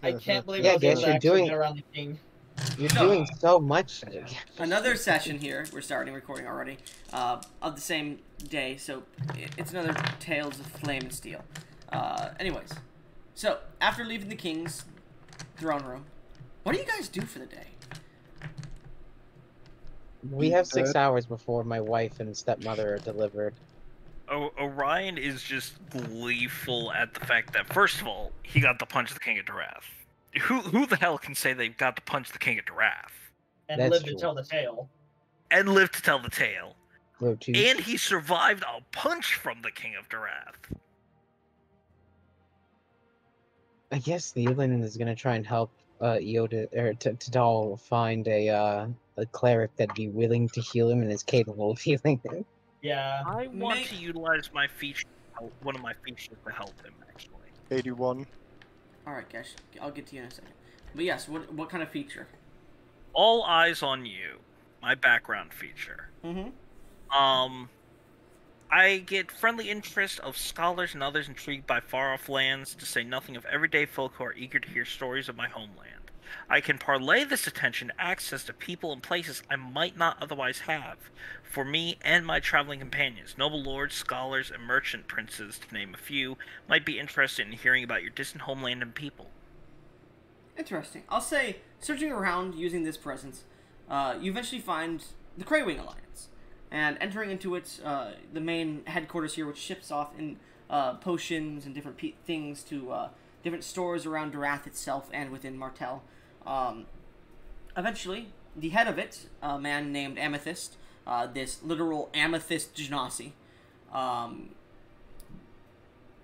I can't believe Yeah, I was able guess to you're actually doing get around the king. you're doing so much. Another session here. We're starting recording already. Of the same day, so it's another Tales of Flame and Steel. Anyways, so after leaving the king's throne room, what do you guys do for the day? We have 6 hours before my wife and stepmother are delivered. Orion is just gleeful at the fact that, first of all, he got to punch the King of Darath. Who the hell can say they've got to punch the King of Darath? And That's live true. to tell the tale. And live to tell the tale. Rotu. And he survived a punch from the King of Darath. I guess Leland is gonna try and help Yoda or Tadal find a cleric that'd be willing to heal him and is capable of healing him. Yeah. I want to utilize my feature, one of my features to help him, actually. 81. Alright, guys. I'll get to you in a second. But yes, what kind of feature? All eyes on you. My background feature. Mm-hmm. I get friendly interest of scholars and others intrigued by far-off lands, to say nothing of everyday folk who are eager to hear stories of my homeland. I can parlay this attention to access to people and places I might not otherwise have, for me and my traveling companions. Noble lords, scholars, and merchant princes, to name a few, might be interested in hearing about your distant homeland and people. Interesting. I'll say, searching around using this presence, you eventually find the Craywing Alliance. And entering into its, the main headquarters here, which ships off in potions and different things to different stores around Darath itself and within Martell. Eventually, the head of it, a man named Amethyst, this literal amethyst genasi,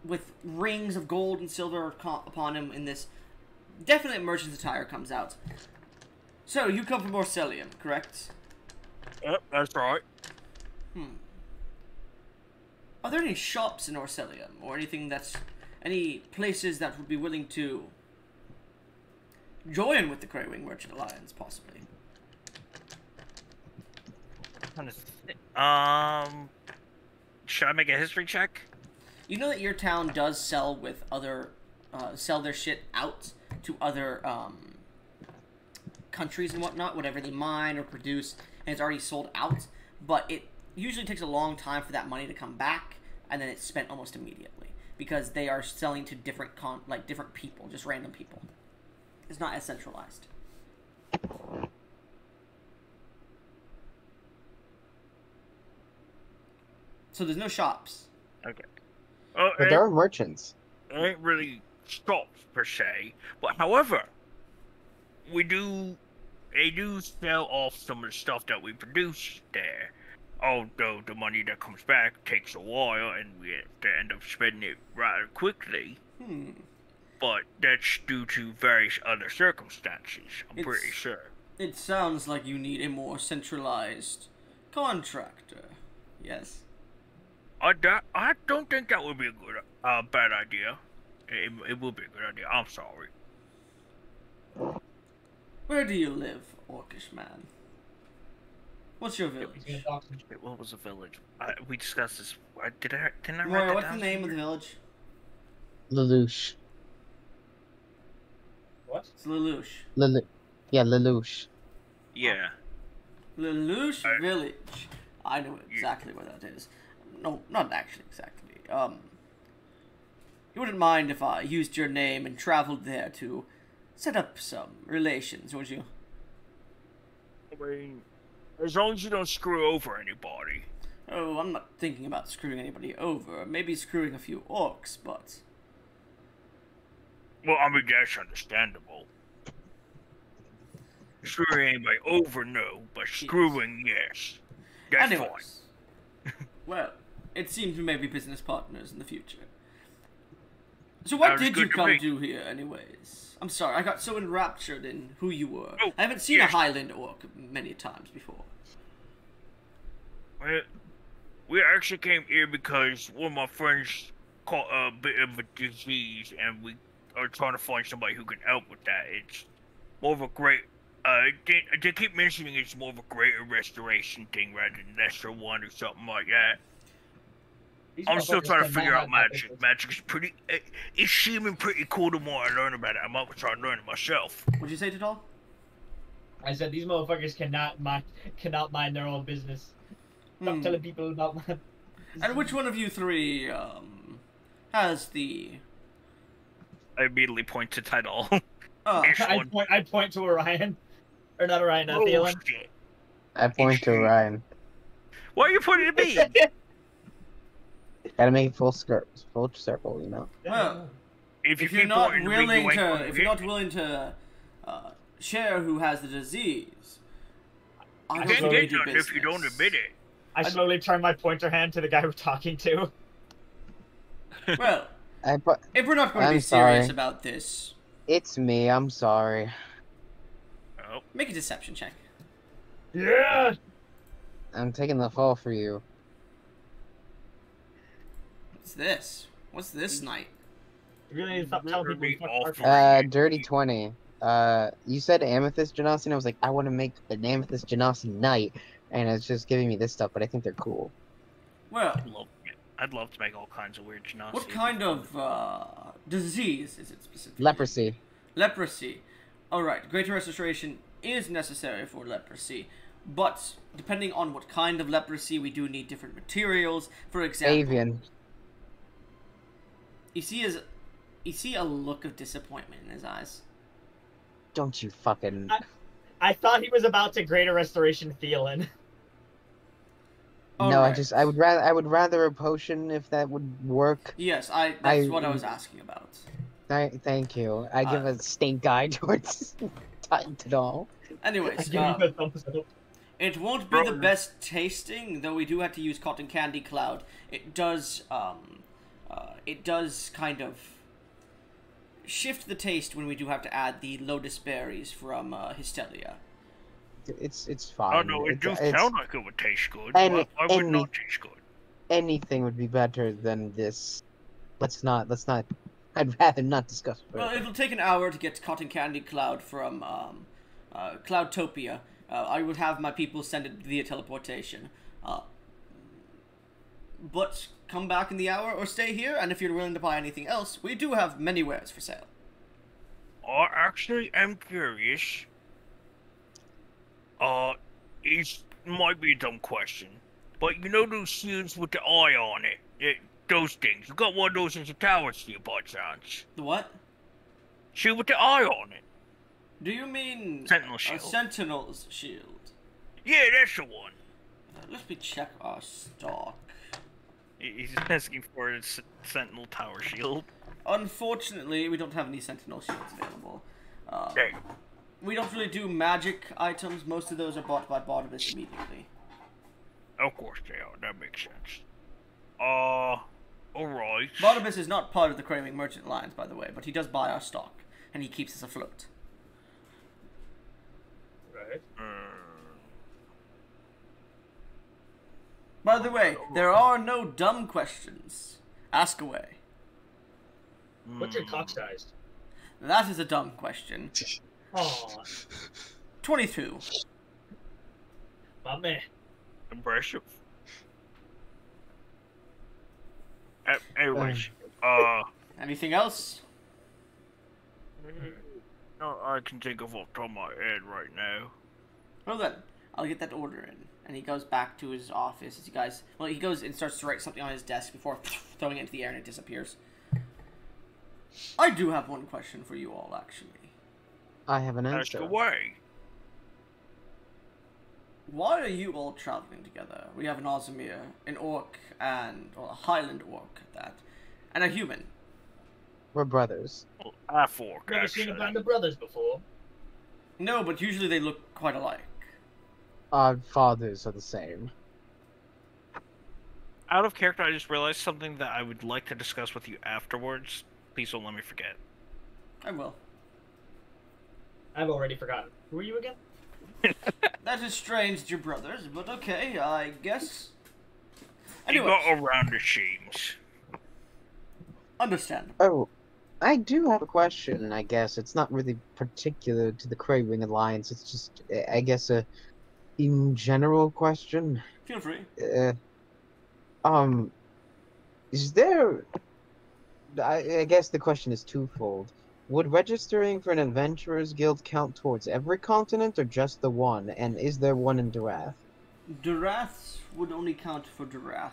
with rings of gold and silver upon him in this definite merchant's attire, comes out. So, you come from Orcelium, correct? Yep, that's right. Are there any shops in Orcelium, or any places that would be willing to join with the Craywing Merchant Alliance, possibly? Should I make a history check? You know that your town does sell with other, sell their shit out to other, countries and whatnot, whatever they mine or produce, and it's already sold out, but it usually takes a long time for that money to come back, and then it's spent almost immediately, because they are selling to different different people, just random people. It's not as centralized. So there's no shops. Okay. But there are merchants. There ain't really shops per se, but however, they do sell off some of the stuff that we produce there. Although the money that comes back takes a while, and we have to end up spending it rather quickly. But that's due to various other circumstances, I'm pretty sure. It sounds like you need a more centralized contractor. Yes. I don't think that would be a bad idea. It would be a good idea. I'm sorry. Where do you live, Orcish man? What's your village? What was the village? We discussed this. Didn't I write Roy, that what's down the name of somewhere? the village? Lelouch. What? It's Lelouch. Lelouch. Yeah. Lelouch Village. I know exactly where that is. No, not actually exactly. You wouldn't mind if I used your name and traveled there to set up some relations, would you? I mean, as long as you don't screw over anybody. Oh, I'm not thinking about screwing anybody over. Maybe screwing a few orcs, but... Well, I mean, that's understandable. Screwing anybody over, no, but screwing, yes. That's Anyways, well, it seems we may be business partners in the future. So what did you come do here, anyways? I'm sorry, I got so enraptured in who you were. Oh, I haven't seen a Highland orc many times before. Well, we actually came here because one of my friends caught a bit of a disease, and we are trying to find somebody who can help with that. It's more of a great... they keep mentioning it's more of a greater restoration thing rather than lesser one or something like that. I'm still motherfuckers trying to cannot figure out have my magic. business. Magic is pretty. It's seeming pretty cool the more I learn about it. I'm up to try and learn it myself. What'd you say, Tadal? I said these motherfuckers cannot mind their own business. Stop telling people about my business. And which one of you three has the? I immediately point to Tidal. I point to Orion. Or not Orion, Oh, Thielen. shit. I point to Ryan. Why are you pointing to me? Gotta make it full circle, you know. Well, If if you you're keep not pointing to me, you willing ain't to, gonna if hit you're not me. willing to share who has the disease, I I don't can't really get do none business. if you don't admit it. I slowly turn my pointer hand to the guy we're talking to. Well, But if we're not going to I'm be serious sorry. about this, it's me. I'm sorry. Oh, make a deception check. Yeah! I'm taking the fall for you. What's this? What's this night? You really need to stop telling Be people all fuck for our- Dirty 20. You said Amethyst Genasi, and I was like, I want to make an Amethyst Genasi knight, and it's just giving me this stuff, but I think they're cool. Well, I'd love to make all kinds of weird genasi. what kind of disease is it specifically? Leprosy. Leprosy. Alright, Greater Restoration is necessary for leprosy, but depending on what kind of leprosy, we do need different materials. For example, Avian. you see a look of disappointment in his eyes. Don't you fucking... I thought he was about to Greater Restoration Thielen. No, Alright. I would rather a potion if that would work. Yes, that's what I was asking about. Thank you. I give a stink eye towards Tidal. I Anyways, give you a thumbs up. it won't be the best tasting, though we do have to use Cotton Candy Cloud. It does kind of shift the taste when we do have to add the lotus berries from Hysteria. It's fine. Oh no, it does it's- sound like it would taste good. Any- Why would it any- not taste good? Anything would be better than this. Let's not. I'd rather not discuss further. Well, it'll take an hour to get Cotton Candy Cloud from Cloudtopia. I would have my people send it via teleportation. But come back in the hour or stay here, and if you're willing to buy anything else, we do have many wares for sale. I actually am curious. It might be a dumb question, but you know those shields with the eye on it? Those things. You got one of those as a tower shield by chance? The what? Shield with the eye on it. Do you mean Sentinel a shield. Sentinel's shield? Yeah, that's the one. Let me check our stock. He's asking for a Sentinel tower shield. Unfortunately, we don't have any Sentinel shields available. Dang. We don't really do magic items. Most of those are bought by Barnabas immediately. Of course they are. That makes sense. Alright. Barnabas is not part of the Craving Merchant Alliance, by the way, but he does buy our stock, and he keeps us afloat. Right. By the way, there are no dumb questions. Ask away. What's your cock size? That is a dumb question. Aw, 22. my man. Impressive. Anyways, Anything else? no, I can think of off the top of my head right now. Well then, I'll get that order in. And he goes back to his office as you guys... Well, he goes and starts to write something on his desk before throwing it into the air and it disappears. I do have one question for you all, actually. I have an Ask answer. away. Why are you all traveling together? We have an Ozmir, an orc, well, a Highland orc at that, and a human. We're brothers. Well, half orc, Never seen a actually. band of brothers before. No, but usually they look quite alike. Our fathers are the same. Out of character, I just realized something that I would like to discuss with you afterwards. Please don't let me forget. I will. I've already forgotten. Who are you again? That is strange that you're brothers, but okay, I guess. You Anyway, got around the seams. understandable. Oh, I do have a question, I guess. It's not really particular to the Craving Alliance. It's just, I guess, a in general question. Feel free. Is there... I guess the question is twofold. Would registering for an Adventurers Guild count towards every continent or just the one? And is there one in Durath? Duraths would only count for Durath.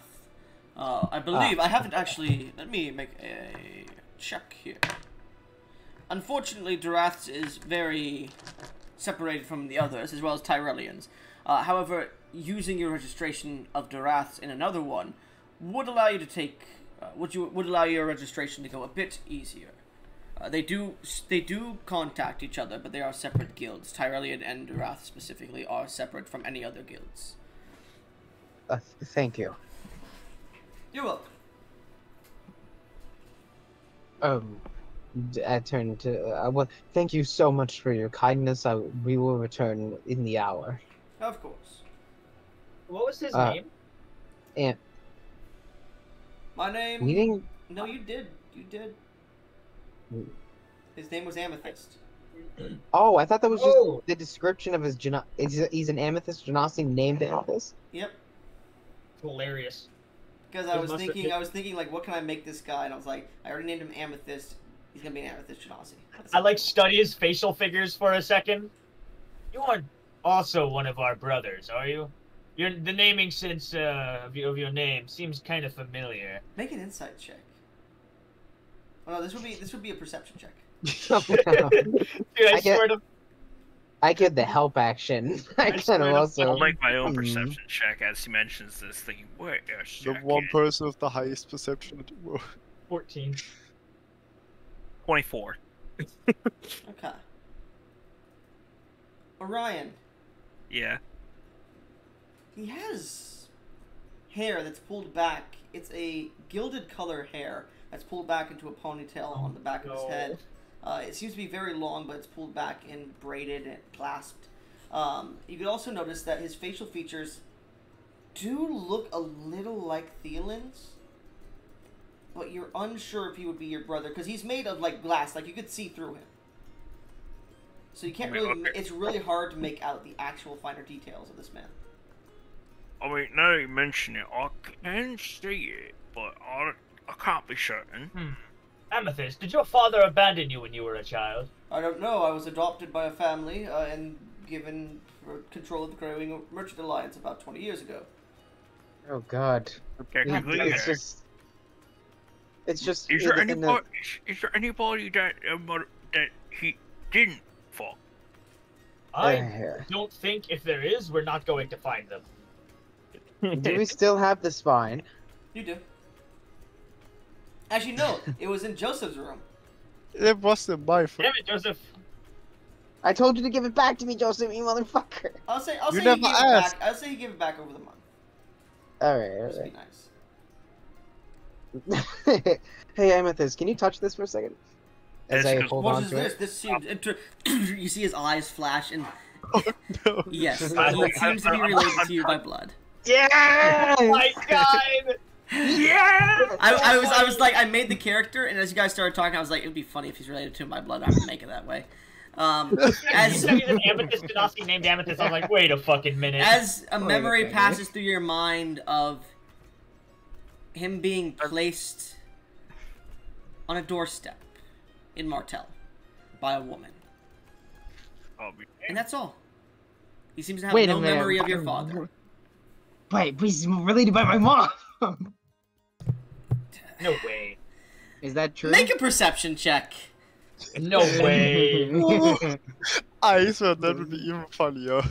I believe, I haven't actually, let me make a check here. Unfortunately, Duraths is very separated from the others, as well as Tyrellians. However, using your registration of Duraths in another one would allow you to take, would allow your registration to go a bit easier. They do contact each other, but they are separate guilds. Tyrellian and Durath specifically are separate from any other guilds. Thank you. You're welcome. I turn to... well, thank you so much for your kindness. We will return in the hour. Of course. What was his name? And My name... we didn't... No, you did. You did. His name was Amethyst. Oh, I thought that was just the description of his he's an Amethyst Genasi named Amethyst? Yep. Hilarious. Because I was thinking, like, what can I make this guy? And I was like, I already named him Amethyst. He's gonna be an Amethyst Genasi. I like study his facial figures for a second. You are also one of our brothers, are you? The naming sense of your name seems kind of familiar. Make an insight check. Oh no, this would be a perception check. Dude, I swear to... I get the help action. I kind of also... I'll make my own perception check as he mentions this, thinking, wait a second. The one person with the highest perception. 14. 24. Okay. Orion. Yeah. He has hair that's pulled back. It's a gilded color hair that's pulled back into a ponytail on the back of his head. It seems to be very long, but it's pulled back and braided and clasped. You can also notice that his facial features do look a little like Thielen's, but you're unsure if he would be your brother, because he's made of, like, glass. Like, you could see through him. So you can't really... It's really hard to make out the actual finer details of this man. I mean, now you mention it, I can see it, but I can't be certain. Amethyst, did your father abandon you when you were a child? I don't know. I was adopted by a family and given control of the Growing Merchant Alliance about 20 years ago. Oh God. It's just. Is there anybody that he didn't fuck? I don't think if there is, we're not going to find them. Do we still have the spine? You do. Actually, no. It was in Joseph's room. It wasn't my fault. Damn it, Joseph. I told you to give it back to me, Joseph, you motherfucker. I'll say he gave it back. I'll say he gave it back over the month. Alright. Just be nice. Hey, Amethyst, can you touch this for a second? As I hold on to it. This seems you see his eyes flash, and Oh no. yes, he seems to be related to you by blood. Yeah! Oh my God! Yeah! I was like, I made the character, and as you guys started talking, I was like, it would be funny if he's related to him by blood. I would make it that way. As an Amethyst Genasi named Amethyst, I was like, wait a fucking minute. As a memory passes through your mind of him being placed on a doorstep in Martel by a woman. And that's all. He seems to have no memory of your father. Wait, he's related by my mom! No way. Is that true? Make a perception check. No way. I swear that would be even funnier.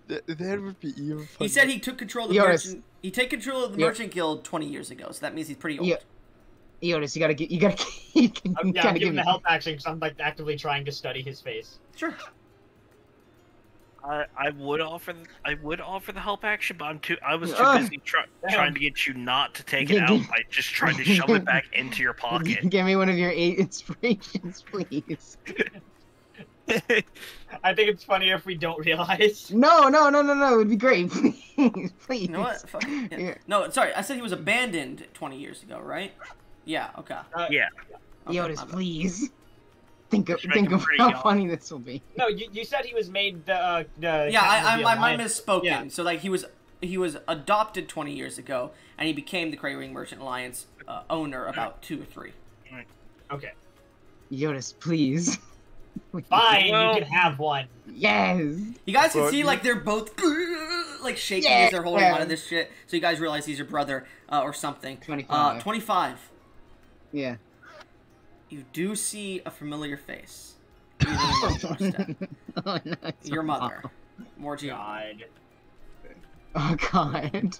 That would be even funnier. He said he took control of the merchant. He took control of the merchant guild 20 years ago, so that means he's pretty old. Eotis, you gotta I'm giving the help action because I'm like actively trying to study his face. Sure. I would offer the help action, but I was too busy trying to get you not to take it out by just trying to shove it back into your pocket. Give me one of your 8 inspirations, please. I think it's funnier if we don't realize. No, it would be great. Please. You know what? Fuck. Yeah. No, sorry, I said he was abandoned 20 years ago, right? Yeah, okay. Yeah. Okay, Eotis, please. Think of how funny this will be. No, you said he was made yeah, I misspoken. Yeah. So like he was he was adopted 20 years ago, and he became the Cray-Wing Merchant Alliance owner about 2 or 3. Okay. Yotis, please. Fine, Well- you can have one. Yes. You guys can But see, you- like, they're both, like, shaking as they're holding on to this shit, so you guys realize he's your brother, or something. 25. 25. Yeah. You do see a familiar face. Breathing on your doorstep. Oh, no, it's Your my mother. mom. Morgiana. God. Oh god.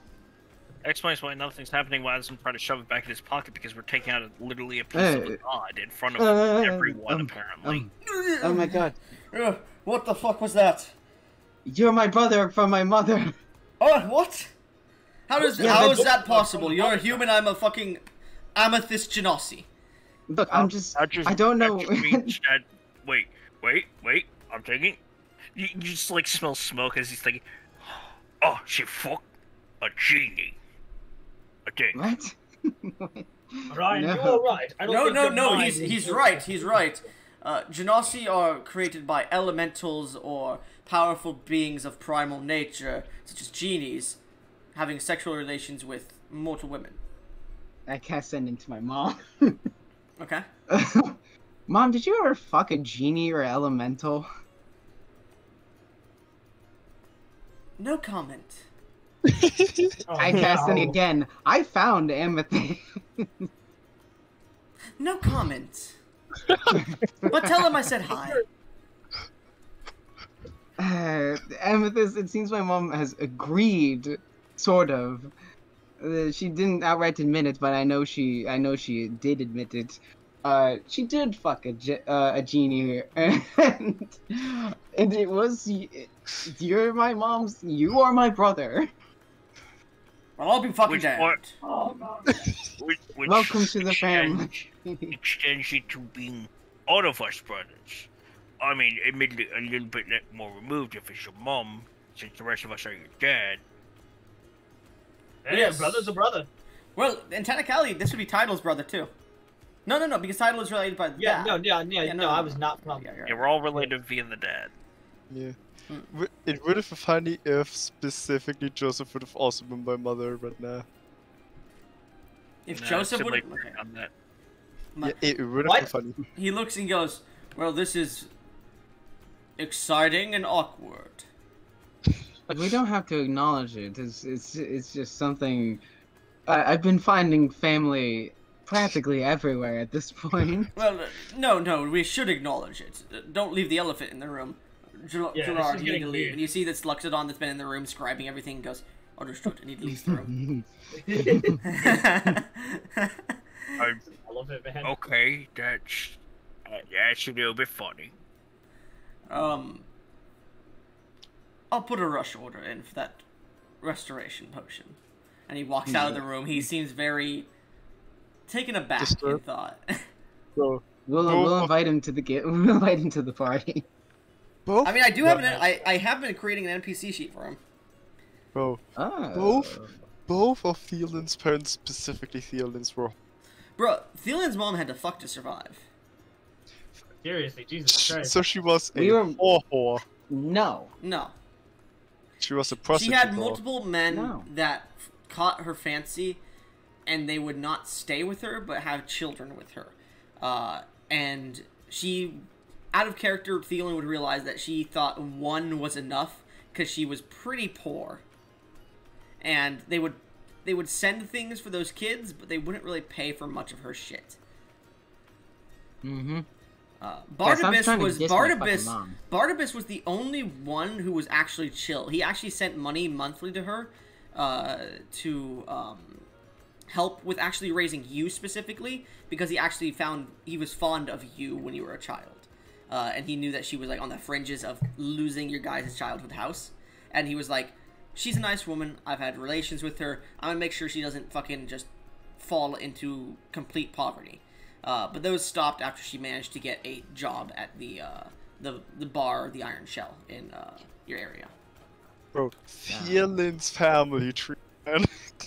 Explains why nothing's happening. Why doesn't try to shove it back in his pocket because we're taking out literally a piece of the god in front of everyone apparently. Oh my god. What the fuck was that? You're my brother from my mother. Oh, what? How is Yeah, how but- is that possible? You're a human, I'm a fucking amethyst genasi. Look, I'm just. That just- I don't know. that just means that- wait. I'm thinking. You just like smell smoke as he's thinking. Oh, she fucked a genie. A thing. What? Ryan, No. you all right? I don't think your No, mind he's is- he's right. Genasi are created by elementals or powerful beings of primal nature, such as genies, having sexual relations with mortal women. I can't send it to my mom. Okay? Mom, did you ever fuck a genie or elemental? No comment. Oh, I cast it no. again. I found Amethyst. No comment. But tell him I said hi. Amethyst, it seems my mom has agreed, sort of. She didn't outright admit it, but I know she did admit it. She did fuck a genie, and it was you're my mom's. You are my brother. Well, I'll be fucking Which damned. part- Oh, no. Which Welcome to the family. extends it to being all of us brothers. I mean, admittedly, a little bit more removed if it's your mom, since the rest of us are your dad. Hey, Yes. brother's a brother. Well, in technicality, this would be Tidal's brother too. No, because Tidal is related by the Yeah, dad. no, I was not from. Yeah, Yeah, we're all related via the dad. Yeah. It would have been funny if specifically Joseph would have also been my mother, but nah. If Nah, Joseph too would late have... on that. Yeah, it would have What? been funny. He looks and goes, well, this is exciting and awkward. We don't have to acknowledge it. It's just something. I've been finding family practically everywhere at this point. Well, no, we should acknowledge it. Don't leave the elephant in the room. Yeah, this Gerard, is you need getting to leave. weird. And you see this Luxodon that's been in the room scribing everything and goes, understood, I need to leave the room. I'm, Elephant man. okay, that's a little bit funny. I'll put a rush order in for that restoration potion. And he walks out of the room. He seems very taken aback in Disturbed? thought. Bro, We'll invite him to the we'll invite him to the party. both. I mean, I do have I have been creating an NPC sheet for him. Bro, Oh. both of Thielen's parents, specifically Thielen's, were. Bro, Thielen's mom had to fuck to survive. Seriously, Jesus Christ. So she was a We were- whore. No. No. She was a She prostitute. had whore. multiple men No. that caught her fancy, and they would not stay with her, but have children with her. And she, out of character, Thielen would realize that she thought one was enough, because she was pretty poor. And they would send things for those kids, but they wouldn't really pay for much of her shit. Mm-hmm. Barnabas trying to was diss my Barnabas. fucking mom. Barnabas was the only one who was actually chill. He actually sent money monthly to her to help with actually raising you specifically, because he actually found he was fond of you when you were a child, and he knew that she was like on the fringes of losing your guys' childhood house, and he was like, she's a nice woman. I've had relations with her. I'm gonna make sure she doesn't fucking just fall into complete poverty. But those stopped after she managed to get a job at the bar, the Iron Shell, in your area. Bro, Thielen's family tree, man.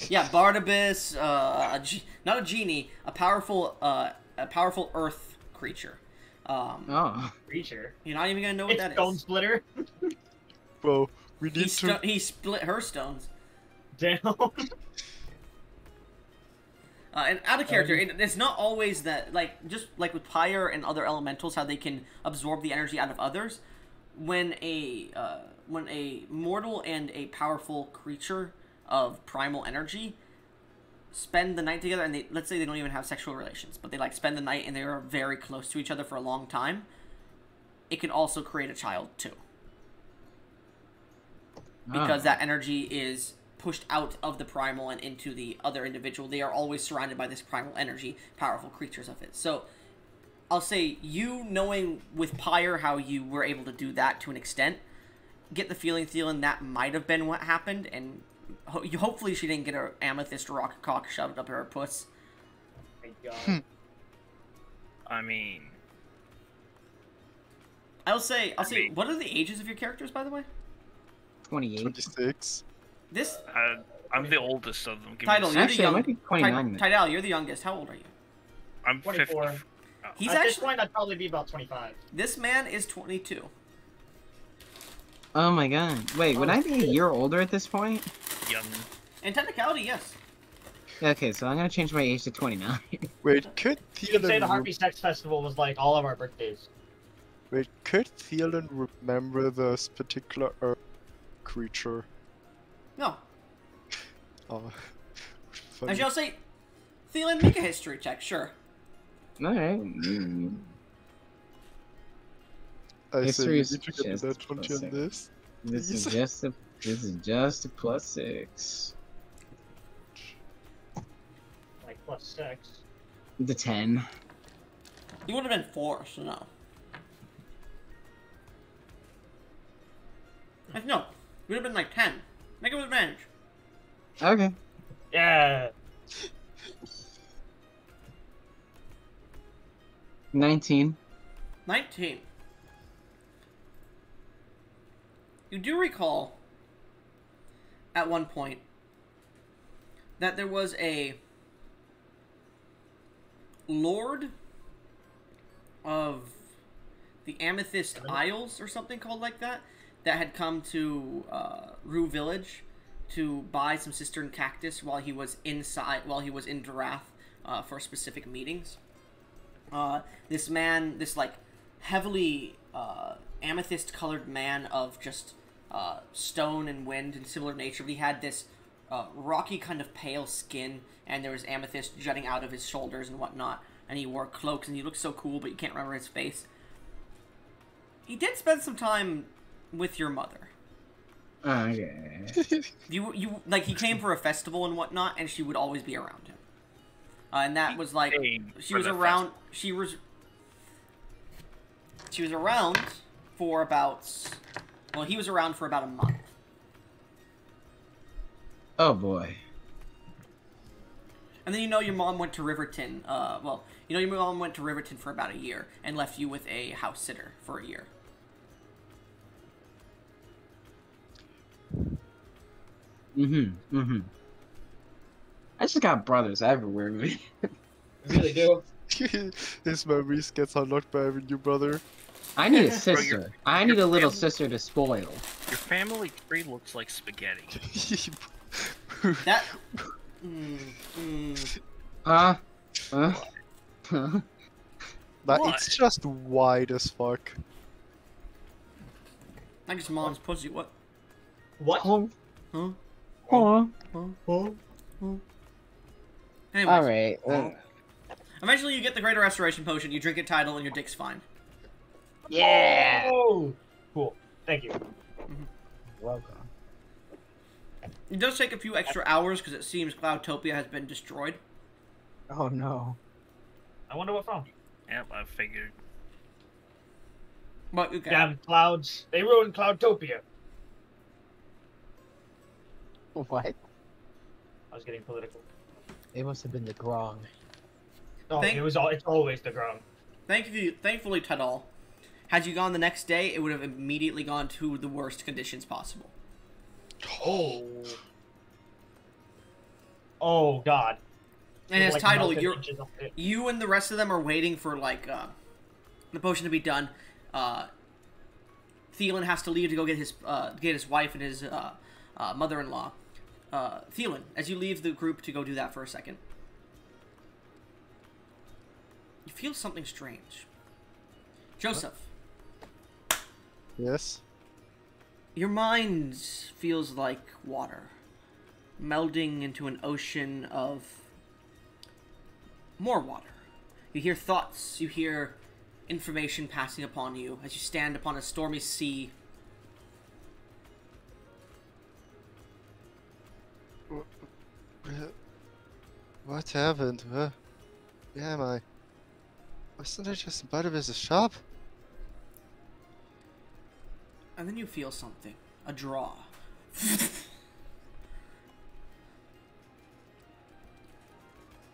Yeah, Barnabas, not a genie, a powerful earth creature. Oh. Creature. You're not even gonna know what It's that Stone is. Splitter. Bro, we need to. He split her stones. Damn. And out of character, it's not always that, like, just like with Pyre and other elementals, how they can absorb the energy out of others. When a mortal and a powerful creature of primal energy spend the night together, and let's say they don't even have sexual relations, but they like spend the night and they are very close to each other for a long time, it can also create a child too. Because that energy is pushed out of the primal and into the other individual. They are always surrounded by this primal energy, powerful creatures of it. So I'll say, you knowing with Pyre how you were able to do that to an extent, get the feeling, Thielen, that might have been what happened, and hopefully she didn't get her amethyst rock cock shoved up her puss. Oh my God. I mean... I'll say, what are the ages of your characters, by the way? 28. 26. This... I'm the oldest of them. Tidal, you're Actually, the I young... might be 29. Tidal, you're the youngest. How old are you? I'm 24. 50. He's At this actually... point, I'd probably be about 25. This man is 22. Oh my god. Wait, would I be a year older at this point? Young. In technicality, yes. Okay, so I'm gonna change my age to 29. Wait, could You could say the Thielen... Harpy Sex Festival was like all of our birthdays. Wait, could Thielen remember this particular creature? No. Oh, I shall say, Thielen, make a history check, sure. Alright. I say History you is need to get just that 20 on +6. this. This is just a +6. Like +6. The 10. You would have been 4, so no. No, you would have been like 10. Make it with advantage. Okay. Yeah. 19. 19. You do recall, at one point, that there was a lord of the Amethyst Isles, or something called like that, that had come to Rue Village to buy some cistern cactus while he was in Darath for specific meetings. This man, this like heavily amethyst-colored man of just stone and wind and similar nature, but he had this rocky kind of pale skin, and there was amethyst jutting out of his shoulders and whatnot, and he wore cloaks, and he looked so cool, but you can't remember his face. He did spend some time with your mother. Okay. You like, he came for a festival and whatnot, and she would always be around him. And that was like, she was around for about, well, he was around for about a month. Oh boy. And then your mom went to Riverton, your mom went to Riverton for about a year and left you with a house sitter for a year. I just got brothers everywhere, man. I really do. His memories gets unlocked by having new brother. I need a sister. I need a little sister to spoil. Your family tree looks like spaghetti. That... Huh? But What? it's just wide as fuck. I guess mom's pussy, what? What? Oh. Huh? Oh. Anyways, Alright. eventually you get the Greater Restoration Potion, you drink it Tidal, and your dick's fine. Yeah! Oh, cool. Thank you. Welcome. It does take a few extra hours, because it seems Cloudtopia has been destroyed. Oh no. I wonder what from. Yep, I figured. But okay. Damn clouds. They ruined Cloudtopia. What? I was getting political. It must have been the Grong. No, it's always the ground. Thankfully, Tidal, had you gone the next day, it would have immediately gone to the worst conditions possible. Oh. Oh God. And as Like Tidal, melted inches of it. you and the rest of them are waiting for like the potion to be done. Thielen has to leave to go get his wife and his mother-in-law. Thielen, as you leave the group to go do that for a second, you feel something strange. Joseph. Yes. Your mind feels like water, melding into an ocean of more water. You hear thoughts, you hear information passing upon you as you stand upon a stormy sea. What happened? Where am I? Wasn't I just in Butterbear's shop? And then you feel something. A draw.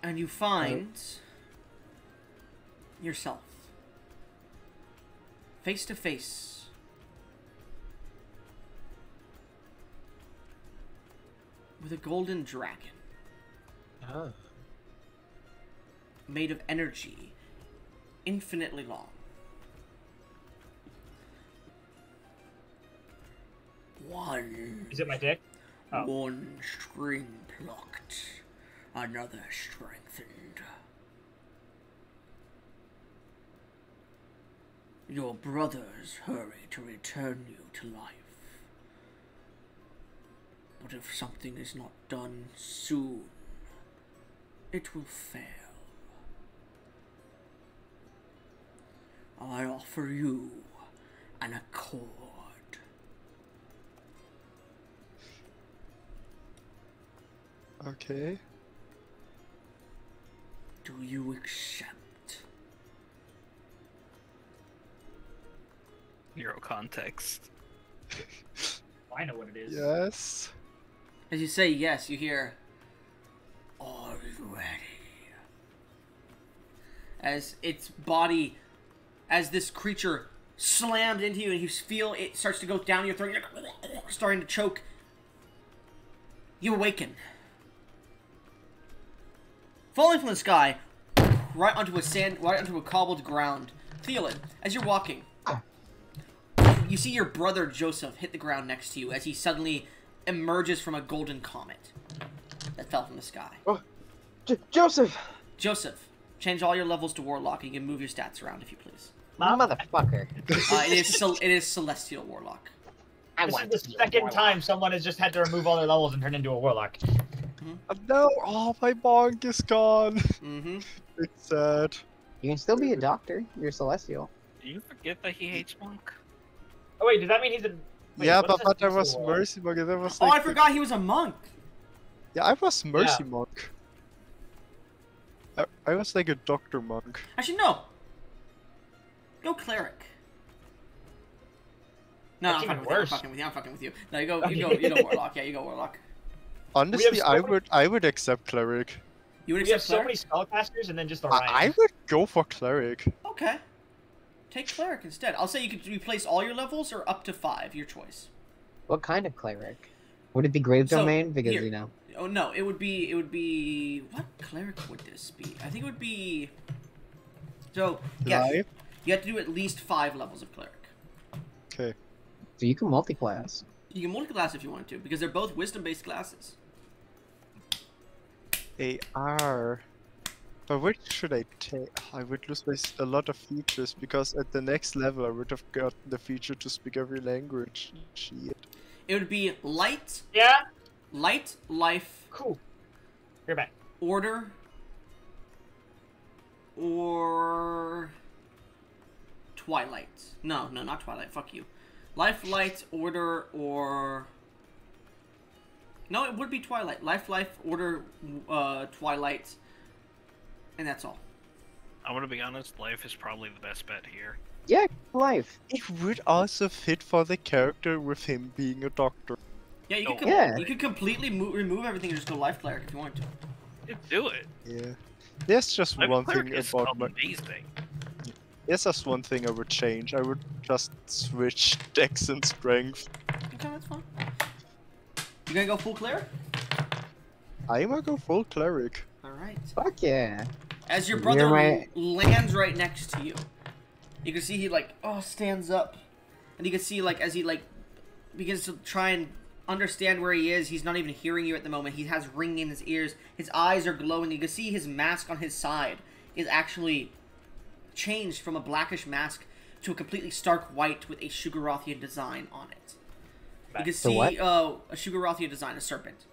And you find yourself face to face with a golden dragon made of energy, infinitely long. Is it my dick? Oh. One string plucked, another strengthened. Your brothers hurry to return you to life. But if something is not done soon, it will fail. I offer you an accord. Okay. Do you accept? Zero context. I know what it is. Yes. As you say yes, you hear, "All ready." As its body, as this creature slams into you and you feel it starts to go down your throat, you're starting to choke. You awaken. Falling from the sky, right onto a cobbled ground. Thielen, as you're walking, you see your brother Joseph hit the ground next to you as he suddenly emerges from a golden comet that fell from the sky. Oh, Joseph! Joseph, change all your levels to Warlock and you can move your stats around if you please. Motherfucker. It is Celestial Warlock. This is the second time someone has just had to remove all their levels and turn into a warlock. No! Oh, my monk is gone! Mm-hmm. It's sad. You can still be a doctor. You're celestial. Do you forget that he hates Monk? Oh wait, does that mean he's a... Wait, Yeah, what but does there that was do? Mercy Monk, and there was Oh, like... I forgot he was a monk. Yeah, I was Mercy Yeah. Monk. I was like a Doctor Monk. Actually, no. Go Cleric. No, That's I'm even fucking with you. worse. I'm fucking with you. No, you go Warlock. Yeah, you go Warlock. Honestly, so I would accept Cleric. You would We have accept so Cleric? many spellcasters and then just I Orion. would go for Cleric. Okay. Take Cleric instead. I'll say you could replace all your levels or up to 5, your choice. What kind of cleric? Would it be Grave So, Domain? Because, here. you know. Oh no, it would be what cleric would this be? I think it would be. So yeah, Life? you have to do at least 5 levels of cleric. Okay. So you can multi-class. You can multi-class if you want to, because they're both wisdom-based classes. They are. But which should I take? I would lose a lot of features because at the next level I would have got the feature to speak every language. Shit. It would be light, Yeah? life, Cool. You're back. order, or twilight. No, not twilight. Fuck you. Life, light, order, or no, it would be twilight. Life, order, twilight, and that's all. I'm gonna be honest, life is probably the best bet here. Yeah, life. It would also fit for the character with him being a doctor. Yeah, you Oh. could Yeah. you could completely remove everything and just go life cleric if you want to. Just do it. Yeah. There's just Life one cleric thing is about my. amazing. There's just one thing I would change. I would just switch dex and strength. Okay, that's fine. You gonna go full cleric? I'm gonna go full cleric. All right. Fuck yeah. As your You're brother my- lands right next to you, you can see he stands up, and you can see as he begins to try and understand where he is. He's not even hearing you at the moment. He has ringing in his ears. His eyes are glowing. You can see his mask on his side is actually changed from a blackish mask to a completely stark white with a Sugarothian design on it. You can see a Sugarothian design, a serpent.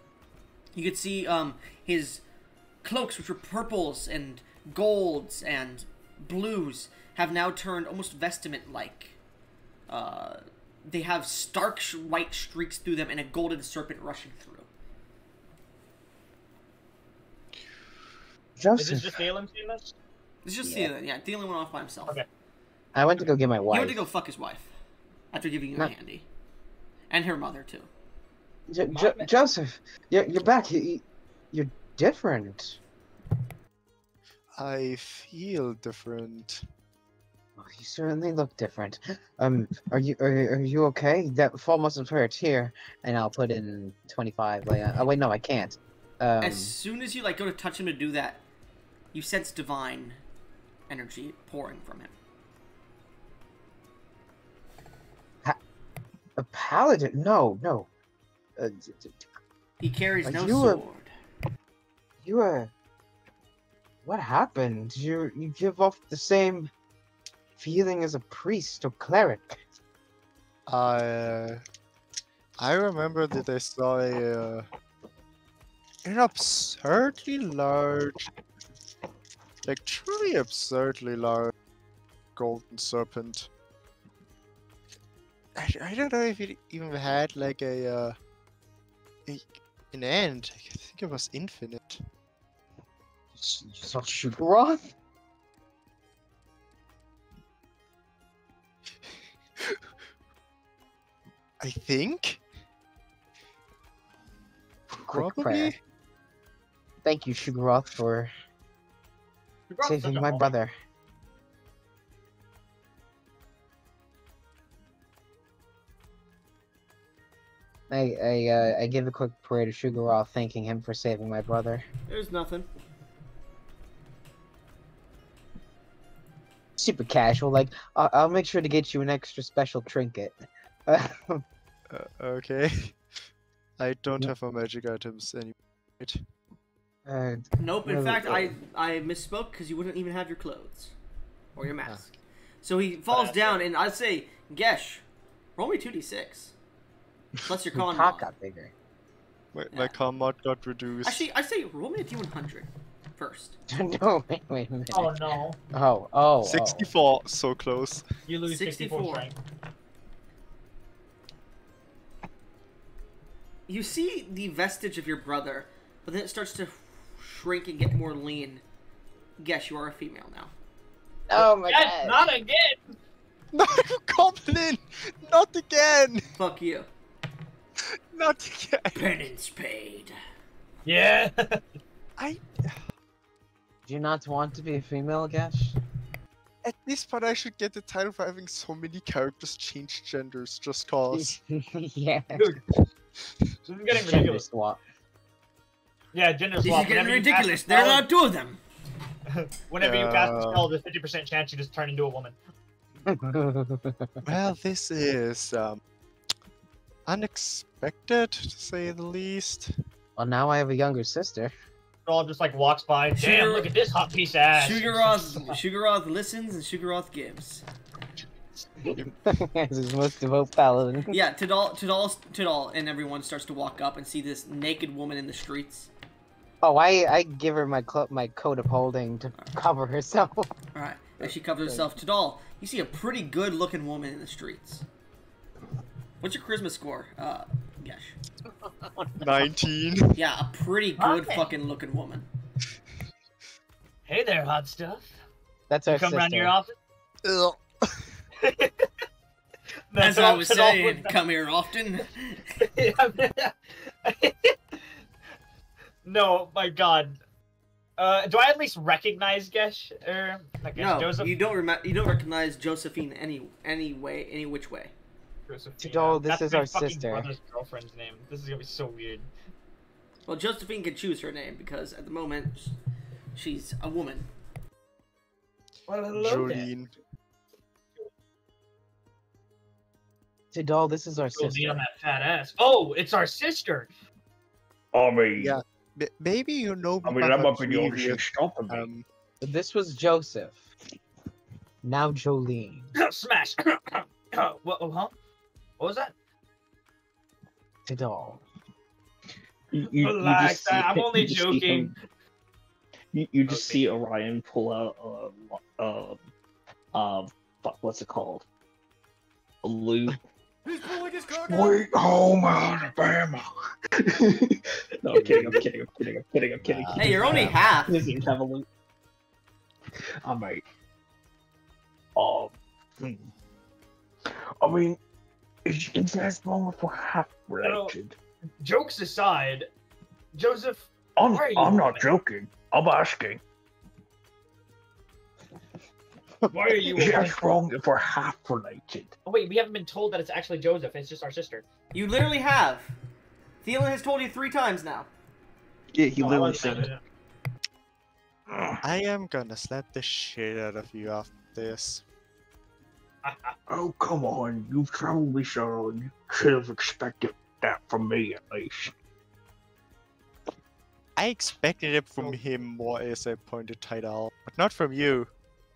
You can see his cloaks, which were purples and golds and blues, have now turned almost vestment-like. They have stark white streaks through them and a golden serpent rushing through. Joseph. Is this just Thalen seeing this? It's just Thielen. Yeah, Thielen went off by himself. Okay. I went to go get my wife. He went to go fuck his wife after giving you a handy. And her mother, too. Joseph, you're back. You're different. I feel different. Oh, you certainly look different. Are you okay? That fall must have hurt here, and I'll put in 25. Oh wait, no, I can't. As soon as you go to touch him to do that, you sense divine energy pouring from him. A paladin? No. He carries no sword. sword. What happened? You give off the same feeling as a priest or cleric. I remember that I saw an absurdly large, like truly absurdly large golden serpent. I don't know if it even had like an end. I think it was infinite. You saw Sugaroth? I think. Quick Probably. prayer. Thank you, Sugaroth, for saving my brother. I give a quick prayer to Sugaroth, thanking him for saving my brother. There's nothing. Super casual, like, I'll make sure to get you an extra special trinket. Okay. I don't have my magic items anymore. Nope, in fact, I misspoke because you wouldn't even have your clothes. Or your mask. So he falls down, and I'd say, Gesh, roll me 2d6. Plus your con Top mod. got bigger. My con mod got reduced. Actually, I say roll me a d100 first. No, wait a minute. Oh no. Oh. 64, so close. You lose 64 strength. You see the vestige of your brother, but then it starts to shrink and get more lean. Guess you are a female now. Oh my Yes, god. not again! No, Goblin! Not again! Fuck you. Not again! Penance paid. Yeah! I... Do you not want to be a female, Gash? At this point, I should get the title for having so many characters change genders just cause. Yeah. Dude. This is getting Gender ridiculous. swap. Yeah, gender This swap. is getting Whenever you cast ridiculous. a There are spell- not two of them. Whenever you cast a spell, there's 50% chance you just turn into a woman. Well, this is, unexpected, to say the least. Well, now I have a younger sister. All just like walks by. Damn, look at this hot piece of ass. Sugaroth listens and Sugaroth gives. As his most devout paladin. Yeah, Tidal, and everyone starts to walk up and see this naked woman in the streets. Oh, I give her my coat of holding to cover herself. Alright, as she covers herself, Tidal, you see a pretty good looking woman in the streets. What's your charisma score, Gesh? 19. Yeah, a pretty good Okay. fucking looking woman. Hey there, hot stuff. That's our You come sister. around here often? Ugh. As I was saying, come here often. No, my god. Do I at least recognize Gesh? Or I guess No, Joseph? you don't recognize Josephine any which way. Josephine. Tidal, this That's is my our fucking sister. brother's girlfriend's name. This is gonna be so weird. Well, Josephine can choose her name because at the moment she's a woman. Well, hello there. Jolene. Tidal, this is our Go lean on sister. that fat ass. Oh, it's our sister. I mean, Yeah. Maybe you know me I mean, by that my might be the only thing previous, stopping me. This was Joseph. Now Jolene. Smash. What? Huh? What was that? Tidal. You Relax, just see, I'm only you just see joking. him- you just Okay. see Orion pull out what's it called? A loot. He's pulling his cock out. Sweet home Alabama. No, I'm kidding. I'm kidding. Hey, you're only half. He doesn't even have a loot. I mean, I mean, it's that moment for half related. Jokes aside, Joseph. I'm why are you not woman? joking. I'm asking. Why are you? It's wrong if we're half related. Oh wait, we haven't been told that it's actually Joseph. It's just our sister. You literally have. Thielen has told you 3 times now. Yeah, he Oh, I literally wasn't- said it. I am gonna slap the shit out of you after this. Oh, come on. You probably should have expected that from me, at least. I expected it from him more as I pointed Tidal, but not from you.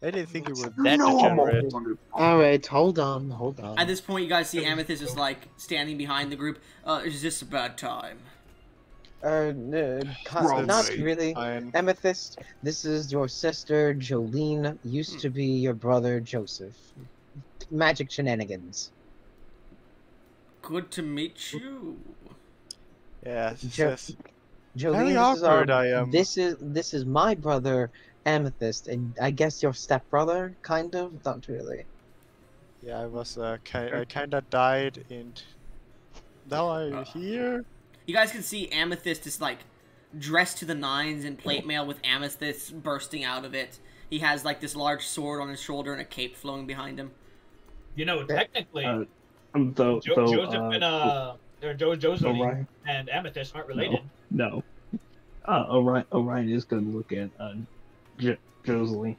I didn't think you were that degenerate. Alright, hold on. At this point, you guys see Amethyst is like standing behind the group. Is this a bad time? Wrong Not way. really. Fine. Amethyst, this is your sister, Jolene. Used to be your brother, Joseph. Magic shenanigans. Good to meet you. Yeah, Jo- this is Jolene, very this is awkward. I am. This is my brother, Amethyst, and I guess your stepbrother, kind of. Not really. Yeah, I was I kind of died, and now I'm here. You guys can see Amethyst is like dressed to the nines in plate mail with amethyst bursting out of it. He has like this large sword on his shoulder and a cape flowing behind him. You know, technically, Joseph Joseph Orion. and Amethyst aren't related. No. Orion is going to look at Jocelyn.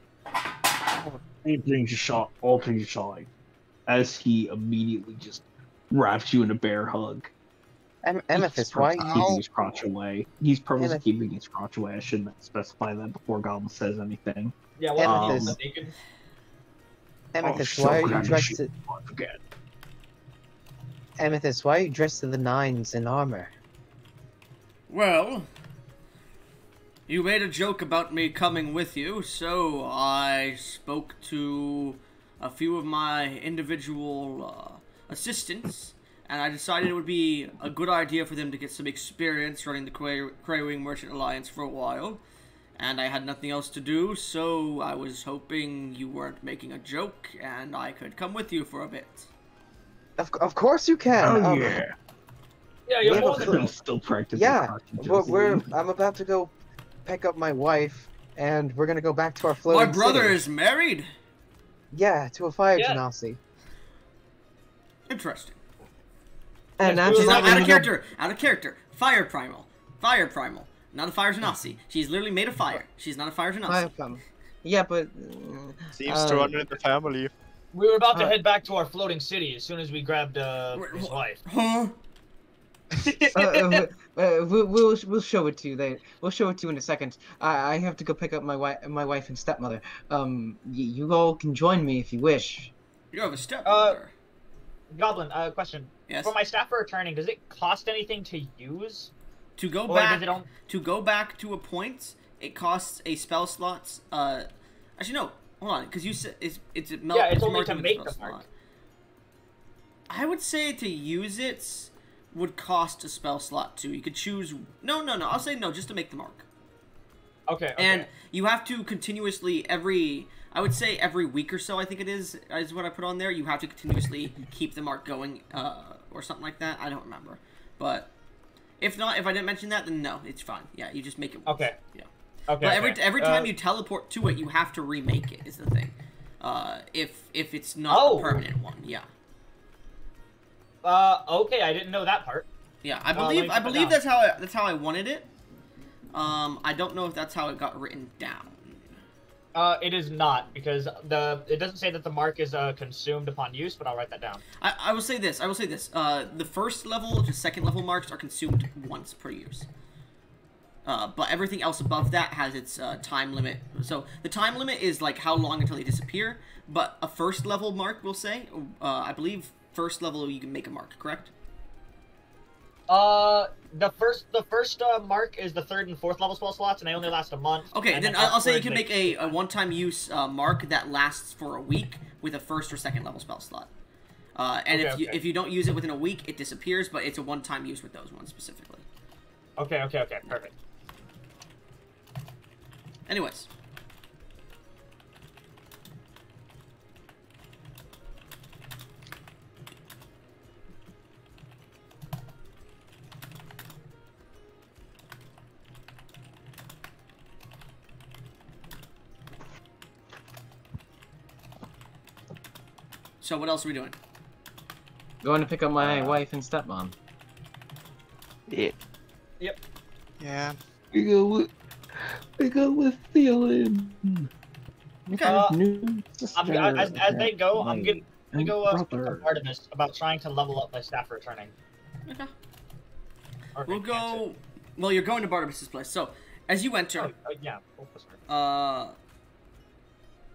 All things aside, as he immediately just wraps you in a bear hug. Amethyst, He's why purposely you? keeping his crotch away. He's purposely Amethyst. keeping his crotch away. I shouldn't specify that before Goblin says anything. Yeah, well, Amethyst. naked. Amethyst, Oh, why are so you glad dressed? she- I forget. Amethyst, why are you dressed to the nines in armor? Well, you made a joke about me coming with you, so I spoke to a few of my individual assistants, and I decided it would be a good idea for them to get some experience running the Craywing Merchant Alliance for a while. And I had nothing else to do, so I was hoping you weren't making a joke, and I could come with you for a bit. Of course you can. Oh yeah. Yeah, you're Yeah, more but than I'm still practicing. Yeah, crotch, I'm about to go pick up my wife, and we're gonna go back to our My floating brother city. is married? Yeah, to a fire Yeah. genasi. Interesting. And Yes, after She's that, not we're out of gonna go- character. Out of character. Fire primal. Fire primal. Not a fire genasi. She's literally made of fire. She's not a fire genasi. Fire primal. Yeah, but Seems to run in the family. We were about to head back to our floating city as soon as we grabbed his wife. Huh? we'll show it to you later. We'll show it to you in a second. I have to go pick up my wife and stepmother. You all can join me if you wish. You have a stepmother. Goblin, question. Yes. For my staff returning, does it cost anything to use? To go Or back does it on- to go back to a point, it costs a spell slot. Actually no, hold on, because you said it's Yeah, it's only marked to with a make spell the mark. slot. I would say to use it would cost a spell slot too. You could choose. No. I'll say no, just to make the mark. Okay. And you have to continuously I would say every week or so, I think it is what I put on there. You have to continuously keep the mark going, or something like that. I don't remember. But if not, if I didn't mention that, then no, it's fine. Yeah, you just make it once. Okay. Yeah. Okay. But every time you teleport to it, you have to remake it, is the thing. If it's not a permanent one, yeah. Okay, I didn't know that part. Yeah, I let me believe put it that's how I wanted it. I don't know if that's how it got written down. It is not, because it doesn't say that the mark is consumed upon use, but I'll write that down. I will say this. The first level to second level marks are consumed once per use. But everything else above that has its time limit. So the time limit is like how long until they disappear. But a first level mark, we'll say, I believe first level you can make a mark, correct? The first mark is the 3rd and 4th level spell slots, and they only last a month. Okay, then I'll say you can make a one-time use mark that lasts for a week with a 1st or 2nd level spell slot. And if you don't use it within a week, it disappears, but it's a one-time use with those ones specifically. Okay, perfect. Anyways. So what else are we doing? Going to pick up my wife and stepmom. Yeah. Yep. Yeah. We go with feeling. Okay. As they go, I'm gonna go speak to brother. Artemis about trying to level up my staff returning. Okay. Or We'll enhance go. it. Well, you're going to Barnabas's place. So as you enter, Yeah. Sorry.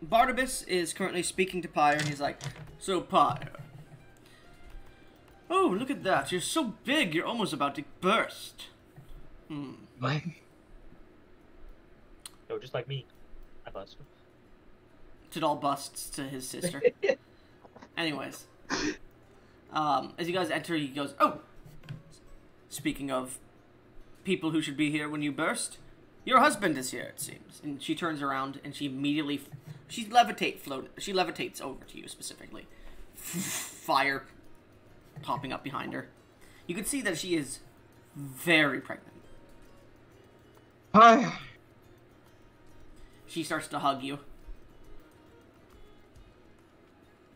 Barnabas is currently speaking to Pyre, and he's like, "So Pyre, oh look at that! You're so big, you're almost about to burst." What? No, just like me. I bust. Tidal busts to his sister. Anyways, as you guys enter, he goes, "Oh, speaking of people who should be here when you burst, your husband is here, it seems." And she turns around and she immediately, she levitates over to you specifically. Fire popping up behind her. You can see that she is very pregnant. Hi. She starts to hug you.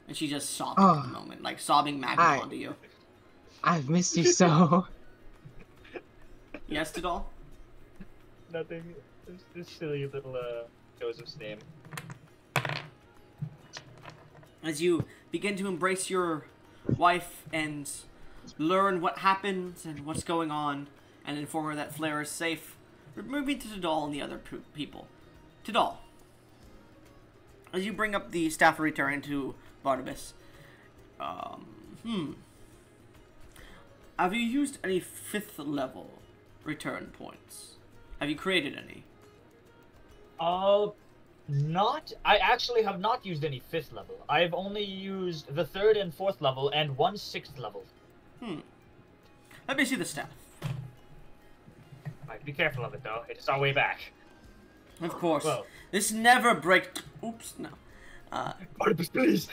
And she just sobs at the moment, like sobbing madly Hi. onto you. I've missed you so. Yes, Tidal? Nothing. This silly little Joseph's name. As you begin to embrace your wife and learn what happens and what's going on, and inform her that Flair is safe, we're moving to Tidal and the other people. Tidal, as you bring up the staff return to Barnabas, have you used any 5th level return points? Have you created any? Not. I actually have not used any 5th level. I've only used the 3rd and 4th level and 1 6th level. Let me see the staff. Right, be careful of it though. It is our way back. Of course. Whoa. This never breaks. Oops, no. Barnabas, please.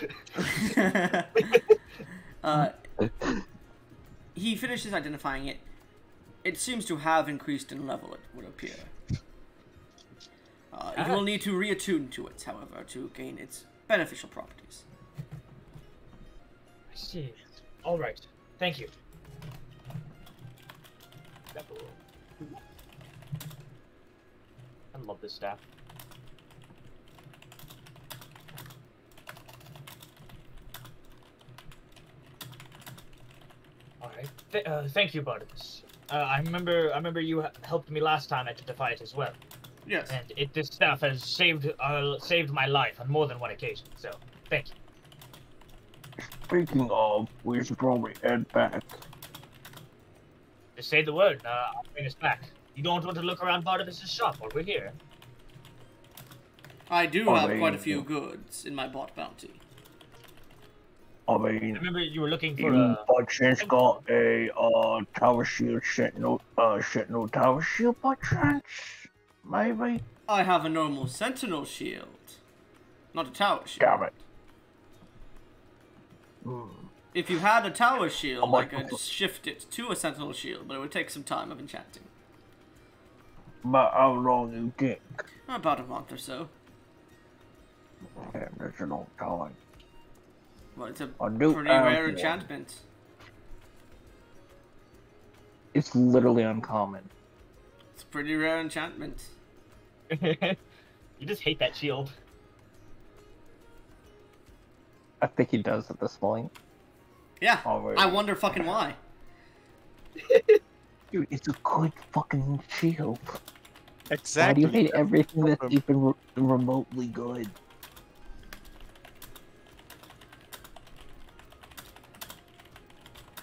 He finishes identifying it. It seems to have increased in level, it would appear. You will need to reattune to it, however, to gain its beneficial properties. I see. All right. Thank you. I love this staff. All right. Thank you, Barnabas. I remember you helped me last time at the fight as well. Yes. And this staff has saved my life on more than one occasion. So thank you. Speaking of, we should probably head back. Just say the word. I'll bring us back. You don't want to look around Barnabas' shop while we're here. I do have quite a few goods in my bot bounty. I I mean, remember you were looking for you a. by chance got a tower shield sentinel tower shield by chance? Maybe? I have a normal sentinel shield. Not a tower shield. Damn it. If you had a tower shield, Oh my I could God. shift it to a sentinel shield, but it would take some time of enchanting. But how long you think? About a month or so. Damn, that's a long time. Well, it's a I do pretty have rare one. enchantment. It's literally uncommon. It's a pretty rare enchantment. You just hate that shield. I think he does at this point. Yeah. Alright. I wonder fucking why. Dude, it's a good fucking shield. Exactly. Why do you hate that's everything the that's problem. even remotely good?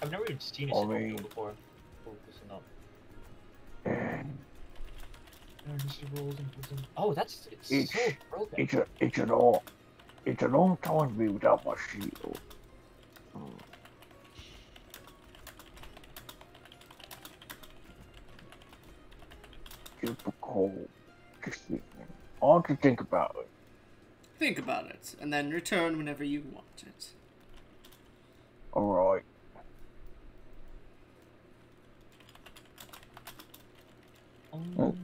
I've never even seen a Alright. shield before. Oh, listen up. Oh, it's It's- so broken. It's a long time to be without my shield. Super cold. All to think about it. Think about it, and then return whenever you want it. Alright. Oh.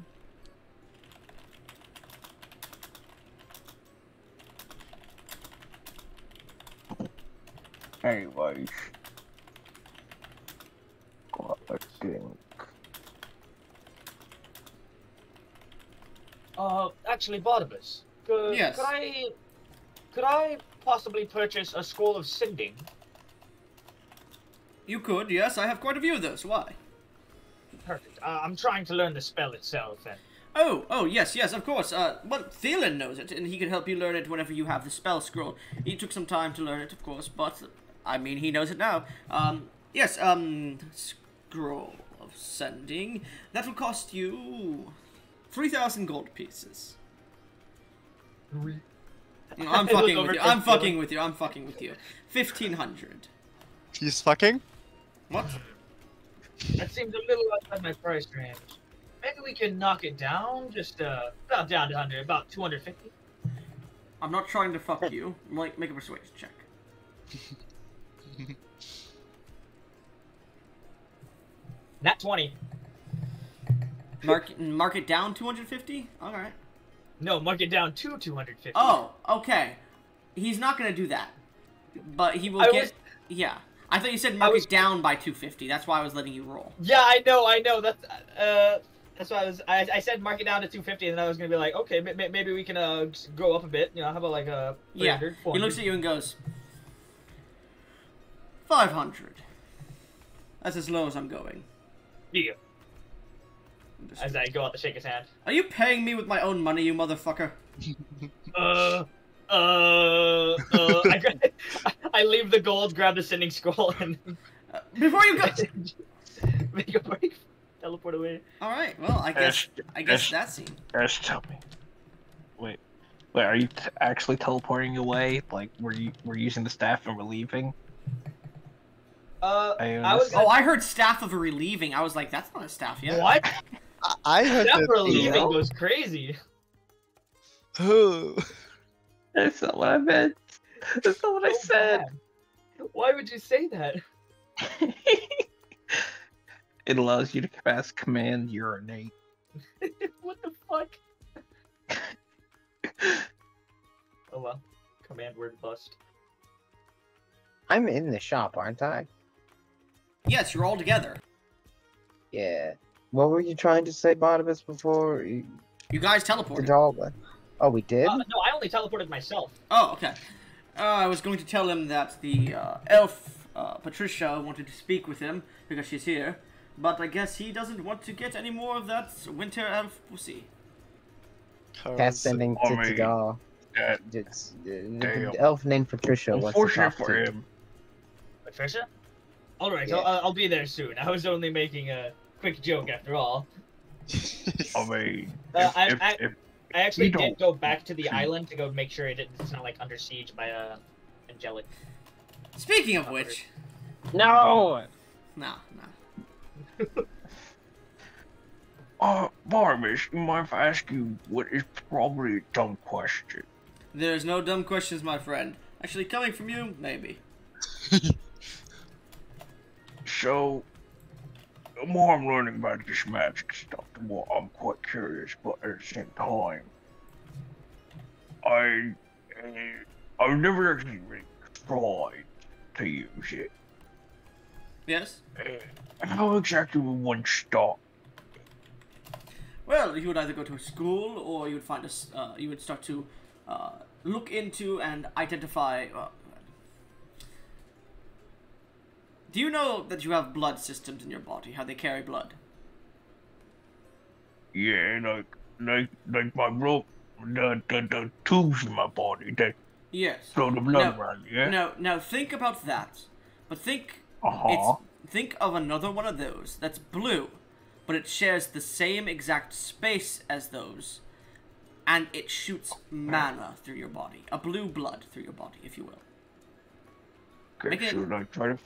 Anyways. I think. Actually, Barnabas, could Yes. could I possibly purchase a scroll of sending? You could, yes. I have quite a few of those. Why? Perfect. I'm trying to learn the spell itself, and Oh, yes, of course. Well, Thielen knows it, and he can help you learn it whenever you have the spell scroll. He took some time to learn it, of course, but, I mean, he knows it now. Yes, scroll of sending. That will cost you 3,000 gold pieces. I'm fucking with you. I'm fucking with you. I'm fucking with you. 1,500. He's fucking? What? that seems a little outside my price range. Maybe we can knock it down, just about down to under about 250. I'm not trying to fuck you. Like, make a persuasion check. Nat 20. Mark it down 250? Alright. No, mark it down to 250. Oh, okay. He's not gonna do that. But he will Yeah. I thought you said mark it down by 250. That's why I was letting you roll. Yeah, I know. That's why I said mark it down to 250, and then I was gonna be like, okay, maybe we can go up a bit. You know, how about like 300, Yeah. 400? He looks at you and goes, 500. That's as low as I'm going. Yeah. As I go out to shake his hand. Are you paying me with my own money, you motherfucker? I leave the gold, grab the sending scroll, and Before you go... make a break. Teleport away. Alright, well, I guess that scene. Just tell me. Wait, are you actually teleporting away? Like, we're using the staff and we're leaving? I was Oh, I heard staff of a relieving. I was like, that's not a staff yet. What? I heard That that. relieving too. goes crazy. Oh. That's not what I meant. That's not what I So said. bad. Why would you say that? It allows you to cast command urinate. What the fuck? Oh well. Command word bust. I'm in the shop, aren't I? Yes, you're all together. Yeah. What were you trying to say, Barnabas, before You guys the teleported. dog went? Oh, we did? No, I only teleported myself. Oh, okay. I was going to tell him that the elf, Patricia, wanted to speak with him because she's here, but I guess he doesn't want to get any more of that winter elf pussy. Cast sending to Alright. Tidal. That It's, Damn. the elf named Patricia wants to unfortunate talk for to. him. Patricia? Alright, Yeah. I'll be there soon. I was only making a quick joke after all. I mean, I actually you did don't- go back to the island to go make sure it's not like under siege by angelic. Speaking of which, No! no. Barnabas, you mind if I ask you what is probably a dumb question? There's no dumb questions, my friend. Actually, coming from you, maybe. So, the more I'm learning about this magic stuff, the more I'm quite curious, but at the same time, I've never actually really tried to use it. Yes? How exactly would one start? Well, you would either go to a school, or you would find you would start to look into and identify. Do you know that you have blood systems in your body? How they carry blood? Yeah, like my rope, the tubes in my body that Yes. flow the blood around. Yeah. No. Now think about that, but think Uh-huh. think of another one of those that's blue, but it shares the same exact space as those, and it shoots mana through your body, a blue blood through your body, if you will. Okay, Make it- should I try to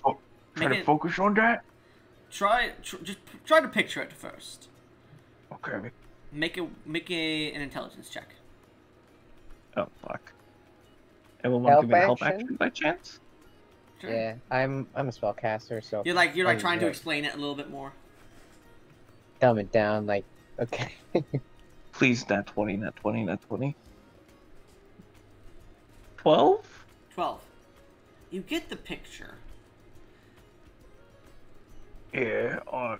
make it- focus on that? Just try to picture it first. Okay. Make an intelligence check. Oh fuck. Everyone Help give me a help action? action by chance? Sure. Yeah, I'm a spellcaster, so You're like I'm trying to good. explain it a little bit more. Dumb it down. Like, okay. Please, nat 20, nat 20, nat 20. 12? 12. You get the picture. Yeah, I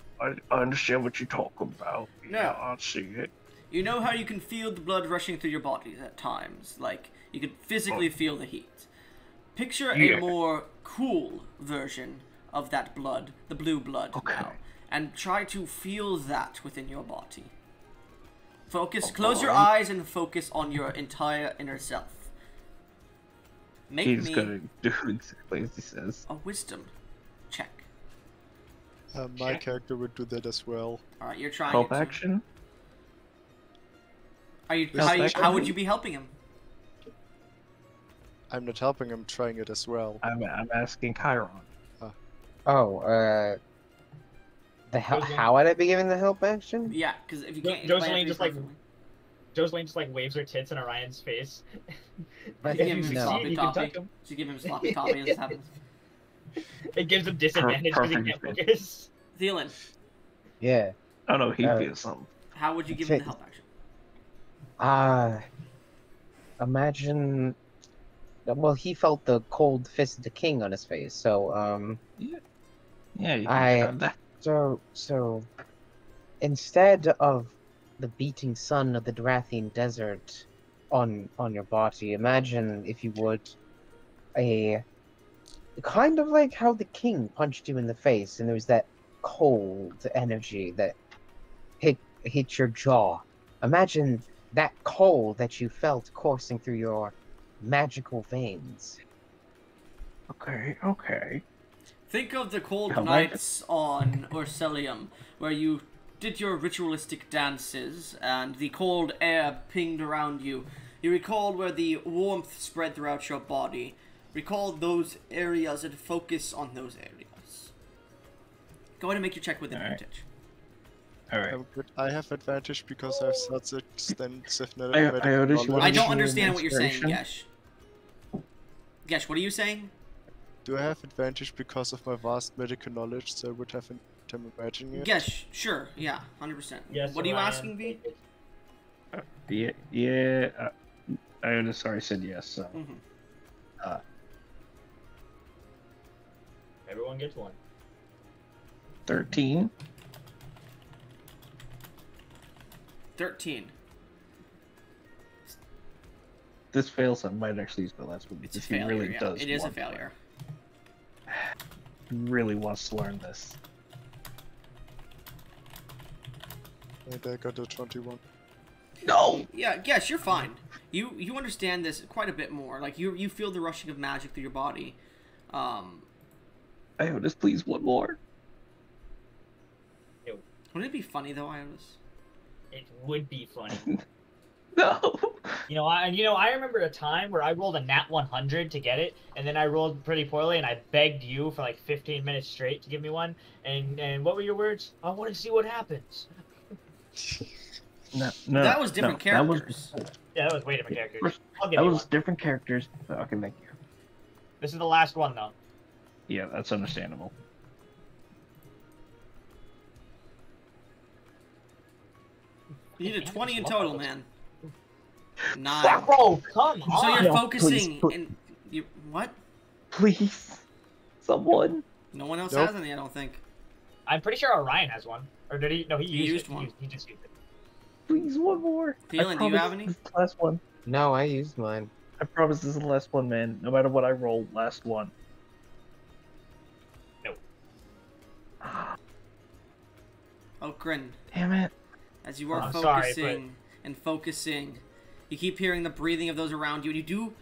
understand what you're talking about. No. Yeah, I see it. You know how you can feel the blood rushing through your body at times? Like, you can physically feel the heat. Picture a Yeah. more cool version of that blood, the blue blood Okay. now, and try to feel that within your body. Close your eyes and focus on your entire inner self. Make He's me gonna do exactly as he says. a wisdom check. My character would do that as well. Alright, you're trying Help it. action? How would you be helping him? I'm not helping, I'm trying it as well. I'm asking Chiron. Oh, how would I be given the help action? Yeah, because if you can't Jocelyn explain it to me Jocelyn just like waves her tits in Orion's face. But If give you him no. succeed, you can sloppy touch him. to give him sloppy toppy as it happens. It gives him disadvantage because he can't Perfect. focus. Thielen, Yeah. Oh no, he Uh, feels something. how would you give him the help action? Imagine. Well, he felt the cold fist of the king on his face, so Yeah, you can I- have that. So, instead of the beating sun of the Drathian desert on your body, imagine, if you would, a kind of like how the king punched you in the face, and there was that cold energy that hit your jaw. Imagine that cold that you felt coursing through your magical veins. Okay. Think of the cold Help nights on Orcelium, where you did your ritualistic dances, and the cold air pinged around you. You recalled where the warmth spread throughout your body. Recall those areas and focus on those areas. Go ahead and make your check with Alright. advantage. Alright. I'm good. I have advantage because I have such extensive I medical noticed you knowledge. I Did don't you understand roll what you're saying, inspiration? Gesh. Gesh, what are you saying? Do I have advantage because of my vast medical knowledge, so I would have time imagining it? Gesh, sure, yeah, 100%. Yes, What are you Orion. asking, V? I sorry said yes, so. Mm-hmm. Everyone gets one. 13. 13. This fails, I might actually use my last one. It's a because he failure, really yeah. does It is a want to learn. failure. He really wants to learn this. And I got a 21. No! Yeah, yes, you're fine. You understand this quite a bit more. Like you feel the rushing of magic through your body. Ionis, please, one more. Wouldn't it be funny though, Ionis? It would be funny. No! I remember a time where I rolled a nat 100 to get it, and then I rolled pretty poorly, and I begged you for like 15 minutes straight to give me one. And what were your words? I want to see what happens. No, That was different characters. Yeah, that was way different characters. I'll give That you was one. different characters. Okay, thank you. This is the last one though. Yeah, that's understandable. You need a 20 in total, man. 9. Oh, come on! So you're No, focusing please. in you what? Please, someone. No one else Nope. has any, I don't think. I'm pretty sure Orion has one. Or did he? No, he He used used it. one. He just used it. Please, one more. Thielen, do you have any? This is the last one. No, I used mine. I promise this is the last one, man. No matter what I roll, last one. Okrin, Damn it. as you are I'm focusing sorry, and focusing, you keep hearing the breathing of those around you, and you do,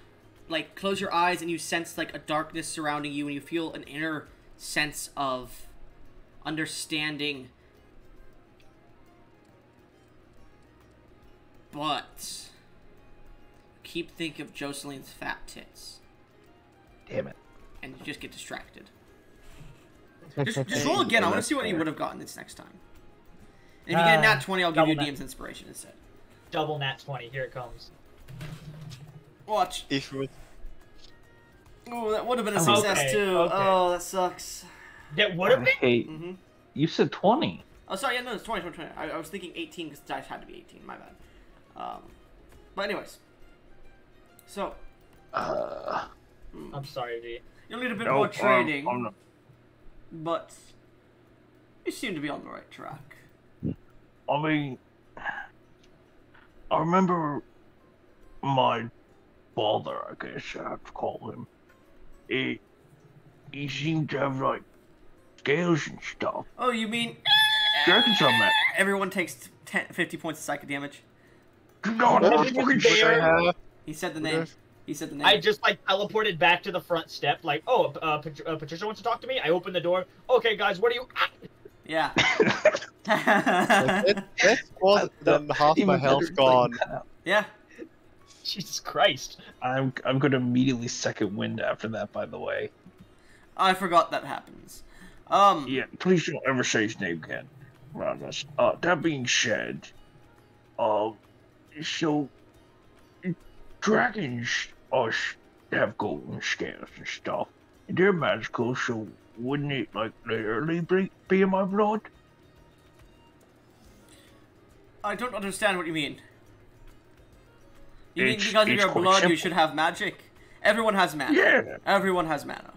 like, close your eyes and you sense, like, a darkness surrounding you, and you feel an inner sense of understanding. But keep thinking of Joceline's fat tits, Damn it. and you just get distracted. Just roll again. I want to That's see what you fair. would have gotten this next time. And if you get a nat 20, I'll give you double DM's inspiration instead. Double nat 20. Here it comes. Watch. If we Oh, that would have been a Okay, success too. okay. Oh, that sucks. That would have been. Hey, Mm-hmm. you said 20. Oh, sorry. Yeah, no, it's 20. I was thinking 18 because dice had to be 18. My bad. But anyways. So, I'm sorry, V. you'll need a bit more Nope, training, I'm not. but you seem to be on the right track. I mean, I remember my father, I guess I have to call him. He seemed to have, like, scales and stuff. Oh, you mean Do you reckon something? everyone takes 50 points of psychic damage? No, no, What fucking did shit. you say? He said the Would name. have- He said the name. I just like teleported back to the front step, like, oh, Patricia wants to talk to me. I open the door. Okay, guys, what are you? Yeah. That's more than half my Even health better, gone. like, Yeah. Jesus Christ! I'm gonna immediately second wind after that, by the way. I forgot that happens. Yeah, please don't ever say his name again around us. That being said, so dragons have golden scales and stuff. They're magical, so wouldn't it like literally be in my blood? I don't understand what you mean. You mean It's- because of it's your quite blood you simple. should have magic? Everyone has mana. Yeah. Everyone has mana.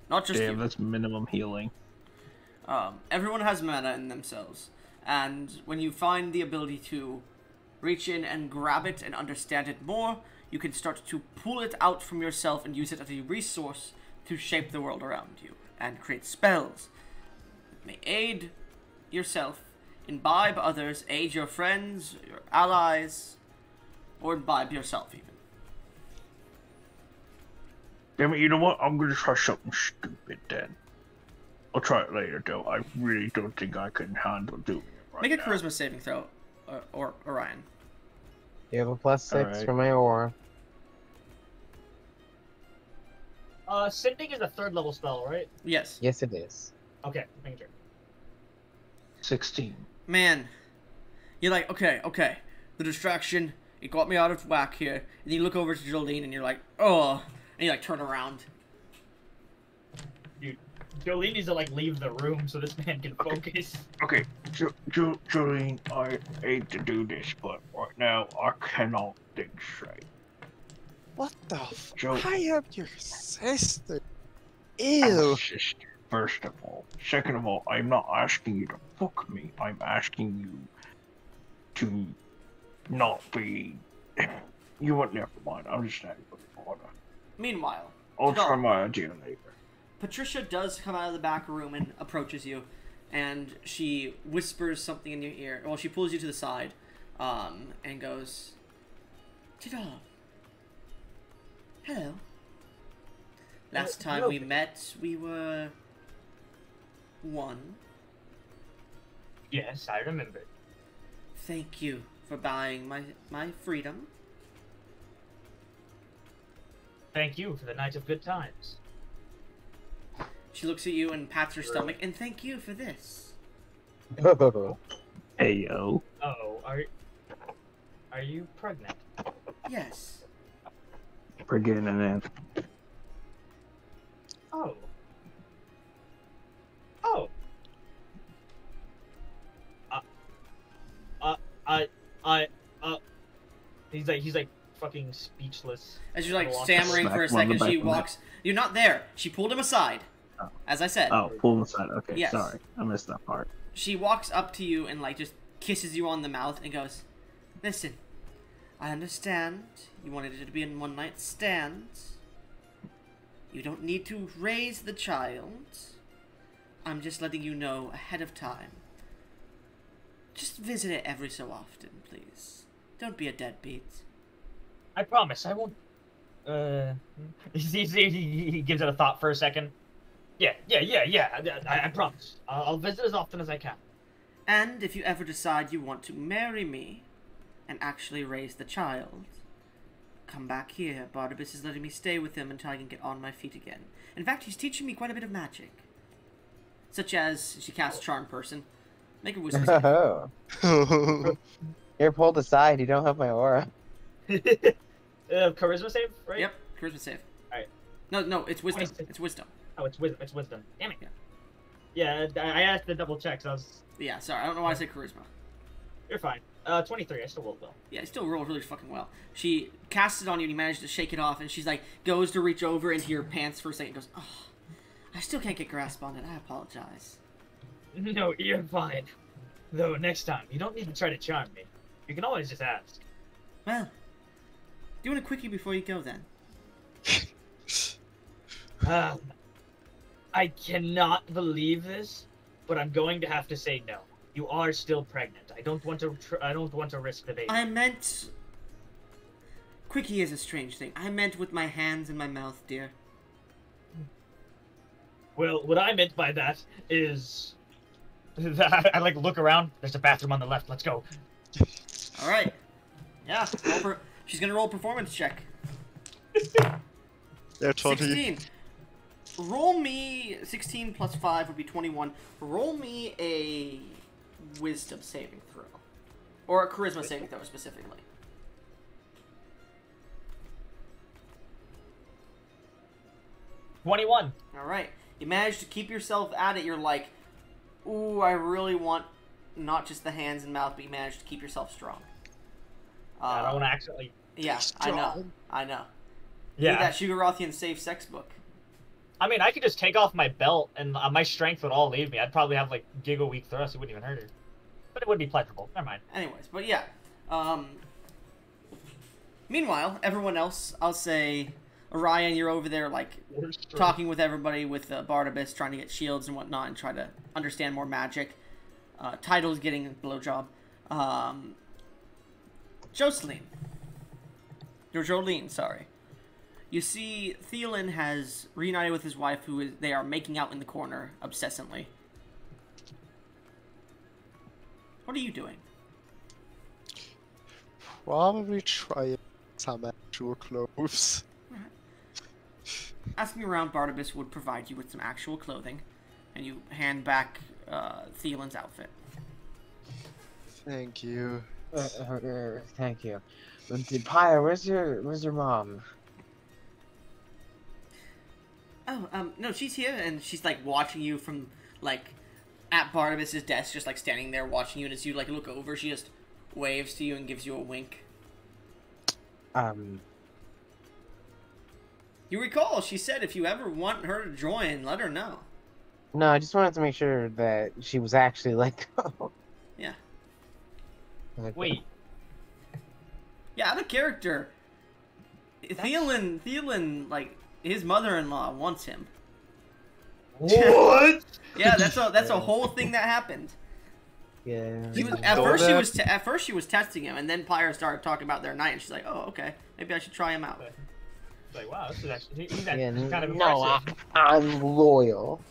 Not just Damn, you. that's minimum healing. Everyone has mana in themselves. And when you find the ability to reach in and grab it and understand it more, you can start to pull it out from yourself and use it as a resource to shape the world around you and create spells that may aid yourself, imbibe others, aid your friends, your allies, or imbibe yourself even. Damn it, you know what? I'm gonna try something stupid then. I'll try it later though. I really don't think I can handle doing it right Make a now. charisma saving throw, or Orion. You have a +6 Alright. for my aura. Sending is a 3rd level spell, right? Yes. Yes, it is. Okay, making sure. 16. Man, you're like, okay, the distraction, it got me out of whack here. And then you look over to Jolene and you're like, oh, and you like turn around. Dude, Jolene needs to like leave the room so this man can focus. Okay, Jolene, I hate to do this, but right now I cannot think straight. What the f? Joe. I am your sister. I'm Ew. a sister, first of all. Second of all, I'm not asking you to fuck me. I'm asking you to not be. You what? Never mind. I'm just not even bother. Meanwhile, I'll No. try my idea later. Patricia does come out of the back room and approaches you, and she whispers something in your ear. Well, she pulls you to the side, and goes, Turam. Hello. Last time hello. we met, we were one. Yes, I remember. Thank you for buying my freedom. Thank you for the night of good times. She looks at you and pats her stomach, and thank you for this. Hey yo. Oh, are you pregnant? Yes. We're getting an answer. Oh. Oh. He's like fucking speechless. As you're like Walk- stammering for a Smack him on the second, she back of the neck. walks. You're not there. She pulled him aside. Oh. As I said. Oh, pull aside. Okay, Yes. sorry. I missed that part. She walks up to you and like just kisses you on the mouth, and goes, "Listen, I understand you wanted it to be a one-night stand. You don't need to raise the child. I'm just letting you know ahead of time. Just visit it every so often, please. Don't be a deadbeat." I promise, I won't. He gives it a thought for a second. Yeah. I promise. I'll visit as often as I can. And if you ever decide you want to marry me and actually raise the child, come back here. Barnabas is letting me stay with him until I can get on my feet again. In fact, he's teaching me quite a bit of magic. Such as, she casts Charm Person. Make a wisdom save. Oh. You're pulled aside. You don't have my aura. Charisma save, right? Yep, charisma save. Alright. No, it's wisdom. 26. It's wisdom. Oh, it's wisdom. It's wisdom. Damn it. Yeah. Yeah, I asked to double check, so I was... Yeah, sorry, I don't know why I said charisma. You're fine. 23, I still rolled well. Yeah, you still rolled really fucking well. She casts it on you and you manage to shake it off, and she's like, goes to reach over into your pants for a second and goes, "Oh, I still can't get grasp on it. I apologize." No, you're fine. Though, next time, you don't need to try to charm me. You can always just ask. Well, doing a quickie before you go then. I cannot believe this, but I'm going to have to say no. You are still pregnant. I don't want to risk the baby. I meant... Quickie is a strange thing. I meant with my hands in my mouth, dear. Well, what I meant by that is that I like look around. There's a bathroom on the left. Let's go. All right. Yeah. She's gonna roll a performance check. Yeah, 20. 16. Roll me 16 plus 5 would be 21. Roll me a wisdom saving throw, or a charisma saving throw specifically. 21. All right. You manage to keep yourself at it. You're like, ooh, I really want not just the hands and mouth, but you manage to keep yourself strong. I don't want to accidentally. Yeah, I know. I know. Yeah. Need that Sugarothian safe sex book. I mean, I could just take off my belt and my strength would all leave me. I'd probably have like giggle weak thrust. It wouldn't even hurt her. But it would be pleasurable. Never mind. Anyways, but yeah. Meanwhile, everyone else, I'll say, Orion, you're over there like talking with everybody, with Barnabas, trying to get shields and whatnot, and try to understand more magic. Title's getting a blowjob. Jolene, sorry. You see, Thielen has reunited with his wife, they are making out in the corner obsessively. What are you doing? Probably try some actual clothes. Asking around, Barnabas would provide you with some actual clothing, and you hand back Thielen's outfit. Thank you. Thank you. Pyre, where's your mom? Oh, no, she's here, and she's, like, watching you from, like, at Barnabas's desk, just, like, standing there watching you, and as you, like, look over, she just waves to you and gives you a wink. You recall, she said if you ever want her to join, let her know. No, I just wanted to make sure that she was actually let go. Yeah. Wait. Yeah, out of character. Thielen, like, his mother-in-law wants him. What? Yeah, that's a whole thing that happened. Yeah. At first she was testing him, and then Pyre started talking about their night, and she's like, "Oh, okay, maybe I should try him out." Like, wow, this is actually he's kind of impressive. No, I'm loyal.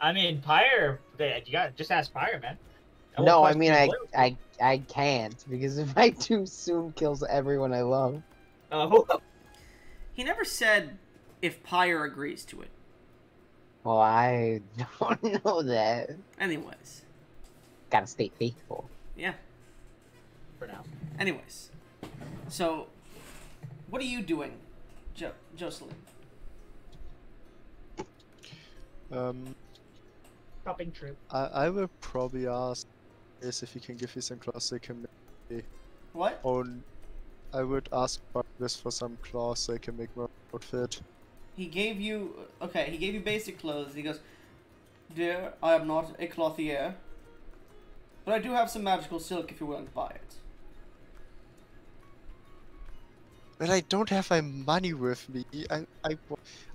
I mean, Pyre, you gotta just ask Pyre, man. No, I mean I can't, because if I do, soon kills everyone I love. Oh. He never said if Pyre agrees to it. Well, I don't know that. Anyways. Gotta stay faithful. Yeah. For now. Anyways. So, what are you doing, Jocelyn? Shopping trip. I will probably ask if he can give me some clothes so I can make What? I would ask Barnabas for some clothes so I can make my outfit. He gave you basic clothes. He goes, "Dear, I am not a clothier. But I do have some magical silk if you're willing to buy it. But I don't have my money with me.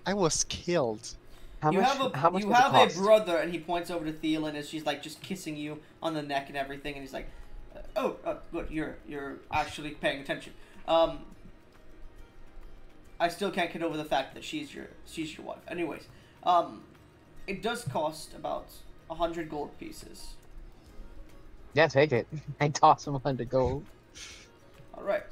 I was killed. How you much? have a How much you does it have a cost? brother, and he points over to Thielen as she's like just kissing you on the neck and everything, and he's like, "Oh, good, you're actually paying attention." I still can't get over the fact that she's your wife. Anyways, it does cost about 100 gold pieces. Yeah, take it. I toss him 100 gold. All right.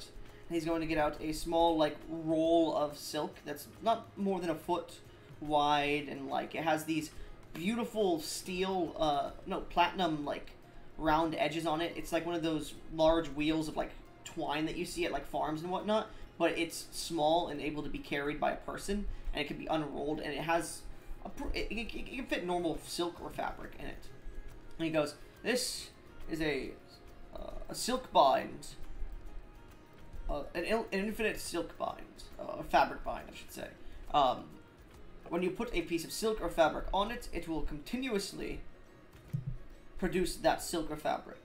He's going to get out a small like roll of silk that's not more than a foot wide, and like it has these beautiful steel, platinum like round edges on it. It's like one of those large wheels of like twine that you see at like farms and whatnot, but it's small and able to be carried by a person, and it can be unrolled, and it has it can fit normal silk or fabric in it. And he goes, "This is a silk bind." An infinite silk bind, a fabric bind, I should say. When you put a piece of silk or fabric on it, it will continuously produce that silk or fabric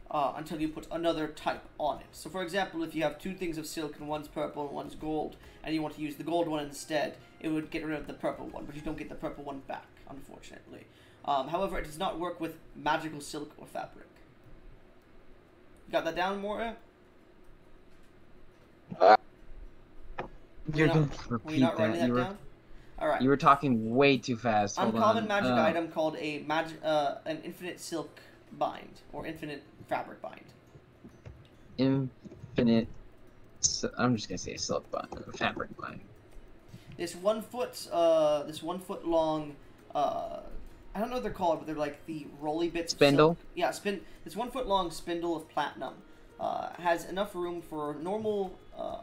until you put another type on it. So, for example, if you have two things of silk and one's purple and one's gold, and you want to use the gold one instead, it would get rid of the purple one, but you don't get the purple one back, unfortunately. However, it does not work with magical silk or fabric. Got that down, Moria? You're Were gonna Were you repeat not writing that. that You were down? Alright. you were talking way too fast. Hold Uncommon on. magic item called an infinite silk bind, or infinite fabric bind. Infinite. I'm just gonna say silk bind, fabric bind. This 1 foot long, I don't know what they're called, but they're like the rolly bits. Spindle? Of silk. Yeah, this 1 foot long spindle of platinum has enough room for a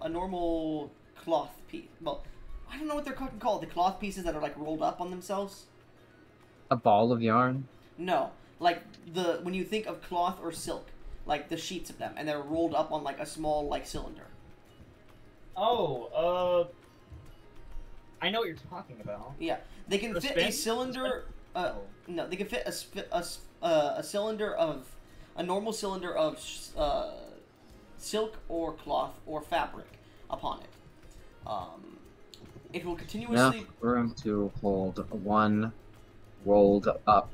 normal cloth piece. Well, I don't know what they're called. The cloth pieces that are like rolled up on themselves. A ball of yarn. No, like when you think of cloth or silk, like the sheets of them, and they're rolled up on like a small like cylinder. Oh, I know what you're talking about. Yeah, they can The fit spin? a cylinder. Oh. No, they can fit a cylinder of a normal cylinder of silk or cloth or fabric upon it. It will continuously. Enough room to hold one rolled up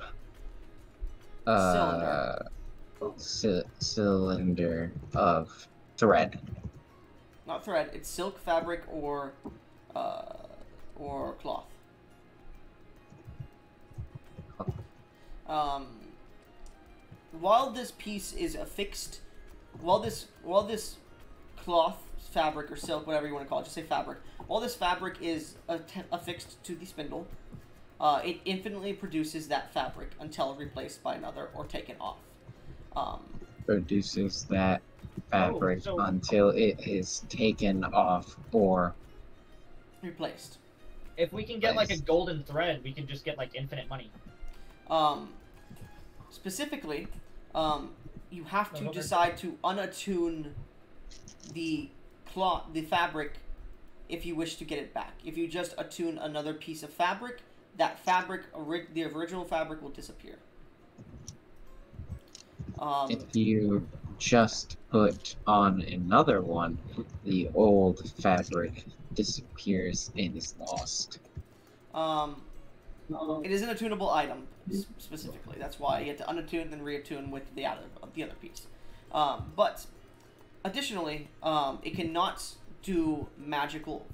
cylinder of thread. Not thread. It's silk, fabric, or cloth. While this piece is affixed, while this cloth, fabric, or silk, whatever you want to call it, just say fabric. While this fabric is affixed to the spindle, it infinitely produces that fabric until replaced by another or taken off. Produces that fabric so- until it is taken off or Replaced. If we can get like a Nice. golden thread, we can just get like infinite money. Specifically, you have to Okay. decide to unattune the fabric if you wish to get it back. If you just attune another piece of fabric, that fabric, the original fabric, will disappear. if you just put on another one, the old fabric disappears and is lost. It is an attunable item specifically. That's why you have to unattune and then reattune with the other piece. But additionally, it cannot do magical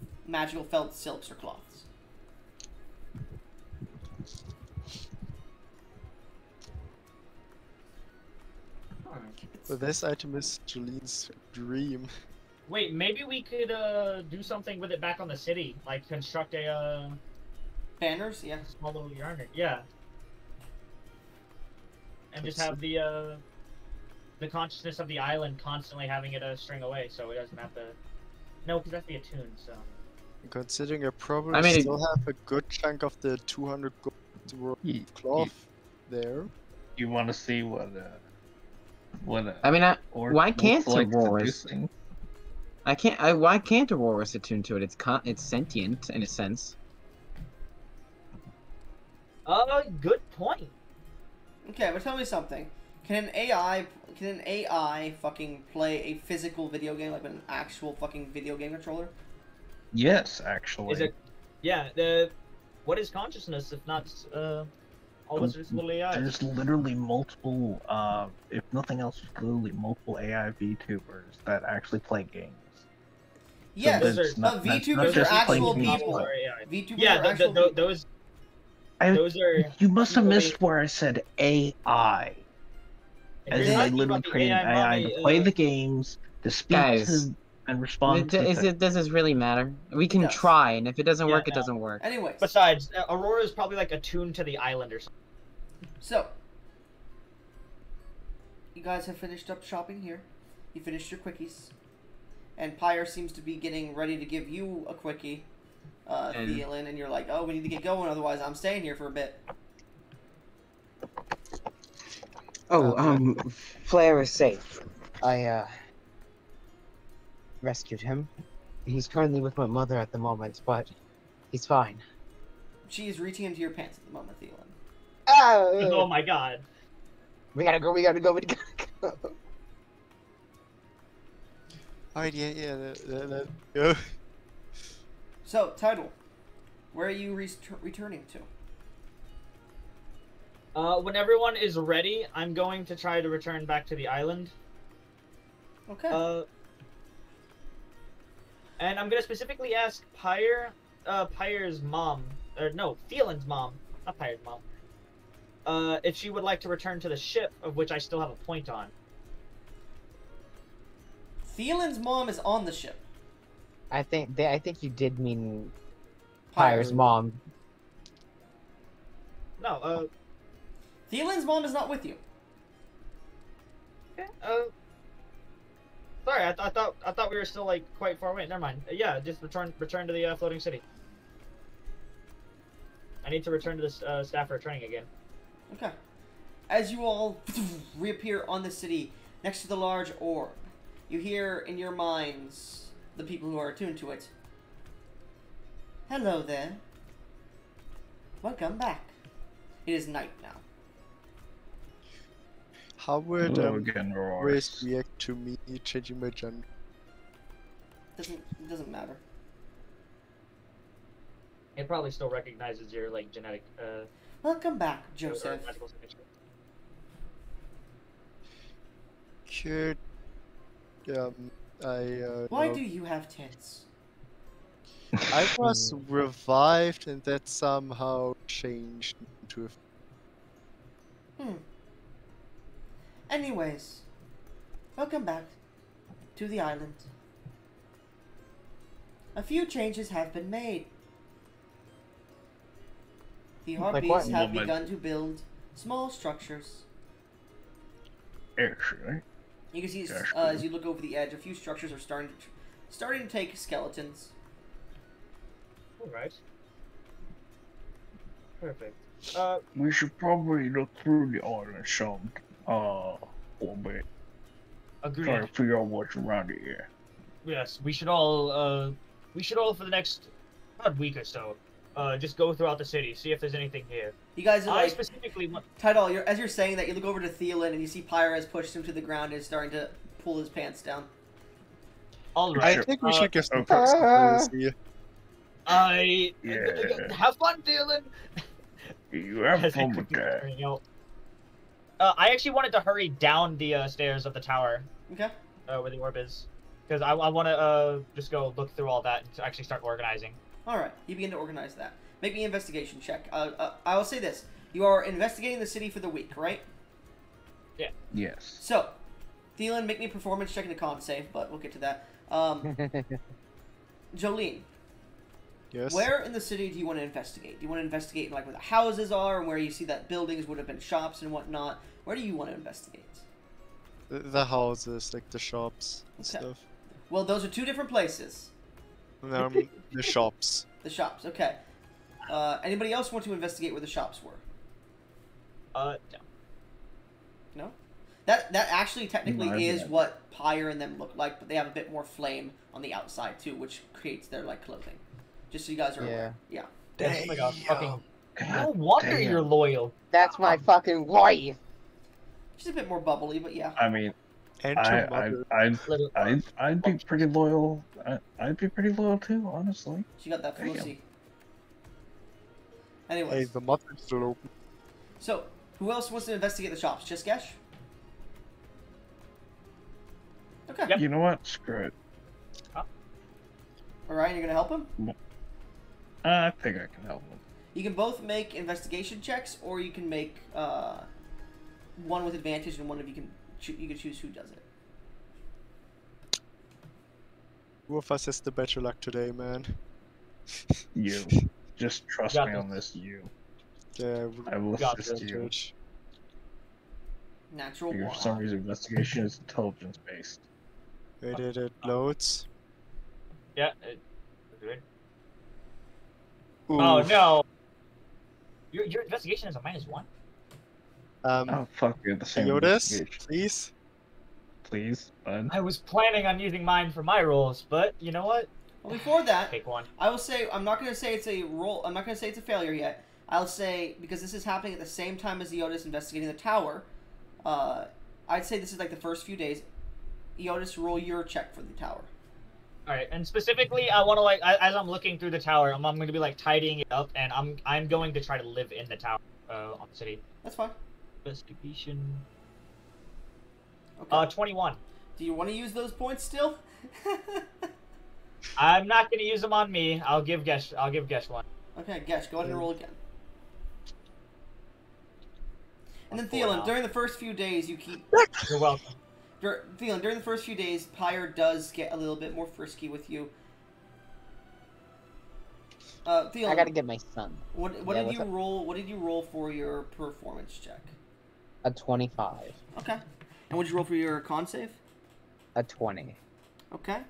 felt silks or cloths. But this item is Jolene's dream. Wait, maybe we could do something with it back on the city, like construct a Banners, yeah. small little yarn. Yeah. And just have the consciousness of the island constantly having it string away, so it doesn't have to. No, because that's the attune. So. Considering I probably I mean, still have a good chunk of the 200 gold cloth there. You want to see what I mean, or why can't like Auroras? seducing? Why can't Auroras attune to it? It's sentient in a sense. Good point. Okay, but tell me something. Can an AI fucking play a physical video game like an actual fucking video game controller? Yes, actually. Is it? Yeah. What is consciousness if not all this is little AI? There's literally multiple, if nothing else, there's literally multiple AI VTubers that actually play games. Yes, those it's are- not- but that's not VTubers are just actual playing games, people. but- VTubers Yeah, are actual people. those I- those are. You must have people missed where I said AI. If As you're in, they talking literally about the created an AI mommy, to play the games, to speak Guys, to, and respond to things. Does this really matter? We can Yes. try, and if it doesn't Yeah, work, it no. doesn't work. Anyways, Besides, Aurora is probably like attuned to the island or something. so you guys have finished up shopping here. You finished your quickies, and Pyre seems to be getting ready to give you a quickie, And- Thielen, and you're like, oh, we need to get going, otherwise I'm staying here for a bit. Oh, Flair is safe. I rescued him. He's currently with my mother at the moment, but he's fine. She is reaching into your pants at the moment, Thielen. Oh my god. We gotta go, we gotta go, we gotta go. Alright, yeah, go. So, Title, where are you returning to? When everyone is ready, I'm going to try to return back to the island. Okay. And I'm gonna specifically ask Pyre's mom, or no, Thielen's mom, not Pyre's mom, if she would like to return to the ship, of which I still have a point on. Thielen's mom is on the ship. I think you did mean Pyre's mom. No, Thielen's mom is not with you. sorry, I thought we were still like quite far away. Never mind. Yeah, just return to the floating city. I need to return to the staff for training again. Okay. As you all reappear on the city next to the large orb, you hear in your minds the people who are attuned to it. Hello there. Welcome back. It is night now. How would Hello again, Race Auroras. react to me changing my gender? It doesn't matter. It probably still recognizes your like genetic Welcome back, or Joseph. magical signature. Could Why no. do you have tits? I was revived and that somehow changed into a Anyways, welcome back to the island. A few changes have been made. The Like harpies what? have Well, begun to build small structures. Actually, You can see That's as you look over the edge, a few structures are starting to take skeletons. All right. Perfect. we should probably look through the island some, a bit. Agreed. Try to figure out what's around here. Yes, we should all for the next about week or so, just go throughout the city, see if there's anything here. You guys are I like, specifically want. Tidal, as you're saying that, you look over to Thielen and you see Pyra has pushed him to the ground and is starting to pull his pants down. All I right. think we should get some okay. proximity. Yeah. Have fun, Dylan. You have As I fun with quickly that. hurry out. I actually wanted to hurry down the stairs of the tower Okay. where the orb is, because I want to just go look through all that and to actually start organizing. All right. You begin to organize that. Make me an investigation check. I will say this: you are investigating the city for the week, right? Yes. So, Thielen, make me a performance check and a con save, but we'll get to that. Jolene, Yes. where in the city do you want to investigate? Do you want to investigate like where the houses are and where you see that buildings would have been shops and whatnot? Where do you want to investigate? The houses, like the shops and Okay. stuff. Well, those are two different places. The shops. The shops, okay. Anybody else want to investigate where the shops were? No. No? That actually technically No, is yeah. what Pyre and them look like, but they have a bit more flame on the outside too, which creates their like clothing. Just so you guys are aware. Yeah. Oh my god, fucking. No God wonder damn. you're loyal. That's my fucking wife. She's a bit more bubbly, but yeah. I mean, And your mother. Little- I'd be pretty loyal. I'd be pretty loyal too, honestly. She got that Damn. pussy. Hey, Anyways, the mother's still open. so who else wants to investigate the shops? Just Gesh? Okay. Yep. You know what? Screw it. Alright, you're gonna help him? I think I can help him. You can both make investigation checks, or you can make one with advantage, and one of you can you can choose who does it. Who of us has the better luck today, man? You. Just trust Got me this. on this, you. Yeah, I will Got assist this. you. Natural Because one. for some reason, investigation is intelligence based. Wait, it loads. Yeah. Good. Ooh. Oh no. Your investigation is a -1. Oh fuck, we have the same Yodas, investigation. please. Please, bud. I was planning on using mine for my rolls, but you know what? Well, before that, Take one. I will say I'm not going to say it's a roll. I'm not going to say it's a failure yet. I'll say because this is happening at the same time as Eotis investigating the tower. I'd say this is like the first few days. Eotis, roll your check for the tower. All right, and specifically, I want to as I'm looking through the tower, I'm going to be like tidying it up, and I'm going to try to live in the tower on the city. That's fine. Investigation. Okay. 21. Do you want to use those points still? I'm not going to use them on me. I'll give Gesh one. Okay, Gesh, go ahead and roll again. And then Four Thielen, now. during the first few days, you keep. You're welcome. Thielen, during the first few days, Pyre does get a little bit more frisky with you. Thielen, I gotta get my son. What Yeah, did what's you up? roll? What did you roll for your performance check? A 25. Okay. And what did you roll for your con save? A 20. Okay.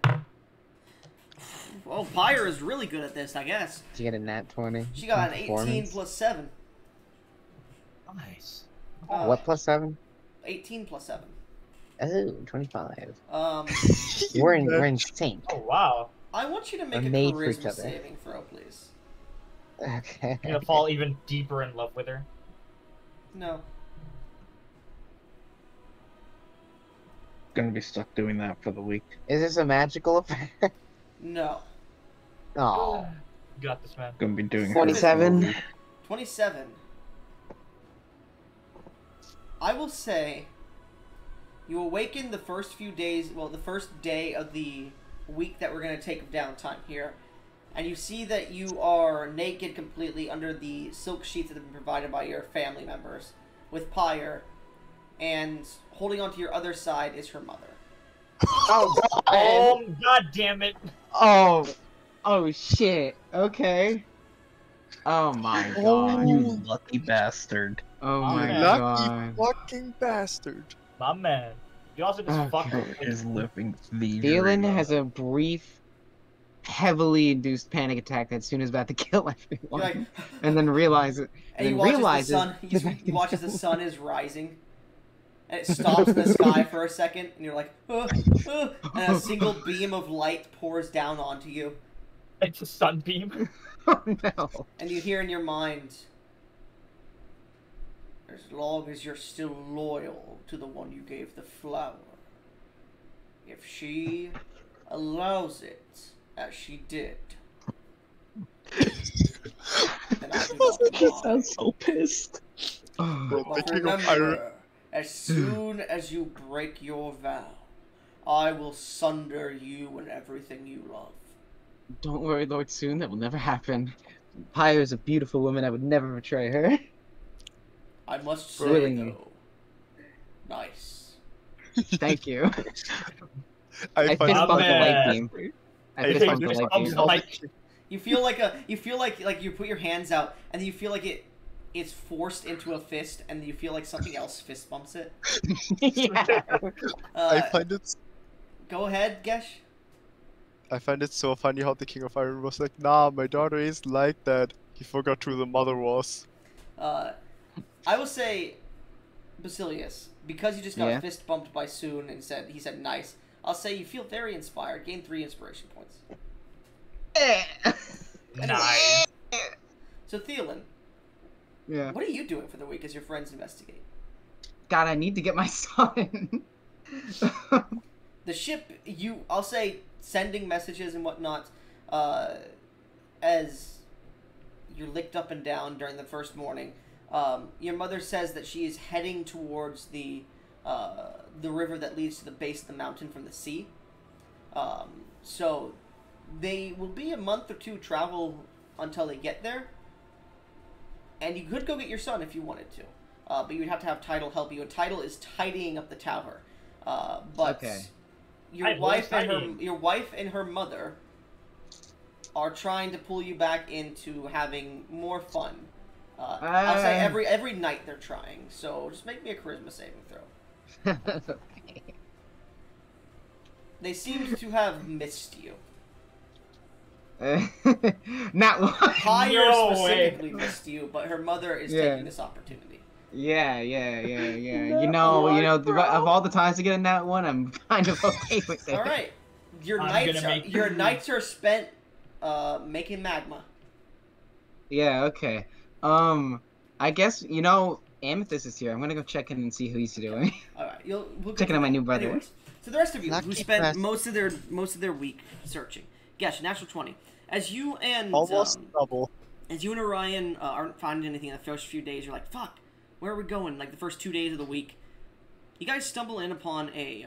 Well, Pyre is really good at this, I guess. Did you get a nat 20? She got in an 18 performance? plus 7. Nice. What plus 7? 18 plus 7. Oh, 25. Um, We're in sync. Oh wow. I want you to make We're a made for each charisma other. saving throw, please. Okay. I'm gonna fall even deeper in love with her. No. Gonna be stuck doing that for the week. Is this a magical affair? No. Oh. You got this, man. Gonna be doing 27? 27. I will say you awaken the first few days, well, the first day of the week that we're going to take of downtime here, and you see that you are naked completely under the silk sheets that have been provided by your family members with Pyre, and holding onto your other side is her mother. Oh, God. Oh god damn it! Oh, oh shit. Okay. Oh my god. You lucky bastard. Oh my man. god. Lucky fucking bastard. My man. You also just fucked Okay. her. Is living the Thielen dream. has a brief, heavily induced panic attack that soon is about to kill everyone. You're like, and then realizes. and you then watch realizes. as the sun, you watch as the sun is rising, and it stops in the sky for a second, and you're like, and a single beam of light pours down onto you, It's a sunbeam. Oh no. and you hear in your mind, as long as you're still loyal to the one you gave the flower, if she allows it, as she did, then I do not mind. so pissed. Well, But thinking of Iron. remember, as soon as you break your vow, I will sunder you and everything you love. Don't worry, Lord Soon, that will never happen. Pyre is a beautiful woman, I would never betray her. I must say, Willingly. though, nice. Thank you. I I find fist My bumped the light man. beam. I I fist think bumped the fist light bumps beam. the light. You feel like you put your hands out, and then you feel like it's forced into a fist, and you feel like something else fist bumps it. Yeah. I find it Go ahead, Gesh. I find it so funny how the King of Iron was like, nah, my daughter is like that. He forgot who the mother was. I will say, Basilius, because you just got Yeah? fist bumped by Soon and he said nice. I'll say you feel very inspired. Gain 3 inspiration points. Nice. So Thielen, Yeah. what are you doing for the week as your friends investigate? God, I need to get my son. The ship, I'll say, sending messages and whatnot, as you're licked up and down during the first morning. Your mother says that she is heading towards the river that leads to the base of the mountain from the sea. So they will be a month or two travel until they get there. And you could go get your son if you wanted to. But you would have to have Tidal help you. And Tidal is tidying up the tower. But Okay. your wife and her mother are trying to pull you back into having more fun. I'll say every night they're trying. So just make me a charisma saving throw. Okay. They seem to have missed you. Not one. Higher No specifically missed you, but her mother is taking this opportunity. Yeah. You know, of all the times to get a nat one, I'm kind of okay with it. All right, your nights are spent making magma. Yeah. Okay. I guess Amethyst is here. I'm gonna go check in and see who he's doing. All right, we'll Checking on my new brother. Anyways, so the rest of you who Lucky spent bastard. most of their week searching. Gosh, natural 20. As you and Almost double. As you and Orion aren't finding anything in the first few days, you're like, fuck, where are we going? Like the first 2 days of the week. You guys stumble in upon a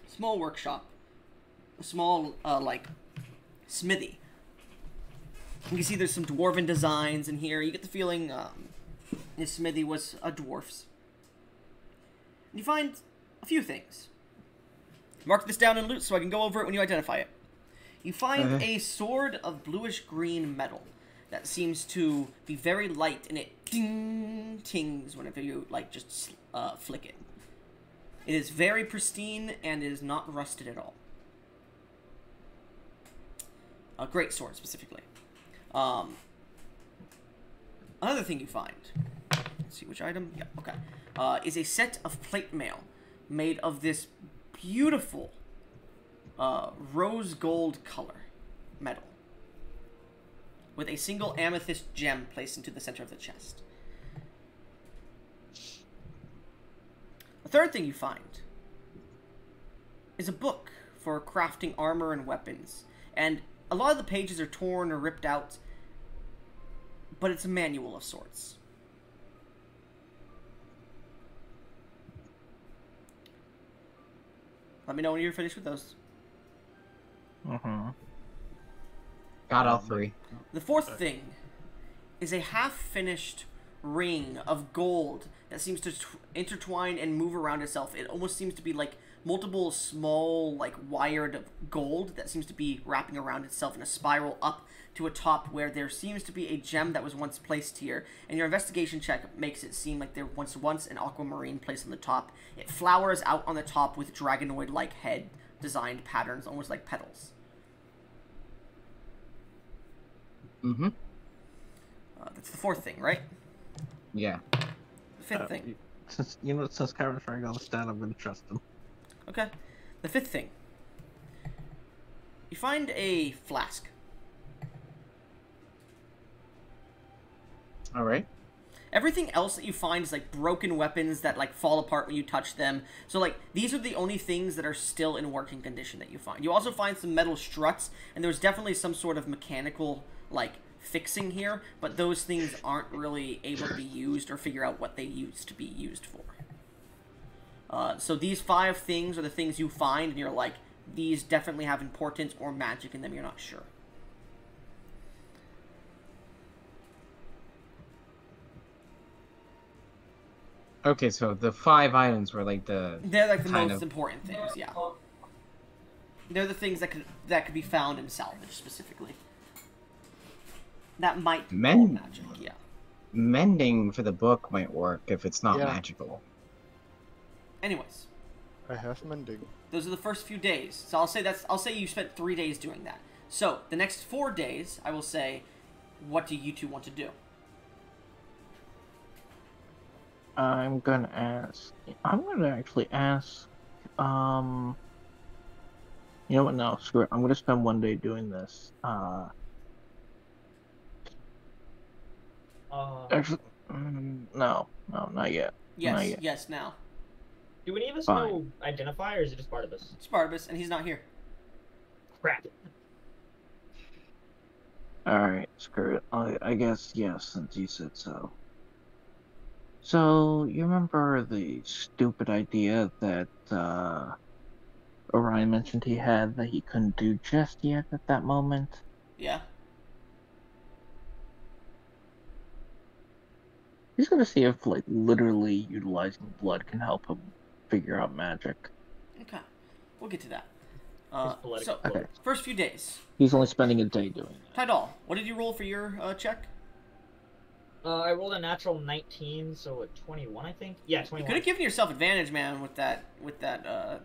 small workshop. A small, smithy. You can see there's some dwarven designs in here. You get the feeling this smithy was a dwarf's. And you find a few things. Mark this down in loot so I can go over it when you identify it. You find a sword of bluish-green metal that seems to be very light, and it tings whenever you, just flick it. It is very pristine, and it is not rusted at all. A great sword, specifically. Another thing you find, let's see which item, yeah, okay, is a set of plate mail made of this beautiful rose gold color metal with a single amethyst gem placed into the center of the chest. The third thing you find is a book for crafting armor and weapons, and a lot of the pages are torn or ripped out, but it's a manual of sorts. Let me know when you're finished with those. Got all three. The fourth thing is a half-finished ring of gold that seems to intertwine and move around itself. It almost seems to be like multiple small, wired gold that seems to be wrapping around itself in a spiral up to a top where there seems to be a gem that was once placed here. And your investigation check makes it seem like there was once an aquamarine placed on the top. It flowers out on the top with dragonoid-like head designed patterns, almost like petals. That's the fourth thing, right? Yeah. The fifth thing. Since Kevin's trying all the stat, I'm gonna trust him. Okay. The fifth thing. You find a flask. All right. Everything else that you find is broken weapons that fall apart when you touch them. So these are the only things that are still in working condition that you find. You also find some metal struts, and there's definitely some sort of mechanical fixing here, but those things aren't really able to be used or figure out what they used to be used for. So these 5 things are the things you find, and you're like, these definitely have importance or magic in them, you're not sure. Okay, so the 5 items were They're the most important things, yeah. They're the things that could be found in salvage, specifically. That might be magic, yeah. Mending for the book might work if it's not Yeah. magical. Anyways, I have mending. those are the first few days. So I'll say you spent 3 days doing that. So the next 4 days, I will say, what do you two want to do? I'm gonna actually ask. You know what? No, screw it. I'm gonna spend 1 day doing this. Actually, no. No, not yet. Yes, Not yet. yes, now. Do any of us Fine. know Identify, or is it just Barnabas? Spartacus, and he's not here. Crap. Alright, screw it. I guess yes, since you said so. So, you remember the stupid idea that, Orion mentioned he had that he couldn't do just yet at that moment? Yeah. He's gonna see if, like, literally utilizing blood can help him figure out magic. Okay. We'll get to that. His poetic So, Okay. first few days. He's only spending a day doing it. Tidal, what did you roll for your check? I rolled a natural 19, so a 21, I think. Yeah, You 21. could have given yourself advantage, man, with that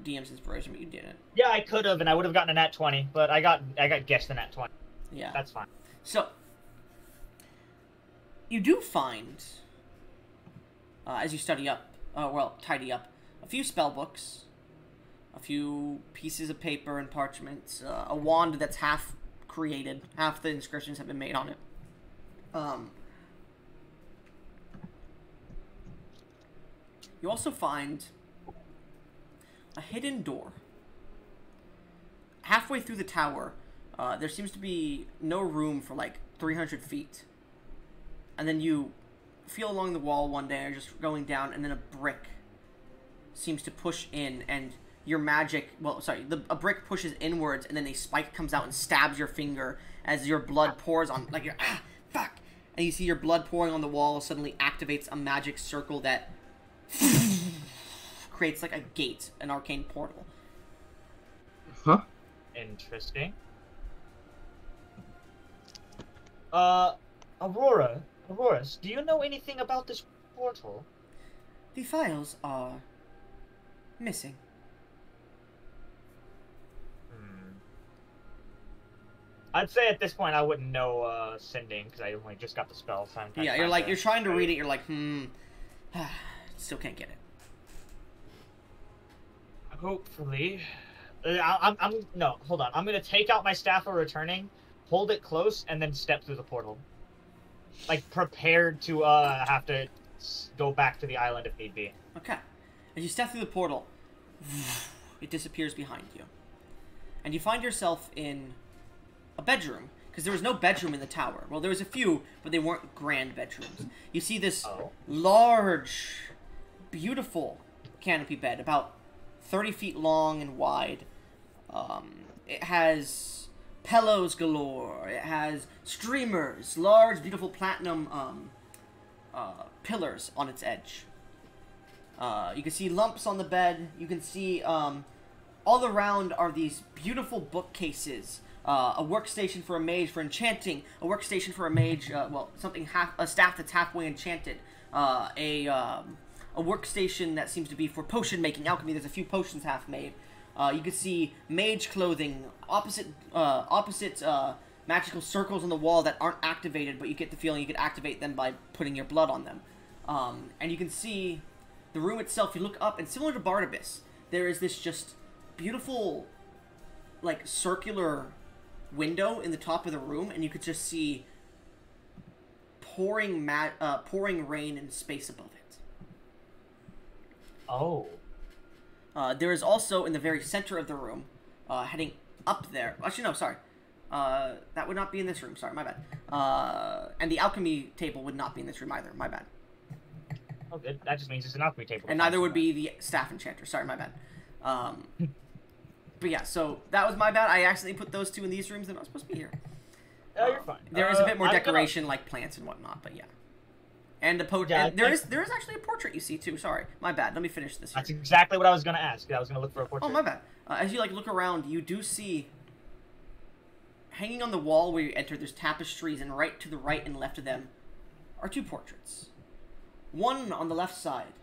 DM's inspiration, but you didn't. Yeah, I could have, and I would have gotten a nat 20, but I got guessed the nat 20. Yeah. That's fine. So, you do find, as you study up, tidy up, a few spell books, a few pieces of paper and parchments, a wand that's half created, half the inscriptions have been made on it. You also find a hidden door. Halfway through the tower, there seems to be no room for like 300 feet. And then you feel along the wall one day, or just going down, and then a brick seems to push in, and your magic, a brick pushes inwards, and then a spike comes out and stabs your finger as your blood pours on, like you're, fuck! And you see your blood pouring on the wall suddenly activates a magic circle that creates like a gate, an arcane portal. Huh? Interesting. Auroras, do you know anything about this portal? The files are missing. I'd say at this point I wouldn't know sending, because I only just got the spell. So Yeah, you're trying to read it, you're like, still can't get it. Hopefully. No, hold on. I'm gonna take out my staff of returning, hold it close, and then step through the portal. Like, prepared to have to go back to the island if need be. Okay. As you step through the portal, it disappears behind you. And you find yourself in a bedroom, because there was no bedroom in the tower. Well, there was a few, but they weren't grand bedrooms. You see this large, beautiful canopy bed, about 30 feet long and wide. It has pillows galore. It has streamers, large, beautiful platinum pillars on its edge. You can see lumps on the bed. You can see all around are these beautiful bookcases. A workstation for a mage for enchanting. A workstation for a mage. A staff that's halfway enchanted. A workstation that seems to be for potion making, alchemy. There's a few potions half made. You can see mage clothing, opposite magical circles on the wall that aren't activated, but you get the feeling you could activate them by putting your blood on them. And you can see the room itself. You look up, and similar to Barnabas, there is this just beautiful, like, circular window in the top of the room, and you could just see pouring rain in space above it. Oh. There is also in the very center of the room, heading up there. Actually, no, sorry. That would not be in this room. Sorry, my bad. And the alchemy table would not be in this room either. My bad. Oh, good. That just means it's an alchemy table. And neither would be the staff enchanter. Sorry, my bad. But yeah, so that was my bad. I accidentally put those two in these rooms. They're not supposed to be here. Oh, you're fine. There is a bit more decoration, like plants and whatnot, but yeah. And there is actually a portrait you see too. Sorry, my bad. Let me finish this here. That's exactly what I was gonna ask. I was gonna look for a portrait. Oh, my bad. As you look around, you do see hanging on the wall where you enter. There's tapestries, and right to the right and left of them are two portraits. One on the left side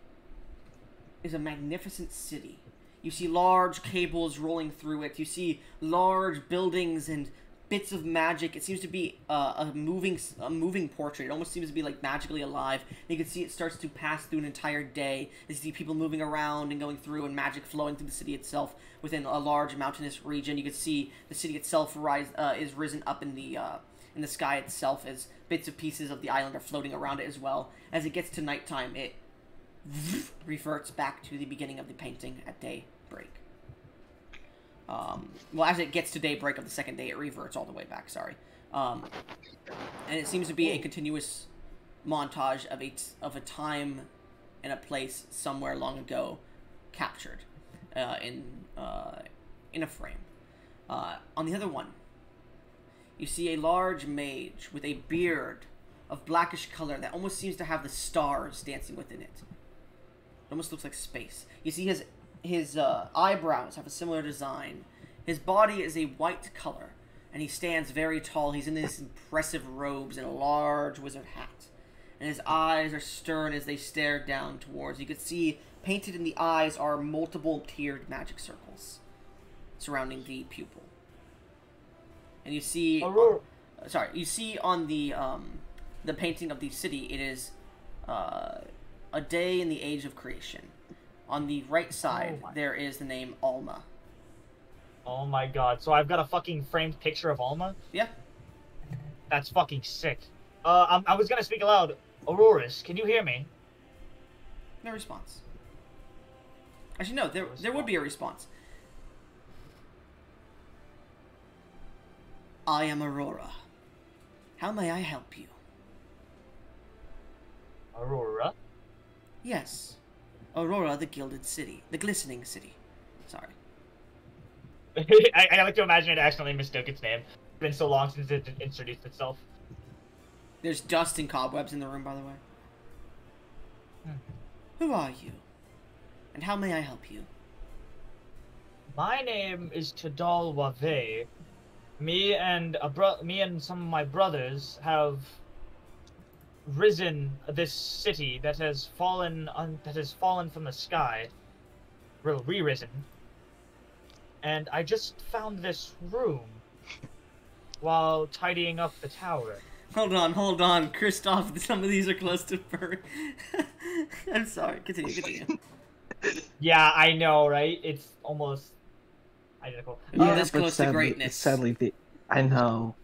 is a magnificent city. You see large cables rolling through it. You see large buildings and bits of magic. It seems to be a moving portrait. It almost seems to be like magically alive. And you can see it starts to pass through an entire day. You see people moving around and going through, and magic flowing through the city itself within a large mountainous region. You can see the city itself is risen up in the sky itself, as bits of pieces of the island are floating around it as well. As it gets to nighttime, it reverts back to the beginning of the painting at daybreak. Well, as it gets to daybreak of the second day, it reverts all the way back, sorry. And it seems to be a continuous montage of a time and a place somewhere long ago captured in a frame. On the other one, you see a large mage with a beard of blackish color that almost seems to have the stars dancing within it. It almost looks like space. You see his eyebrows have a similar design. His body is a white color, and he stands very tall. He's in these impressive robes and a large wizard hat. And his eyes are stern as they stare down towards. You can see painted in the eyes are multiple tiered magic circles surrounding the pupil. And you see, you see on the painting of the city, it is a day in the age of creation. On the right side, there is the name Alma. Oh my god, so I've got a fucking framed picture of Alma? Yeah. That's fucking sick. I was gonna speak aloud. Auroras, can you hear me? No response. Actually, no, there would be a response. I am Aurora. How may I help you? Aurora? Yes. Aurora, the Gilded City. The Glistening City. Sorry. I like to imagine it accidentally mistook its name. It's been so long since it introduced itself. There's dust and cobwebs in the room, by the way. Who are you? And how may I help you? My name is Tadal Wave. Me and some of my brothers have risen this city that has fallen from the sky. Re-risen. And I just found this room while tidying up the tower. Hold on. Kristoff, some of these are close to fur. I'm sorry. Continue. Yeah, I know, right? It's almost identical. Yeah, this close to greatness. Sadly, I know.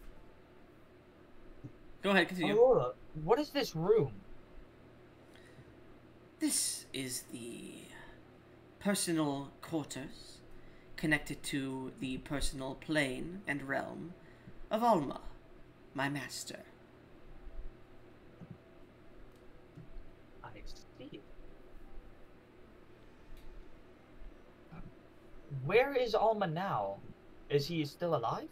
Go ahead, continue. Aurora, what is this room? This is the personal quarters connected to the personal plane and realm of Alma, my master. I see. Where is Alma now? Is he still alive?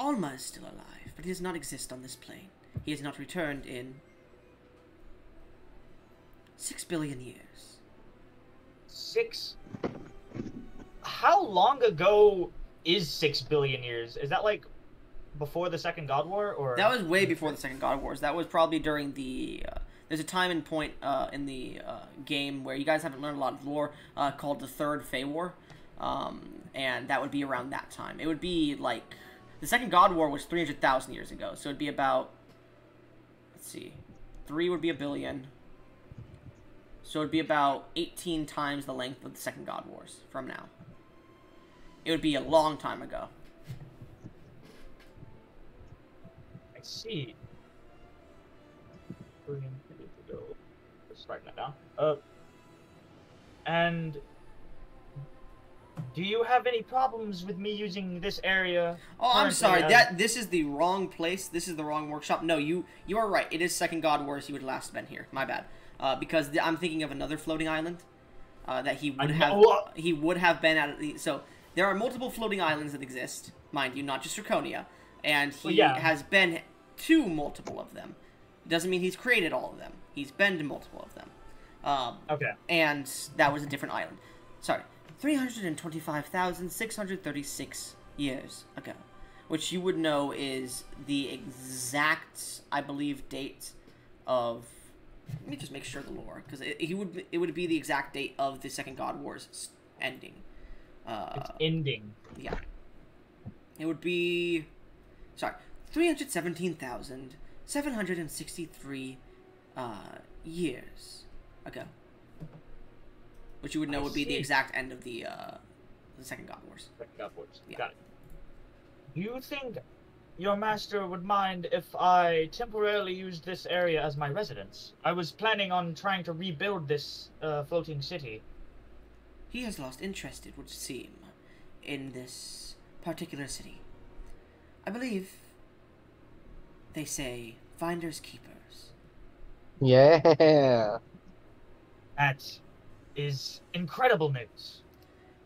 Alma is still alive, but he does not exist on this plane. He has not returned in 6 billion years. How long ago is 6 billion years? Is that like before the Second God War, or? That was way before the Second God Wars. That was probably during the. There's a time and point in the game where you guys haven't learned a lot of lore called the Third Fey War, and that would be around that time. It would be like the Second God War was 300,000 years ago, so it'd be about. Let's see, 3 would be a billion. So it'd be about 18 times the length of the Second God Wars from now. It would be a long time ago. I see. Just writing that down. And do you have any problems with me using this area? Oh, I'm sorry. This is the wrong place. This is the wrong workshop. No, you are right. It is Second God Wars. He would last been here. My bad. Because I'm thinking of another floating island that he would have been at. So there are multiple floating islands that exist, mind you, not just Draconia, and he has been to multiple of them. Doesn't mean he's created all of them. He's been to multiple of them. Okay. And that was a different island. Sorry, 325,636 years ago, which you would know is the exact, I believe, date of. Let me just make sure the lore, because it would be the exact date of the Second God Wars ending. It's ending. Yeah. It would be 317,763 years ago, which you would know would be the exact end of the Second God Wars. Second God Wars. Yeah. Got it. Do you think your master would mind if I temporarily used this area as my residence. I was planning on trying to rebuild this floating city. He has lost interest, it would seem, in this particular city. I believe they say finders keepers. Yeah. That is incredible news.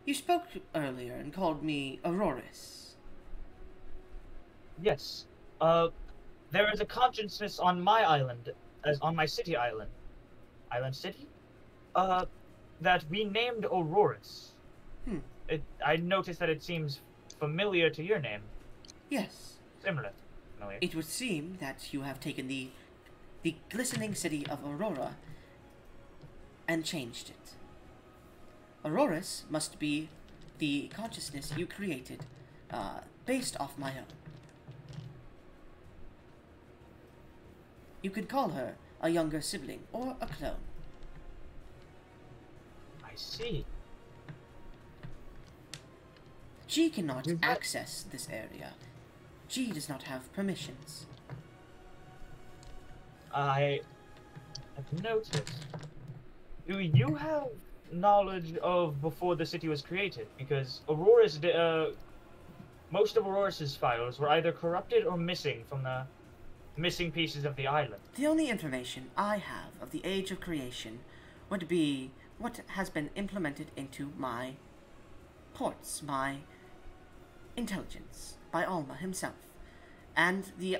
You spoke earlier and called me Auroras. Yes. There is a consciousness on my island, as on my city island. Island city? That we named Auroras. I noticed that it seems familiar to your name. Yes. Similar. Familiar. It would seem that you have taken the glistening city of Aurora and changed it. Auroras must be the consciousness you created, based off my own. You could call her a younger sibling or a clone. I see. She cannot access this area. She does not have permissions. I have noticed. Do you have knowledge of before the city was created? Because Aurora's, most of Auroras's files were either corrupted or missing from the missing pieces of the island. The only information I have of the age of creation would be what has been implemented into my ports, my intelligence, by Alma himself, and the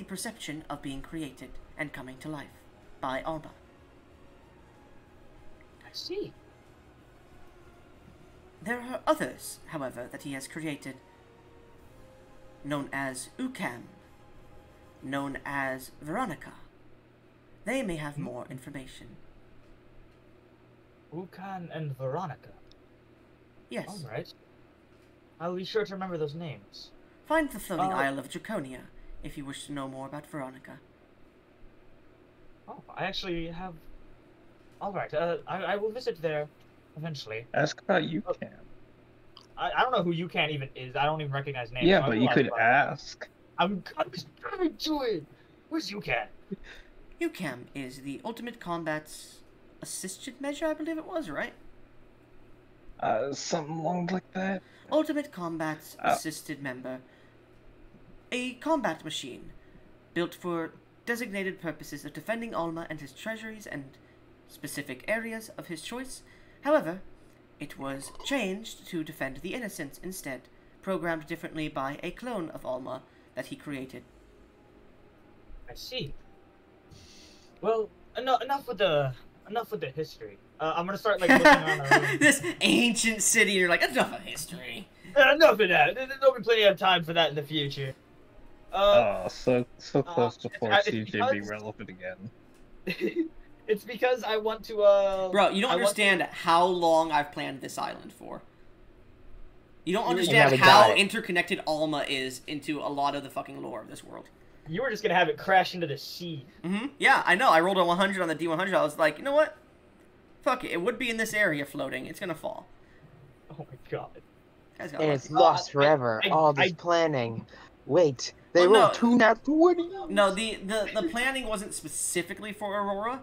perception of being created and coming to life by Alma. I see. There are others, however, that he has created, known as Ukam, known as Veronica. They may have more information. Ukan and Veronica. Yes. Alright. I'll be sure to remember those names. Find the floating isle of Draconia if you wish to know more about Veronica. Oh, I actually have... Alright, I will visit there eventually. Ask about UCAM. I don't know who Ukan even is. I don't even recognize names. Yeah, so but you could ask. I'm coming to it. Where's Ukan? Ukam is the ultimate combat's assisted measure, I believe it was, right? Something along like that. Ultimate combat's assisted member. A combat machine built for designated purposes of defending Alma and his treasuries and specific areas of his choice. However, it was changed to defend the innocents instead, programmed differently by a clone of Alma that he created. I see. Well, enough with the history. I'm gonna start like looking around the room. This ancient city, you're like, enough of history. Enough of that. There'll be plenty of time for that in the future. So close before CJ be because... relevant again. It's because I want to, Bro, you don't understand how long I've planned this island for. You don't understand how interconnected Alma is into a lot of the fucking lore of this world. You were just gonna have it crash into the sea. Yeah, I know. I rolled a 100 on the D100. I was like, you know what? Fuck it. It would be in this area floating. It's gonna fall. Oh my god. And it's lost forever. All this planning. Wait, they rolled 2 nat 20. No, the planning wasn't specifically for Aurora.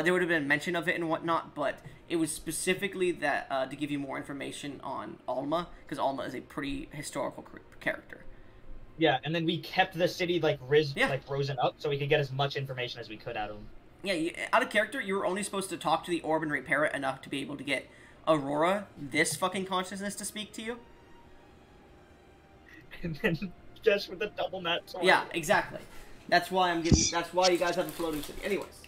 There would have been mention of it and whatnot, but it was specifically that to give you more information on Alma, because Alma is a pretty historical character. Yeah, and then we kept the city like risen up, so we could get as much information as we could out of him. Yeah, out of character, you were only supposed to talk to the orb and repair it enough to be able to get Aurora, this fucking consciousness, to speak to you. And then just with the double nat 20. Yeah, exactly. That's why I'm giving. That's why you guys have a floating city. Anyways,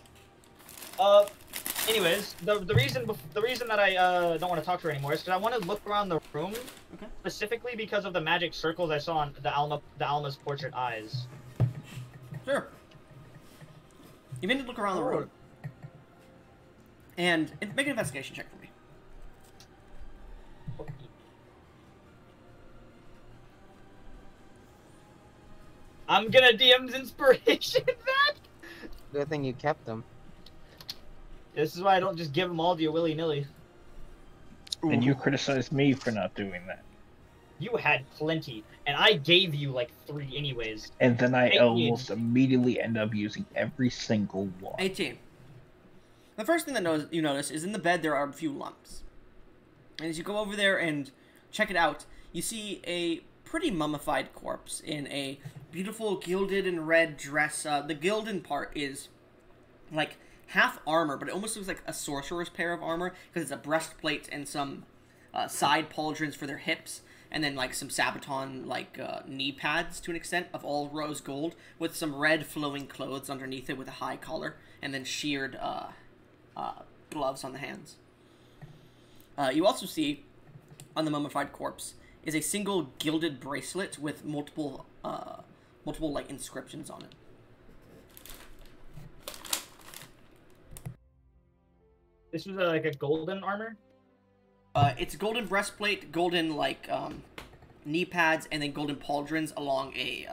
the reason that I don't want to talk to her anymore is because I want to look around the room, specifically because of the magic circles I saw on the Alma's portrait eyes. Sure. You need to look around the room and make an investigation check for me. I'm gonna DM's inspiration that. Good thing you kept them. This is why I don't just give them all to you willy-nilly. And you criticized me for not doing that. You had plenty, and I gave you like 3 anyways. And then I 18. almost immediately end up using every single one. 18. The first thing that you notice is in the bed there are a few lumps. And as you go over there and check it out, you see a pretty mummified corpse in a beautiful gilded and red dress. The gilded part is like half armor, but it almost looks like a sorcerer's pair of armor because it's a breastplate and some side pauldrons for their hips, and then like some sabaton like knee pads to an extent of all rose gold with some red flowing clothes underneath it with a high collar, and then sheared gloves on the hands. You also see on the mummified corpse is a single gilded bracelet with multiple like inscriptions on it. This was like a golden armor? It's golden breastplate, golden like knee pads, and then golden pauldrons along a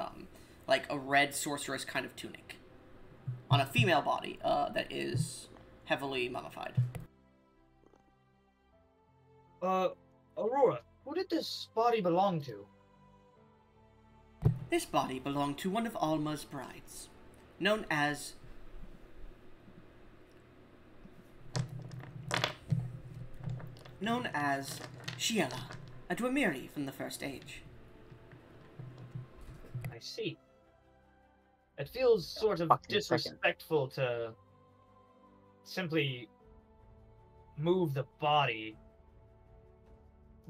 like a red sorceress kind of tunic on a female body that is heavily mummified. Aurora, who did this body belong to? This body belonged to one of Alma's brides, known as Shiela, a Dwemiri from the First Age. I see. It feels sort of Fucking disrespectful to simply move the body.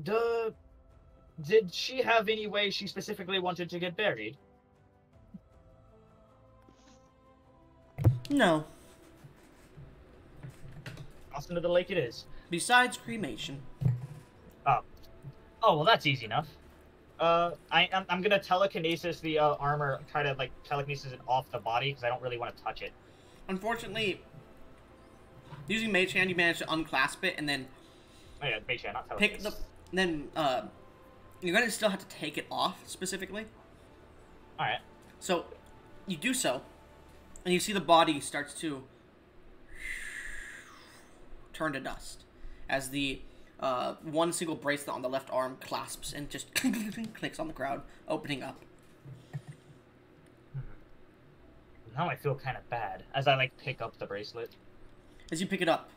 Did she have any way she specifically wanted to get buried? No. Toss into the lake it is. Besides cremation. Oh, well, that's easy enough. I'm gonna telekinesis the armor, try to like telekinesis it off the body because I don't really want to touch it. Unfortunately, using Mage Hand, you manage to unclasp it and then Oh yeah, mage hand, not pick telekinesis. the. Then you're gonna still have to take it off specifically. All right. So you do so, and you see the body starts to turn to dust as the one single bracelet on the left arm clasps and just clicks on the ground, opening up. Now I feel kind of bad as I like pick up the bracelet. As you pick it up,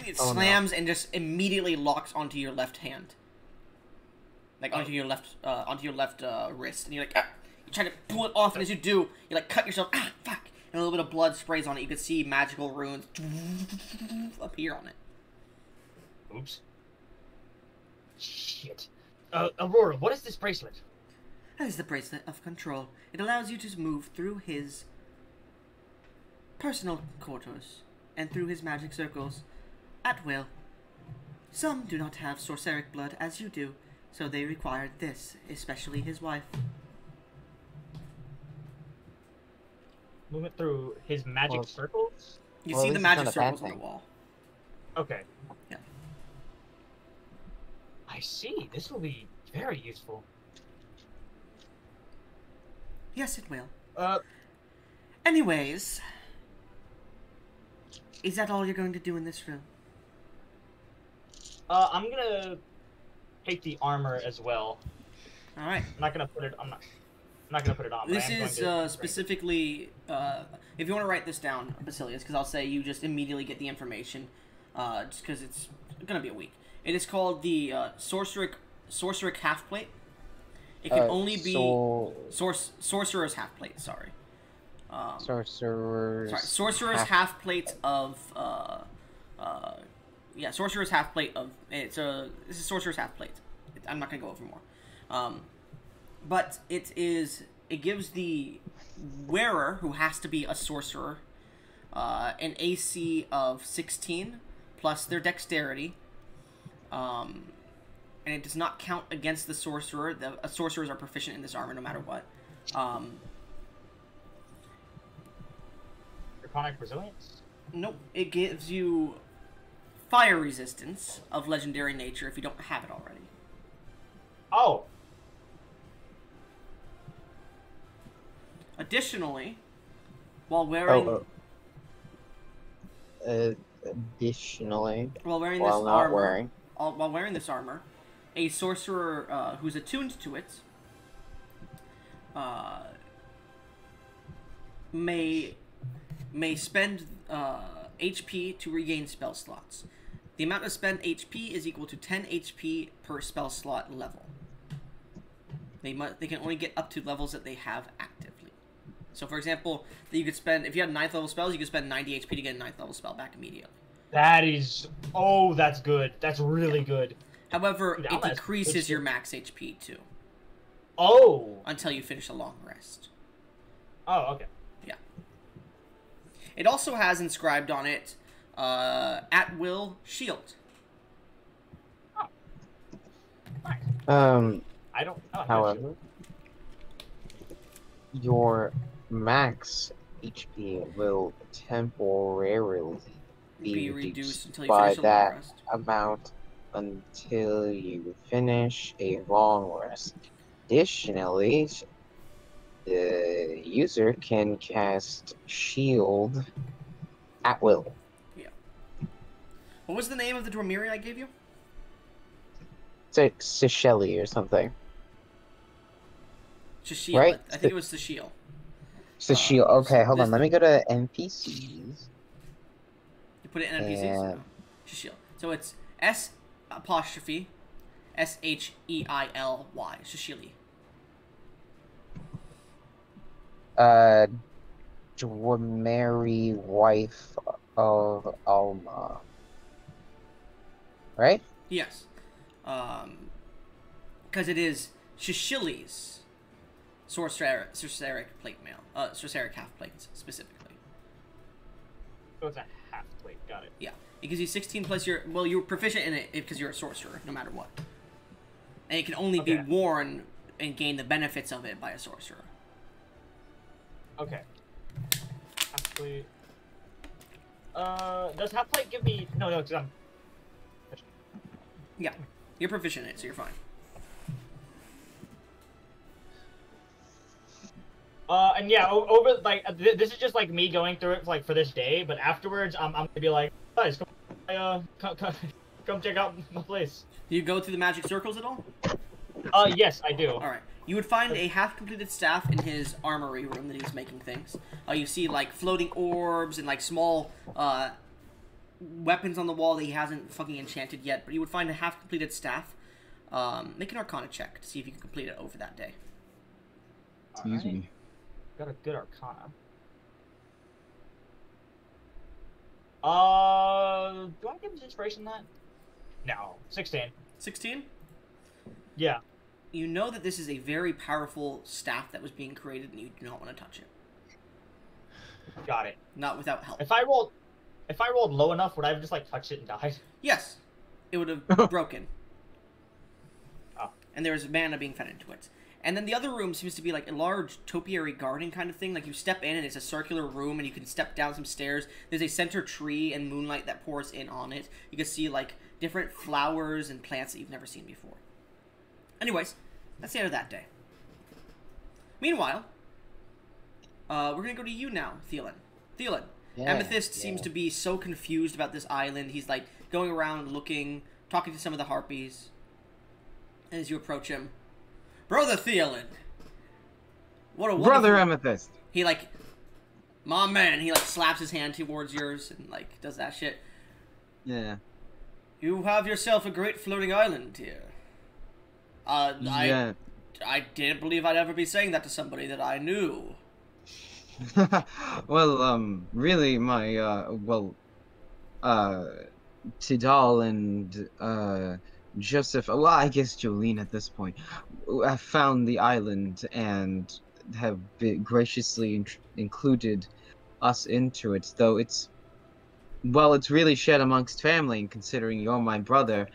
it slams and just immediately locks onto your left hand, like onto your left wrist, and you're like, you try to pull it off, and as you do, you like cut yourself. Fuck! And a little bit of blood sprays on it. You can see magical runes appear on it. Oops. Shit. Aurora, what is this bracelet? That is the bracelet of control. It allows you to move through his personal quarters and through his magic circles at will. Some do not have sorceric blood as you do, so they required this, especially his wife. Move it through his magic circles? You Well, see at the least it's magic not a bad circles on the thing. wall. Okay. Yeah. I see. This will be very useful. Yes, it will. Uh, Anyways, is that all you're going to do in this room? I'm gonna take the armor as well. All right. I'm not gonna put it. I'm not gonna put it on. but This I am is going to specifically, if you want to write this down, Basilius, because I'll say you just immediately get the information, just because it's going to be a week. It is called the Sorceric Half-Plate. It can only be Sorcerer's Half-Plate, sorry. Sorcerer's Half-Plate of, Sorcerer's Half-Plate of, this is Sorcerer's Half-Plate. I'm not going to go over more. But it gives the wearer, who has to be a sorcerer, an AC of 16 plus their dexterity, and it does not count against the sorcerer. Sorcerers are proficient in this armor no matter what. Draconic resilience? Nope. It gives you fire resistance of legendary nature if you don't have it already. Oh. Additionally, while wearing Additionally, while wearing while this not armor, wearing. while wearing this armor, a sorcerer who's attuned to it may spend HP to regain spell slots. The amount of spent HP is equal to 10 HP per spell slot level. They can only get up to levels that they have actively. So, for example, you could spend, if you had 9th level spells, you could spend 90 HP to get a 9th level spell back immediately. That is... Oh, that's good. That's really good. However, Dude, it decreases your max HP, too. Oh! Until you finish a long rest. Oh, okay. Yeah. It also has inscribed on it, at-will shield. Oh. Nice. I don't... Oh, However, your max HP will temporarily be reduced until you by finish a long that rest. amount until you finish a long rest. Additionally, the user can cast shield at will. Yeah. What was the name of the Dormiri I gave you? It's like Seychelles or something. Shashil. Right? I think it was Shashil. Seychelles. Okay, hold on. Let me go to NPCs. You put it in NPCs? And... No. Shashil. So it's S''Sheily. Shashili. Dwameri, wife of Alma. Right? Yes. Because it is Shashili's sorceric plate mail. Sorceric half plates, specifically. So it's a half plate. Got it. Yeah. It gives you 16 plus your... Well, you're proficient in it because you're a sorcerer, no matter what. And it can only be worn and gain the benefits of it by a sorcerer. Okay. Half plate. Does half plate give me... No, because I'm... Yeah. You're proficient in it, so you're fine. And yeah, over, like, this is just, like, me going through it, like, for this day, but afterwards, I'm gonna be like, guys, come check out my place. Do you go through the magic circles at all? Yes, I do. Alright. You would find a half-completed staff in his armory room that he's making things. You see, like, floating orbs and, like, small, weapons on the wall that he hasn't fucking enchanted yet, but you would find a half-completed staff. Make an Arcana check to see if you can complete it over that day. Excuse me. Got a good Arcana. Do I give him inspiration on that? No. 16. 16? Yeah. You know that this is a very powerful staff that was being created, and you do not want to touch it. Got it. Not without help. If I rolled low enough, would I have just, like, touched it and died? Yes. It would have broken. Oh. And there's mana being fed into it. And then the other room seems to be like a large topiary garden kind of thing. Like you step in and it's a circular room and you can step down some stairs. There's a center tree and moonlight that pours in on it. You can see like different flowers and plants that you've never seen before. Anyways, that's the end of that day. Meanwhile, we're going to go to you now, Thielen. Thielen, Amethyst seems to be so confused about this island. He's like going around looking, talking to some of the harpies. And as you approach him, Brother Thielen, what a wonderful... Brother Amethyst. He like, my man, he like slaps his hand towards yours and like does that shit. Yeah. You have yourself a great floating island here. Yeah. I didn't believe I'd ever be saying that to somebody that I knew. Well, really, my, Tidal and, Joseph, well, I guess Jolene at this point, have found the island and have graciously included us into it, though it's really shared amongst family, and considering you're my brother,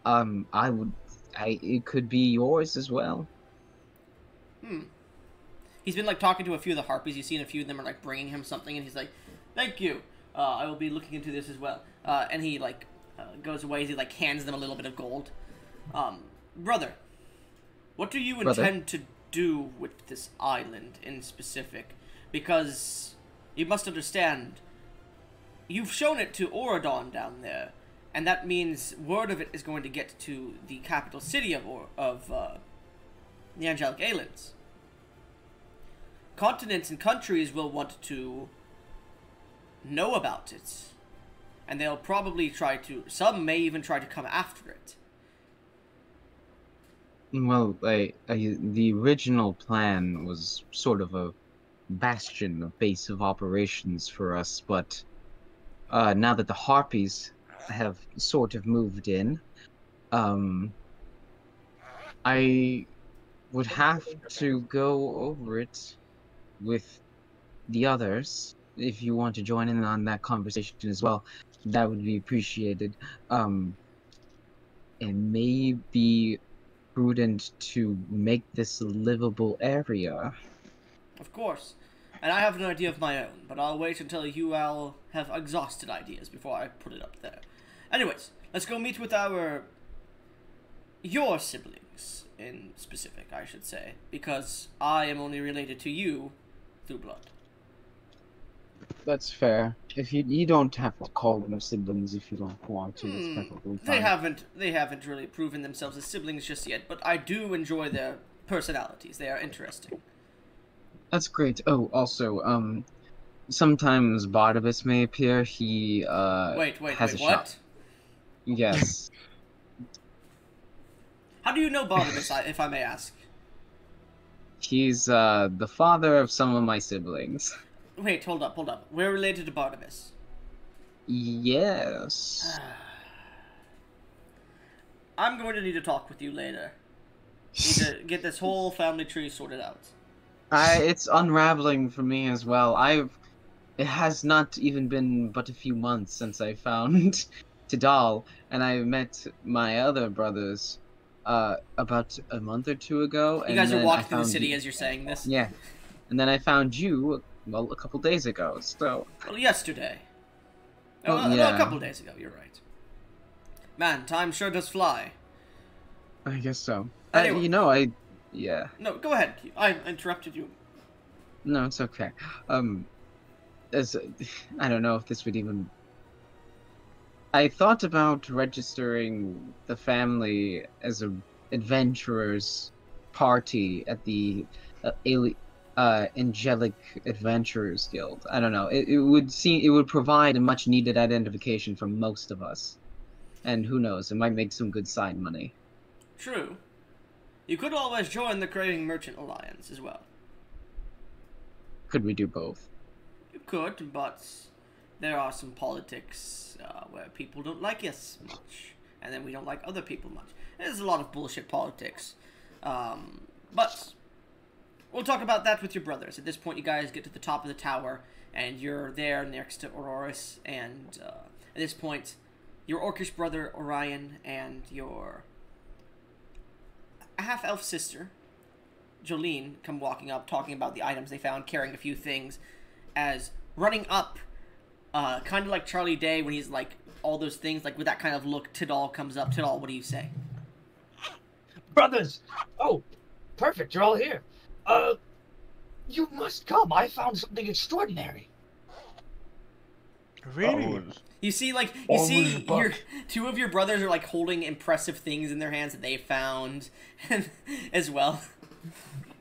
it could be yours as well. He's been, like, talking to a few of the harpies. You've seen a few of them are, like, bringing him something, and he's like, thank you, I will be looking into this as well. And he, like, goes away. He like hands them a little bit of gold. Brother, what do you intend to do with this island in specific? Because you must understand, you've shown it to Aurodon down there, And that means word of it is going to get to the capital city of the Angelic Islands. Continents and countries will want to know about it. And they'll probably try to... Some may even try to come after it. Well, the original plan was sort of a bastion, a base of operations for us, but now that the Harpies have sort of moved in, I would have to go over it with the others. If you want to join in on that conversation as well, that would be appreciated. It may be prudent to make this a livable area. Of course. And I have an idea of my own, but I'll wait until you all have exhausted ideas before I put it up there. Anyways, let's go meet with your siblings in specific, I should say, because I am only related to you through blood. That's fair. If you don't have to call them siblings if you don't want to. It's perfectly fine. They haven't really proven themselves as siblings just yet, but I do enjoy their personalities. They are interesting. That's great. Oh, also, sometimes Barnabas may appear. He Wait, has a what? shop. Yes. How do you know Barnabas, if I may ask? He's the father of some of my siblings. Wait, hold up. We're related to Barnabas. Yes. I'm going to need to talk with you later. Need to get this whole family tree sorted out. It's unraveling for me as well. It has not even been but a few months since I found Tidal, and I met my other brothers about a month or two ago. You guys are walking through the city as you're saying this? Yeah. And then I found you, well, a couple days ago, so... Well, yesterday. Oh, No, yeah. a couple days ago, you're right. Man, time sure does fly. I guess so. Anyway. Yeah. No, go ahead. I interrupted you. No, it's okay. I don't know if this would even... I thought about registering the family as a adventurers party at the Angelic Adventurers Guild. I don't know. It would provide a much needed identification for most of us. And who knows, it might make some good side money. True. You could always join the Trading Merchant Alliance as well. Could we do both? You could, but there are some politics where people don't like us much, and then we don't like other people much. There's a lot of bullshit politics. But we'll talk about that with your brothers. At this point, you guys get to the top of the tower, and you're there next to Auroras, and at this point, your orcish brother Orion and your half-elf sister Jolene come walking up, talking about the items they found, carrying a few things, as running up, kind of like Charlie Day when he's like all those things, like with that kind of look. Tidal comes up. Tidal, what do you say? Brothers! Oh, perfect, you're all here. You must come. I found something extraordinary. Really? You see, your two of your brothers are like holding impressive things in their hands that they found, as well.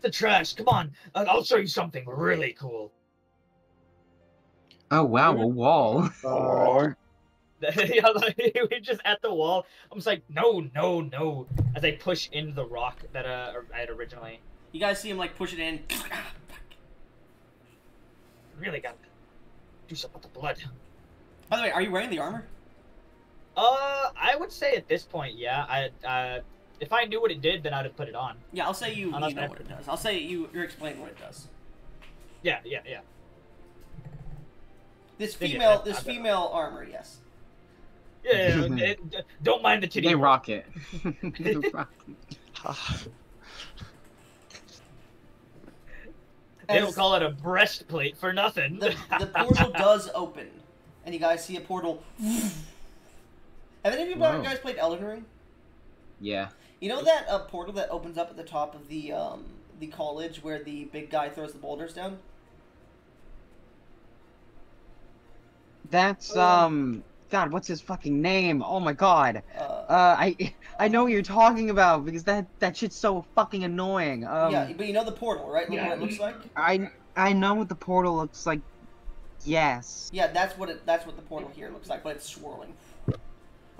The trash. Come on, I'll show you something really cool. Oh wow, a wall. Yeah, like, we're just at the wall. I'm just like, no, as I push into the rock that I had originally. You guys see him like push it in. Really gotta do something with the blood. By the way, are you wearing the armor? I would say at this point, yeah. If I knew what it did, then I'd have put it on. Yeah, I'll say you know what it does. I'll say you're explaining what it does. Yeah. This female armor, yes. Yeah, don't mind the titty. They rock it. They don't call it a breastplate for nothing. The portal does open, and you guys see a portal. Have any of you guys played Elden Ring? Yeah. You know that portal that opens up at the top of the college where the big guy throws the boulders down? That's God, what's his fucking name? Oh my god. Uh, I know what you're talking about because that shit's so fucking annoying. yeah, but you know the portal, right? Look Yeah. what it looks like. I know what the portal looks like. Yes. Yeah, that's what the portal here looks like, but it's swirling.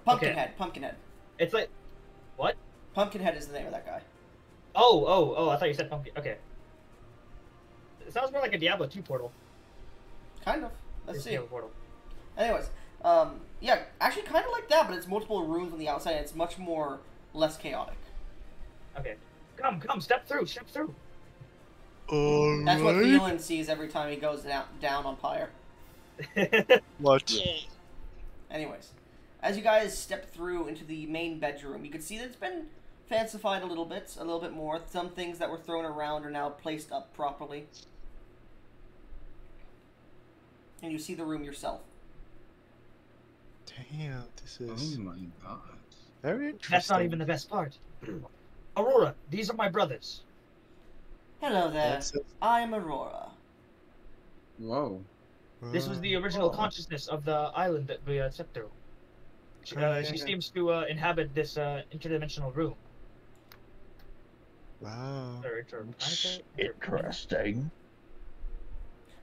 Pumpkinhead. Pumpkinhead. It's like, what? Pumpkinhead is the name of that guy. Oh! I thought you said pumpkin. Okay. It sounds more like a Diablo 2 portal. Kind of. Let's see. Diablo portal. Anyways, yeah, actually kind of like that, but it's multiple rooms on the outside, and it's much more less chaotic. Okay. Come, step through. That's what Thielen sees every time he goes down on Pyre. What? Anyways, as you guys step through into the main bedroom, you can see that it's been fancified a little bit more. Some things that were thrown around are now placed up properly. And you see the room yourself. Damn, this is Oh my god. very interesting. That's not even the best part. Aurora, these are my brothers. Hello there. That's it. I'm Aurora. Whoa. This was the original consciousness of the island that we stepped through. She seems to inhabit this interdimensional room. Wow. Interesting.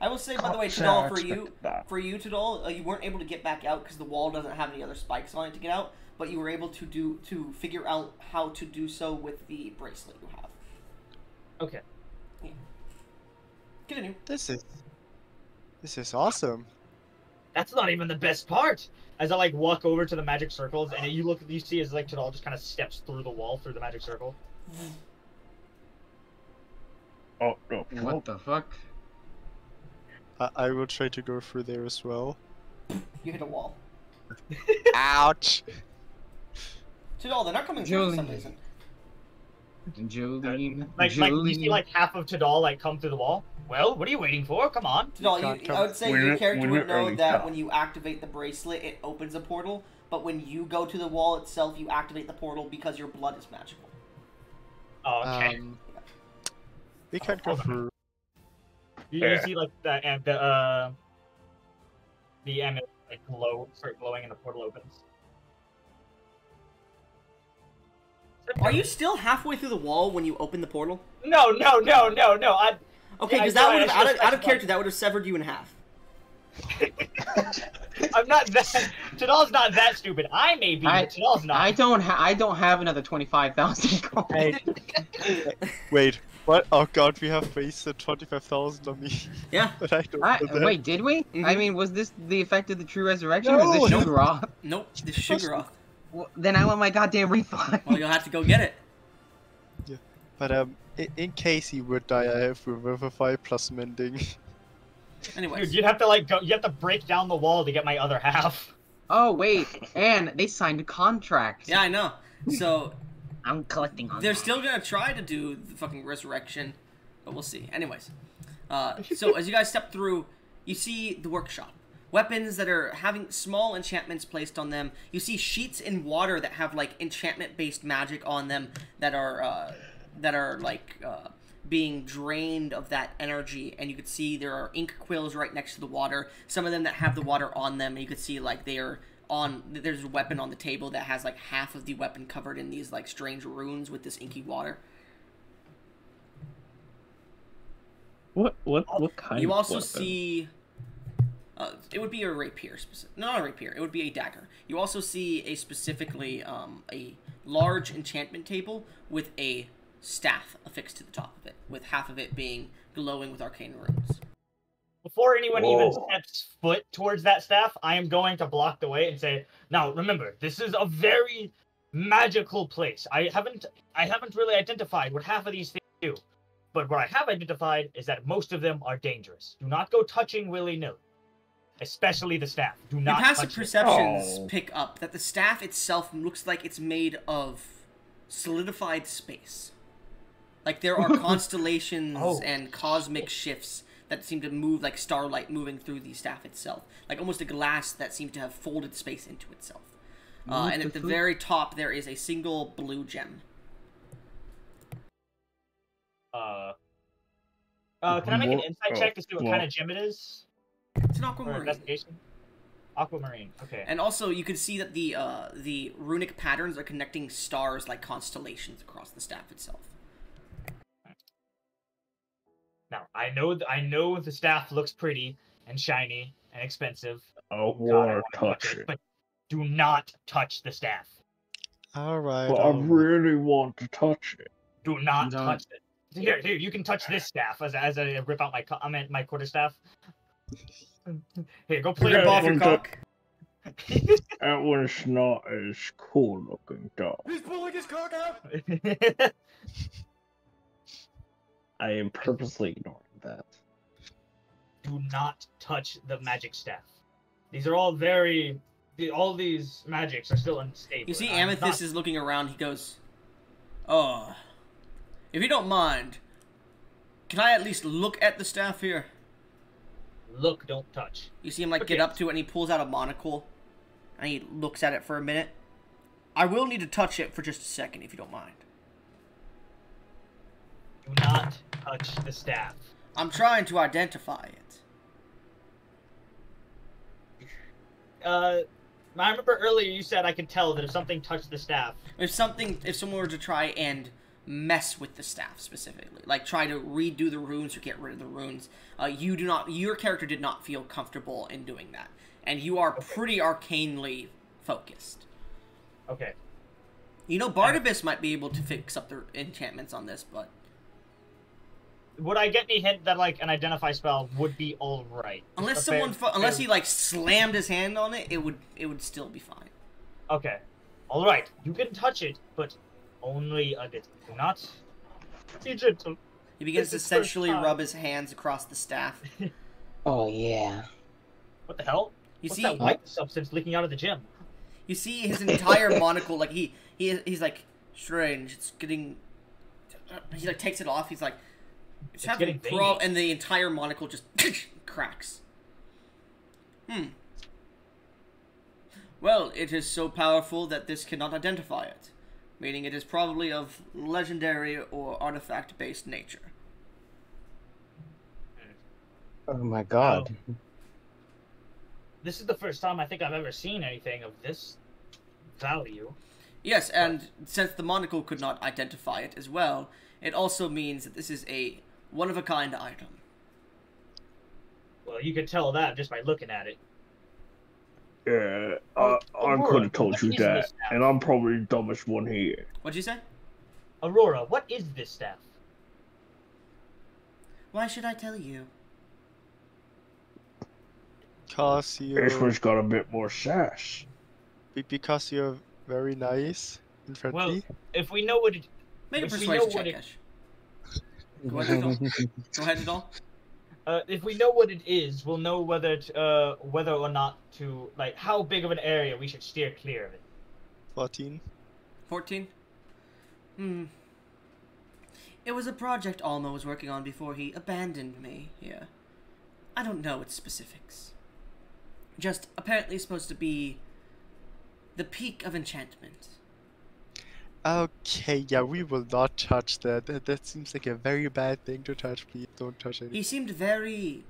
I will say, by the way, Tidal, That. for you, Tidal, you weren't able to get back out because the wall doesn't have any other spikes on it to get out, but you were able to figure out how to do so with the bracelet you have. Okay. Yeah. Continue. This is awesome. That's not even the best part. As I like walk over to the magic circles, and you see as like Tidal just kind of steps through the wall through the magic circle. Oh no! What the fuck? I will try to go through there as well. You hit a wall. Ouch! Tidal, they're not coming through for some Julie. reason. Jolene. Like you see like half of Tidal like come through the wall. Well, what are you waiting for? Come on. Tidal, I would say your character would know early that start. when you activate the bracelet, it opens a portal, but when you go to the wall itself, you activate the portal because your blood is magical. Oh, okay. We can't go through. You see like the amulet like start glowing and the portal opens. Are you still halfway through the wall when you open the portal? No. Okay, Yeah, because I that would should have, out of specify. character, that would have severed you in half. I'm not that. Tidal's not that stupid. I may be, but Tidal's not. I don't have another 25,000 coins. Wait, what? Oh god, we have wasted 25,000 on me. Yeah. But I don't know that. Wait, did we? Mhm. I mean, was this the effect of the true resurrection or is this No. sugar off? Nope, the sugar off. Well, then I want my goddamn refund. Well, you'll have to go get it. But in case he would die, I have Revivify plus Mending. Anyways. Dude, you'd have to like go. You have to break down the wall to get my other half. Oh wait, and they signed a contract. Yeah, I know. So, I'm collecting on they're that. still gonna try to do the fucking resurrection, but we'll see. Anyways. So, as you guys step through, you see the workshop. Weapons that are having small enchantments placed on them. You see sheets in water that have, like, enchantment-based magic on them that are being drained of that energy, and you could see there are ink quills right next to the water. Some of them that have the water on them, and you could see like there's a weapon on the table that has like half of the weapon covered in these like strange runes with this inky water. What kind You of also weapon? see it would be a rapier, not a rapier, it would be a dagger. You also see a specifically a large enchantment table with a staff affixed to the top of it, with half of it being glowing with arcane runes. Before anyone even Whoa. steps foot towards that staff, I am going to block the way and say, "Now, remember, this is a very magical place. I haven't really identified what half of these things do, but what I have identified is that most of them are dangerous. Do not go touching willy-nilly, especially the staff. Do Your not passive touch it." perceptions Oh. pick up that the staff itself looks like it's made of solidified space. Like there are constellations Oh. and cosmic shifts that seem to move like starlight moving through the staff itself. Like almost a glass that seems to have folded space into itself. And at the very top there is a single blue gem. Can I make an insight check to see what kind of gem it is? It's an Or aquamarine. investigation? Aquamarine. Okay. And also, you can see that the runic patterns are connecting stars like constellations across the staff itself. Now I know the staff looks pretty and shiny and expensive. I God, I want wanna to touch it. but do not touch the staff. Alright, But I really want to touch it. Do not Don't. touch it. Here, you can touch this staff as I rip out my quarterstaff. Here, go play Rip with off it. your cock. That one's not as cool looking, though. He's pulling his cock out. I am purposely ignoring that. Do not touch the magic staff. These are all all these magics are still unstable. You see, I'm Amethyst is looking around. He goes, "Oh, if you don't mind, can I at least look at the staff here?" Look, don't touch. You see him like Okay. get up to it, and he pulls out a monocle, and he looks at it for a minute. I will need to touch it for just a second, if you don't mind. Do not touch the staff. I'm trying to identify it. I remember earlier you said I could tell that if something touched the staff. If someone were to try and mess with the staff specifically, like try to redo the runes or get rid of the runes, your character did not feel comfortable in doing that, and you are pretty arcanely focused. Okay. You know, Barnabas might be able to fix up the enchantments on this, but Would I get any hint that like an identify spell would be all right? unless A fair- unless he like slammed his hand on it, it would still be fine. Okay. All right. You can touch it, but only a little. Do not be gentle. He begins to This is first sensually time. rub his hands across the staff. Oh yeah. What the hell? You What's see, that white substance leaking out of the gym? you see his entire monocle, like he's like, strange. It's getting. He like takes it off. He's like, it's having getting veiny. and the entire monocle just cracks. Well, it is so powerful that this cannot identify it, meaning it is probably of legendary or artifact-based nature. Oh my god. This is the first time I think I've ever seen anything of this value. Yes, and since the monocle could not identify it as well, it also means that this is a one-of-a-kind item. Well, you could tell that just by looking at it. Yeah, Oh, I Aurora, could have told what you is that, this now? and I'm probably the dumbest one here. What'd you say? Aurora, what is this staff? Why should I tell you? Because This you're, one's got a bit more sass. because you're very nice and friendly. Well, if we know what it, Make a If we persuasion know what check, it- Ash. Go ahead, Adol. Go ahead, Adol. if we know what it is, we'll know whether or not to like how big of an area we should steer clear of it. 14. 14? It was a project Alma was working on before he abandoned me here. I don't know its specifics. Just apparently supposed to be the peak of enchantment. Okay, yeah, we will not touch that. That seems like a very bad thing to touch. Please don't touch He anything. seemed very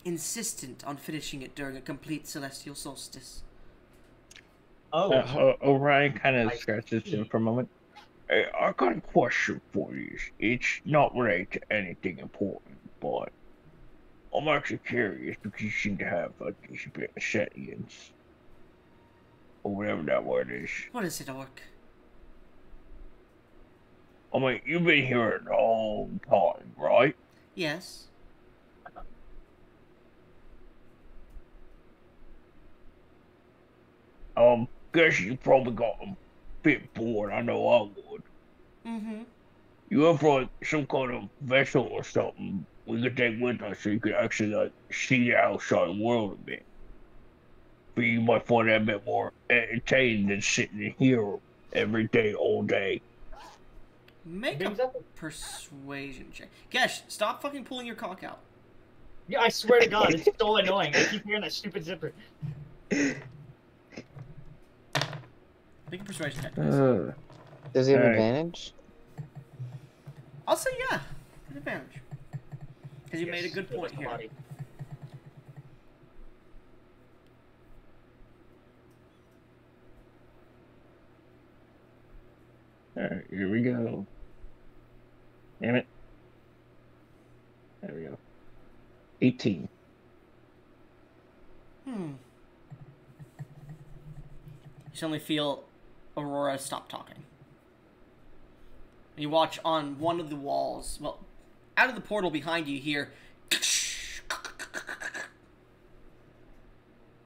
insistent on finishing it during a complete celestial solstice. Oh, Orion kind of I scratches see. him for a moment. Hey, I got a question for you. It's not related to anything important, but I'm actually curious because you seem to have a decent bit of sentience. Or whatever that word is. What is it, Orc? I mean, you've been here a long time, right? Yes. Guess you probably got a bit bored. I know I would. Mm-hmm. You have like some kind of vessel or something we could take with us so you could actually like see the outside world a bit. But you might find that a bit more entertaining than sitting in here every day, all day. Make Brings a up- persuasion check. Gesh, stop fucking pulling your cock out. yeah, I swear to God, it's so annoying. I keep hearing that stupid zipper. Make a persuasion check, please. Does he have Alright. advantage? I'll say yeah. Good advantage. Because you Yes, made a good point here. somebody. Alright, here we go. Damn it. There we go. 18. You suddenly feel Aurora stop talking. You watch on one of the walls, well, out of the portal behind you, hear.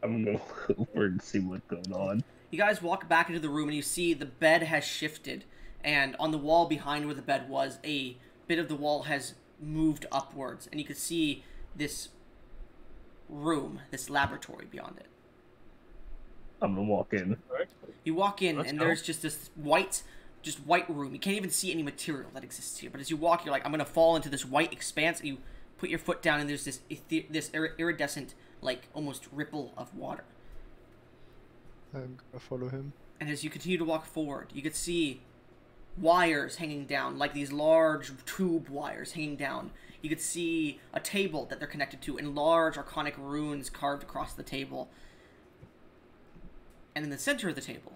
I'm gonna go over and see what's going on. You guys walk back into the room and you see the bed has shifted, and on the wall behind where the bed was, a bit of the wall has moved upwards, and you can see this room, this laboratory beyond it. I'm gonna walk in. You walk in, Let's and go. there's just this white room. You can't even see any material that exists here. But as you walk, you're like, I'm gonna fall into this white expanse. And you put your foot down, and there's this iridescent, like almost ripple of water. I'm gonna follow him. And as you continue to walk forward, you could see wires hanging down, like these large tube wires hanging down. You could see a table that they're connected to, and large arcanic runes carved across the table. And in the center of the table,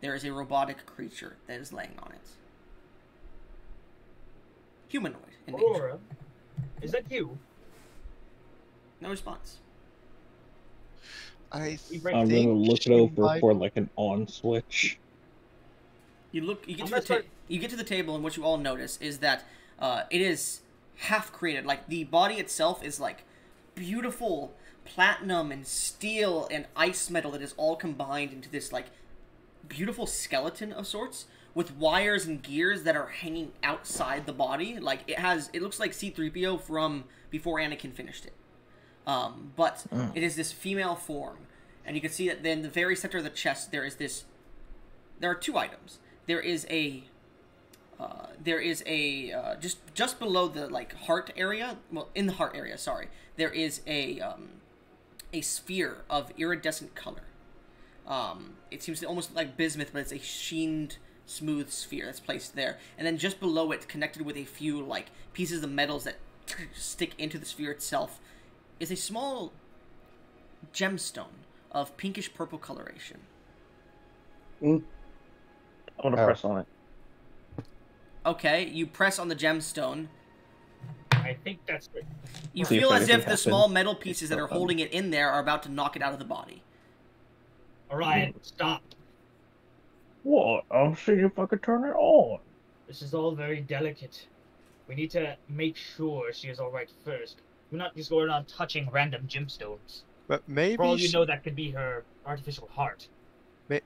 there is a robotic creature that is laying on it. Humanoid in nature. Aurora, is that you? No response. I I'm think I'm gonna look she it over might- for like an on switch. You look. You get I'm to gonna the start- you get to the table, and what you all notice is that it is half created. Like the body itself is like beautiful platinum and steel and ice metal that is all combined into this like beautiful skeleton of sorts with wires and gears that are hanging outside the body. Like it looks like C-3PO from before Anakin finished it. But it is this female form, and you can see that then the very center of the chest there are two items. There is a just below the like heart area, well, in the heart area, sorry, there is a sphere of iridescent color. It seems to almost look like bismuth, but it's a sheened, smooth sphere that's placed there. And then just below it, connected with a few like pieces of metals that stick into the sphere itself, is a small gemstone of pinkish purple coloration. I'm gonna press on it. Okay, you press on the gemstone. I think that's good. You See if feel as anything if the happens. small metal pieces that are holding it in there are about to knock it out of the body. Orion, stop. What? I'll see if I can turn it on. This is all very delicate. We need to make sure she is alright first. We're not just going on touching random gemstones. But For maybe all you know, that could be her artificial heart.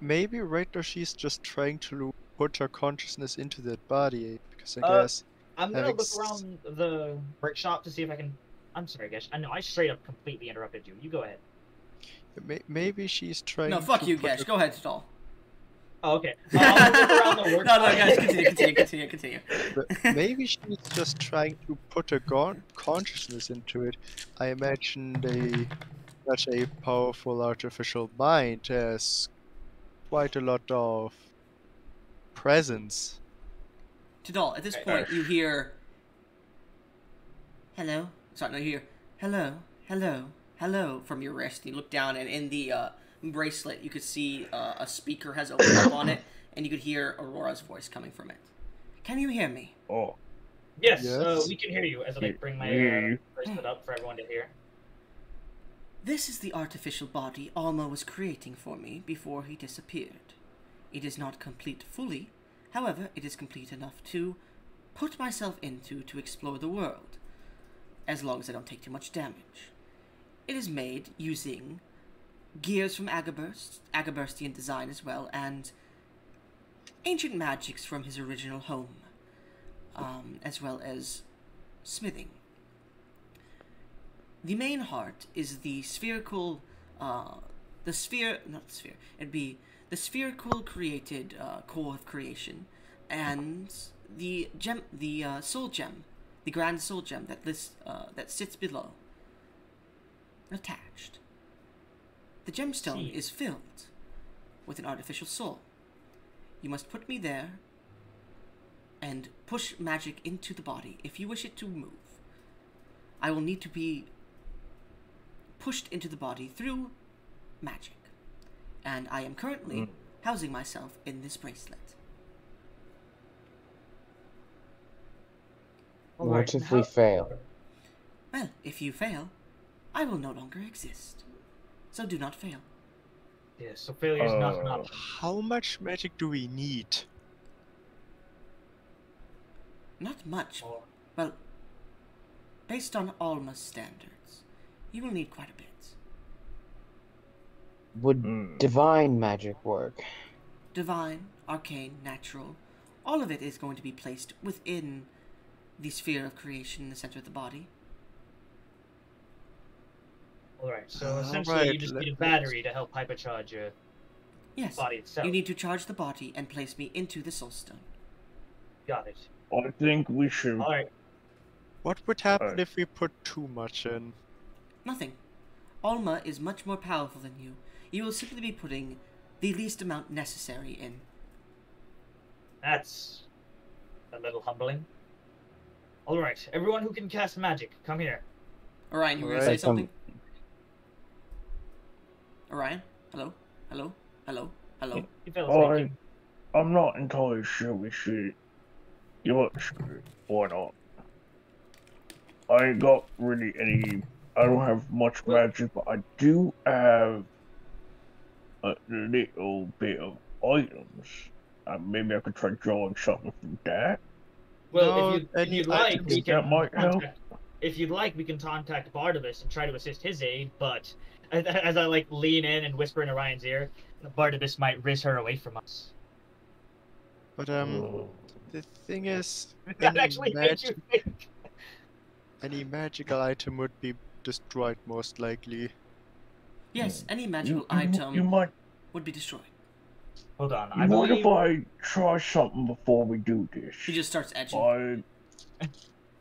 maybe right now she's just trying to put her consciousness into that body, because I Uh, guess I'm gonna having look around the workshop to see if I can. I'm sorry, Gesh. I know I straight up completely interrupted you. You go ahead. maybe she's trying. No, fuck to you, put Gesh. her- Go ahead, Stall. Oh, okay. I'll look around the No, workshop. no, guys, continue. But maybe she's just trying to put her consciousness into it. I imagine such a powerful artificial mind has quite a lot of presence. Tidal, at this Okay. point, you hear... Hello? Sorry, no, you hear... Hello, from your wrist. You look down, and in the bracelet, you could see a speaker has opened up on it, and you could hear Aurora's voice coming from it. Can you hear me? Oh, Yes, Yes. we can hear you as I bring my Yeah. bracelet up for everyone to hear. This is the artificial body Alma was creating for me before he disappeared. It is not complete fully, however, it is complete enough to put myself into to explore the world, as long as I don't take too much damage. It is made using gears from Agaburstian design as well, and ancient magics from his original home, as well as smithing. The main heart is the spherical, it'd be the spherical created core of creation, and the soul gem, the grand soul gem that sits below, attached. The gemstone See. is filled with an artificial soul. You must put me there and push magic into the body if you wish it to move. I will need to be pushed into the body through magic. And I am currently housing myself in this bracelet. All What right, if we fail? Well, if you fail, I will no longer exist. So do not fail. Yeah, so failure is not an option. How much magic do we need? Not much. Or- Well, based on Alma's standards, you will need quite a bit. Would divine magic work? Divine, arcane, natural, all of it is going to be placed within the sphere of creation in the center of the body. Alright, so essentially Alright, you just need a let's- battery to help hypercharge your Yes, body itself. you need to charge the body and place me into the soul stone. Got it. I think we should. Alright, What would happen Alright. if we put too much in? Nothing. Alma is much more powerful than you. You will simply be putting the least amount necessary in. that's a little humbling. Alright, everyone who can cast magic, come here. Orion, you were gonna Alright. say something? Orion? Hello? Hello? Hello? Hello? You fellas I, thinking. I'm not entirely sure we should. You know what? Screw it. Why not? I ain't got really any. I don't have much magic, but I do have a little bit of items. Maybe I could try drawing something from that. Well, No, if you'd like, items we that can might help. contact, if you'd like, we can contact Barnabas and try to assist his aid, but as I like lean in and whisper in Orion's ear, Barnabas might risk her away from us. But the thing is, That actually makes you think. any magical item would be destroyed most likely. Yes, any magical You item might. would be destroyed. Hold on, You I mind believe... if I try something before we do this? He just starts edging.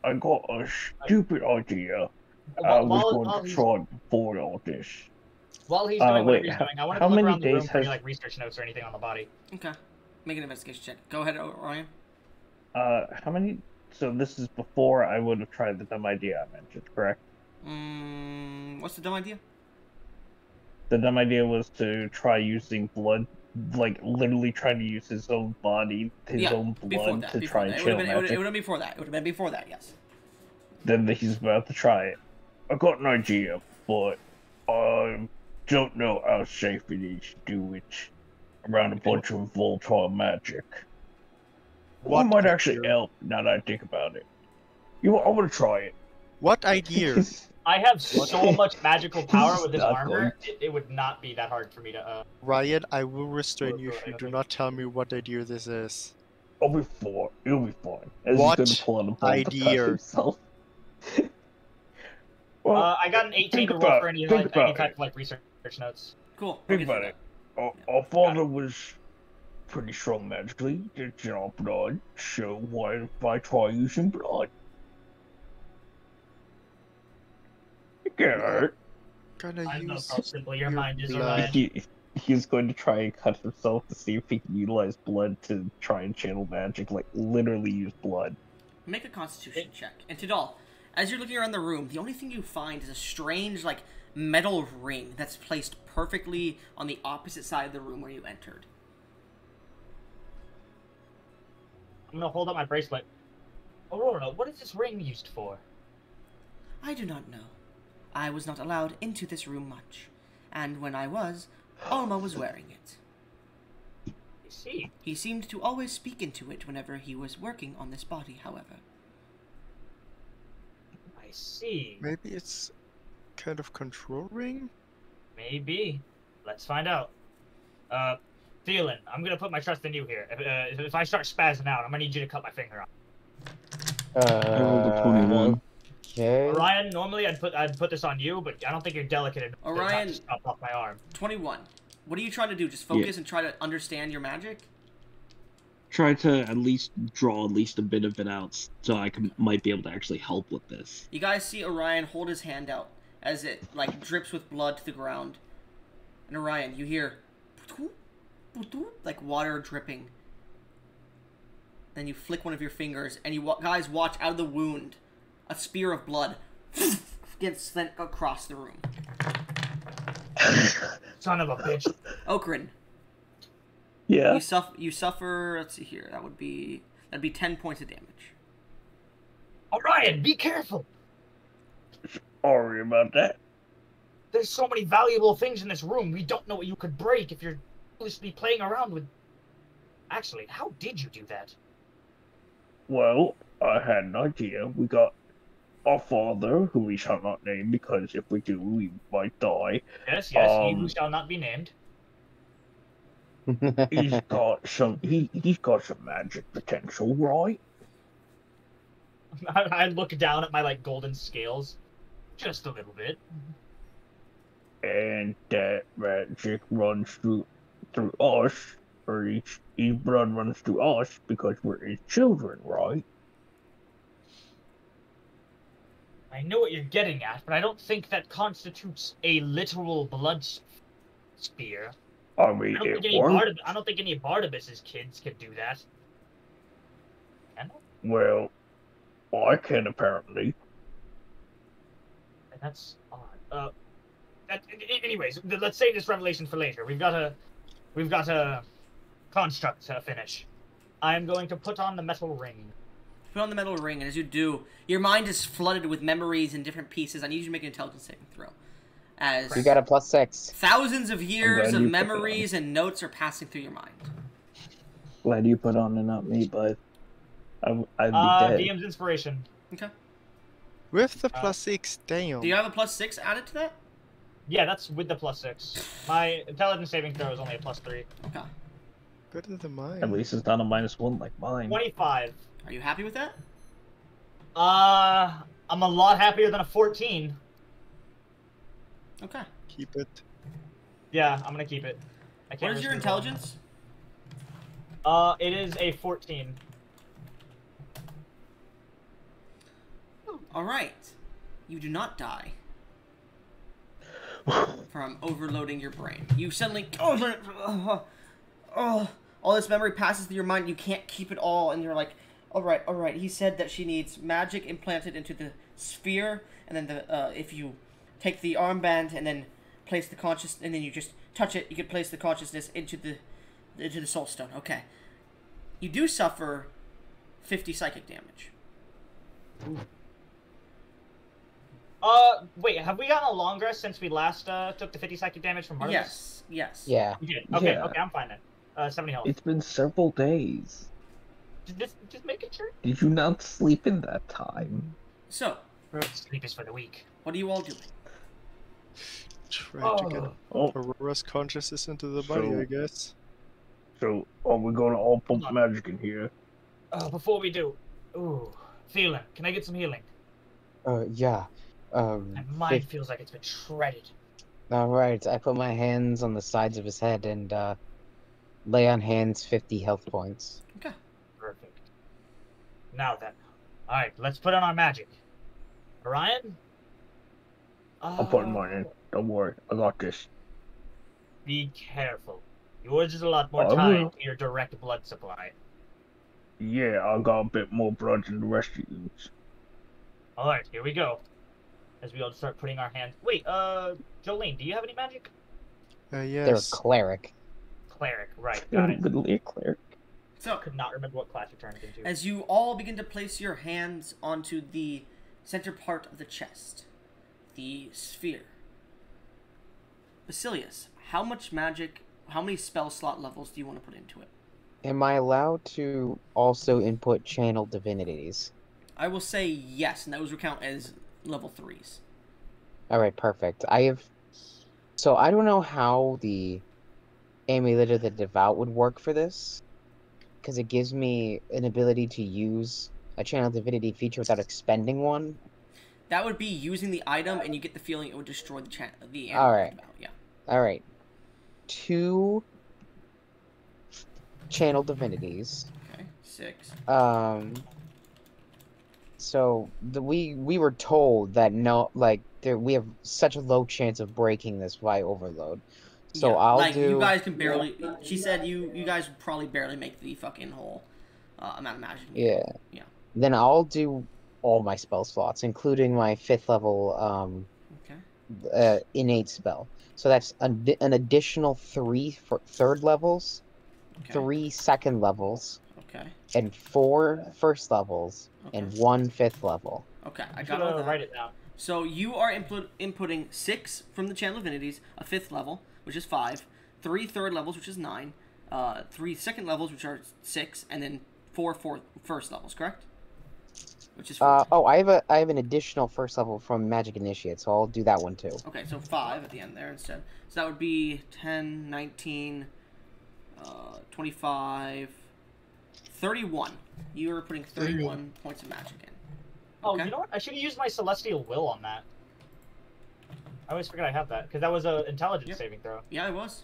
I got a stupid idea. I While, was while, going while to he's, try before all this. while he's Uh, doing wait, whatever he's how- doing, I want how to look many around the room days for any has- like research notes or anything on the body. Okay. Make an investigation check. Go ahead, Orion. How many? So this is before I would have tried the dumb idea I mentioned, correct? What's the dumb idea? The dumb idea was to try using blood, like literally trying to use his own body, his own Before blood that. to Before try that. and It would channel have been, magic. it would have been before that. It would have been before that, yes. Then he's about to try it. I got an idea, but I don't know how safe it is to do it around a bunch of volatile magic. What might actually help now that I think about it. I want to try it. What idea? I have so much magical power with this Not armor, it would not be that hard for me to, Ryan, I will restrain you if Right, you do okay. not tell me what idea this is. I'll be fine. It'll be fine. As What he's gonna pull out a ball to touch idea? himself. Well, I got an 18 think to roll about for it, any, think like, any about type it. of like research notes. Cool. think We'll get about through it. that. Our father was pretty strong magically. Did blood? So why if I try using blood? It can't hurt. Gonna I know use how simple your your mind is, blood. Orion. He's going to try and cut himself to see if he can utilize blood to try and channel magic, like literally use blood. Make a constitution check. And Tidal, as you're looking around the room, the only thing you find is a strange, like, metal ring that's placed perfectly on the opposite side of the room where you entered. I'm gonna hold up my bracelet. Aurora, what is this ring used for? I do not know. I was not allowed into this room much. And when I was, Alma was wearing it. I see. He seemed to always speak into it whenever he was working on this body, however. I see. Maybe it's kind of control ring? Maybe. Let's find out. Thielen, I'm gonna put my trust in you here. If I start spazzing out, I'm gonna need you to cut my finger off. I rolled a 21. Okay. Orion, normally I'd put this on you, but I don't think you're delicate enough to Orion- not just chop off my arm. 21. What are you trying to do? Just focus and try to understand your magic? Try to at least draw at least a bit of it out so I might be able to actually help with this. You guys see Orion hold his hand out as it, like, drips with blood to the ground. And Orion, you hear, like, water dripping. Then you flick one of your fingers, and you guys watch out of the wound, a spear of blood gets sent across the room. Son of a bitch. Okrin, Yeah. you suffer, let's see here, that'd be 10 points of damage. Orion, be careful! Sorry about that. There's so many valuable things in this room. We don't know what you could break if you're foolishly playing around with... Actually, how did you do that? Well, I had an idea. We got our father, who we shall not name because if we do, we might die. Yes, he who shall not be named. He's got some. He's got some magic potential, right? I look down at my, like, golden scales. Just a little bit. And that magic runs through us, or his blood runs through us because we're his children, right? I know what you're getting at, but I don't think that constitutes a literal blood spear. I mean, I don't think any Barnabas's kids could do that. Can they? Well, I can apparently. And that's odd. Anyways, let's save this revelation for later. We've got a construct to finish. I'm going to put on the metal ring. Put on the metal ring, and as you do, your mind is flooded with memories and different pieces. I need you to make an intelligence saving throw. As You got a +6. thousands of years glad of you put memories and notes are passing through your mind. Glad you put on and not me, but I'd be dead. DM's inspiration. Okay. With the +6, damn. Do you have a +6 added to that? Yeah, that's with the +6. My intelligence saving throw is only a +3. Okay. Better than mine. At least it's not a -1 like mine. 25. Are you happy with that? I'm a lot happier than a 14. Okay. Keep it. Yeah, I'm gonna keep it. I can't What is your risk reroll. intelligence? It is a 14. Alright. You do not die from overloading your brain. You suddenly... all this memory passes through your mind. You can't keep it all, and you're like, alright. He said that she needs magic implanted into the sphere, and then if you take the armband and then place the conscious, and then you just touch it, you can place the consciousness into the soul stone. Okay. You do suffer 50 psychic damage. Wait, have we gotten a long rest since we last took the 50 psychic damage from Barnabas? Yes. Yeah. We did. Okay, Yeah. okay, I'm fine then. 70 health. It's been several days. Just making sure. Did you not sleep in that time? So, Sleep is for the weak. what are you all doing? Try to get Oh, Aurora's consciousness into the body, So- I guess. so are we gonna all pump Hold magic in here? Before we do, healing. Can I get some healing? Yeah. My mind feels like it's been shredded. Alright, I put my hands on the sides of his head and lay on hands 50 health points. Okay. Perfect. Now then. Alright, let's put on our magic. Orion? I'll put mine in. Don't worry, I got this. Be careful. Yours is a lot more I tied will. to your direct blood supply. Yeah, I got a bit more blood than the rest of you. Alright, here we go. As we all start putting our hands... Wait, Jolene, do you have any magic? They're a Yes. cleric. Cleric, right, got it. Literally a cleric. So, Could not remember what class you turned into. as you all begin to place your hands onto the center part of the chest, the sphere. Basilius, how many spell slot levels do you want to put into it? Am I allowed to also input channel divinities? I will say yes, and those will count as level 3s. Alright, perfect. So I don't know how the Amulet of the Devout would work for this, because it gives me an ability to use a channel divinity feature without expending one. That would be using the item, and you get the feeling it would destroy the Alright. amulet. Yeah. Alright. 2 channel divinities. Okay. 6. So we were told that we have such a low chance of breaking this by overload. So Yeah, I'll like, do. you guys can barely. She said you guys would probably barely make the fucking whole amount of magic. Yeah. Yeah. Then I'll do all my spell slots, including my 5th level Okay. innate spell. So that's an additional 3 for 3rd levels, Okay. 3 2nd levels, Okay. and 4 first levels and Okay. 1 fifth level. Okay, I I got all gotta that. write it down. So you are inputting 6 from the Channel Divinities, a 5th level, which is 5, 3 third levels, which is 9, 3 second levels, which are 6, and then 4 first levels, correct? Which is 4. Oh, I have an additional first level from Magic Initiate, so I'll do that one too. Okay, so 5 at the end there instead. So that would be 10, 19, 25, 31. You are putting 31 points of magic in. Oh, Okay. you know what? I should have used my Celestial Will on that. I always forget I have that, because that was an intelligence Yep. saving throw. Yeah, it was.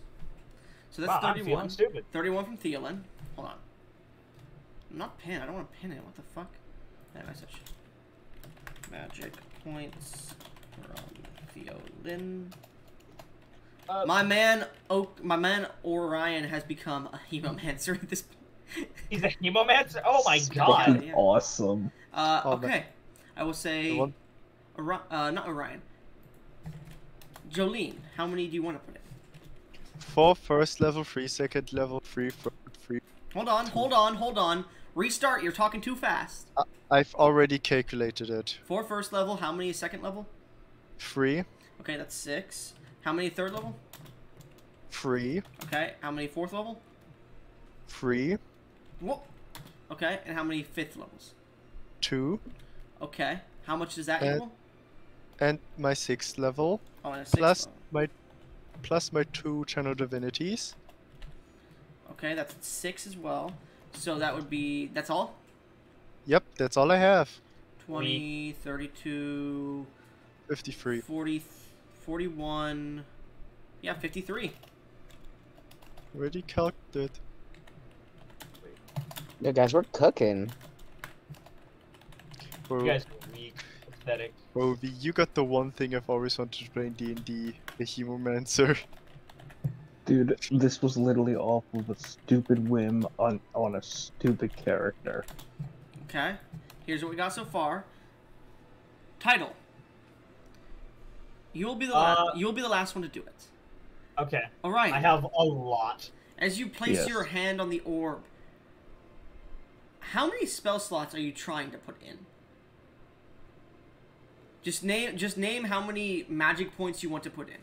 So that's Wow, I'm 31. feeling stupid. 31 from Theolin. Hold on. I'm not pin. I don't want to pin it. What the fuck? That message. Magic points from Theolin. My man Orion has become a hemomancer at this point. He's a hemomancer? Oh my God. god. Fucking yeah. awesome. Okay. I will say... The one- not Orion. Jolene, how many do you want to put in? 4 first level, 3 second level, 3 third, 3. Hold on. Restart, you're talking too fast. I've already calculated it. 4 first level, how many second level? 3, Okay, that's 6. How many third level? 3, Okay, how many fourth level? 3, Whoa. Okay, and how many fifth levels? 2, Okay, how much does that Uh, equal? and my 6th level, Oh, and a sixth plus level. my 2 channel divinities. Okay, that's 6 as well. So that would be... That's all? Yep, that's all I have. 20, 32, 53. 40, 41... Yeah, 53. Already calculated. Yeah, guys, we're cooking. Bro, You guys are weak. Pathetic. bro, you got the one thing I've always wanted to play in D&D, the Hemomancer. Dude, this was literally off of a stupid whim on a stupid character. Okay, here's what we got so far. Title. You'll be the last one to do it. Okay. Alright. I have a lot. As you place Yes. your hand on the orb, how many spell slots are you trying to put in? Just name how many magic points you want to put in.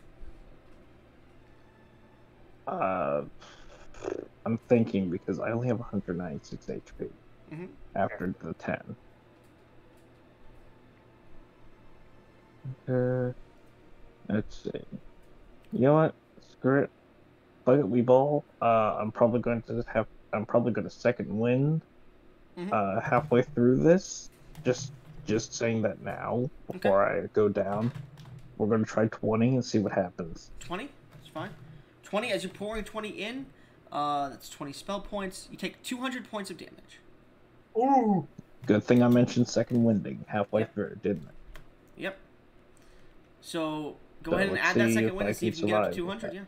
I'm thinking because I only have 196 HP Mhm. after the 10. Let's see. You know what? Screw it. Fuck it, we ball. I'm probably going to second wind. Halfway through this. Just saying that now before I go down. We're gonna try 20 and see what happens. 20? That's fine. 20, as you're pouring 20 in, that's 20 spell points. You take 200 points of damage. Ooh. Good thing I mentioned second winding halfway Yep. through, didn't I? Yep. So, go So ahead and let's add that see second if wind I and see if you can can get up to survive 200, with yeah.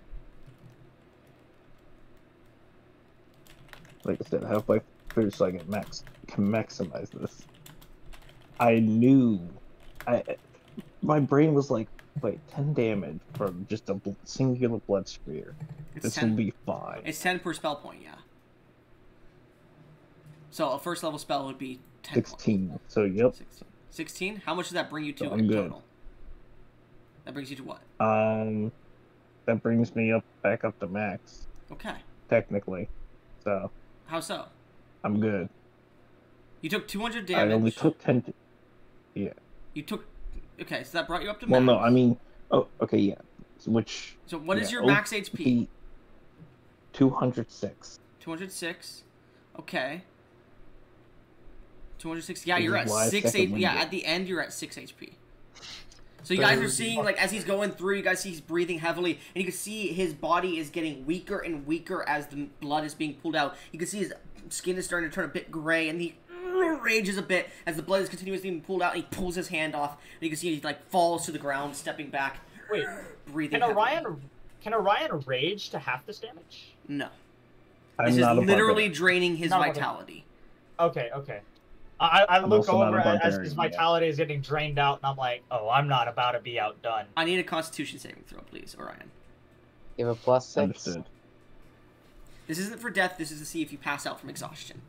Like I said, halfway through so I can maximize this. I knew, my brain was like, wait, 10 damage from just a singular blood spear. It's This 10. will be fine. It's 10 per spell point, yeah. So, a first level spell would be 10 16. points. So yep. 16? How much does that bring you to So in I'm good. total? That brings you to what? That brings me back up to max, Okay. technically. So How so? I'm good. You took 200 damage. I only took 10. Yeah. You took... Okay, so that brought you up to Well, max. no, I mean, oh, okay, yeah. Which? So what is yeah, your max HP? 206. 206. Okay. 206. Yeah, This you're is at why I 6 second HP. Yeah, winded. at the end, you're at 6 HP. So you guys are seeing, like, as he's going through, you guys see he's breathing heavily, and you can see his body is getting weaker and weaker as the blood is being pulled out. You can see his skin is starting to turn a bit gray, and he rages a bit as the blood is continuously being pulled out, and he pulls his hand off, and you can see he, like, falls to the ground, stepping back, Wait, breathing can heavily. Orion rage to half this damage? No. I'm This is not a literally barbarian. draining his Not a vitality. Okay. I I'm look also not over a as barbarian, his yeah. vitality is getting drained out, and I'm like, oh, I'm not about to be outdone. I need a Constitution saving throw, please, Orion. You have a +6. Understood. This isn't for death, this is to see if you pass out from exhaustion.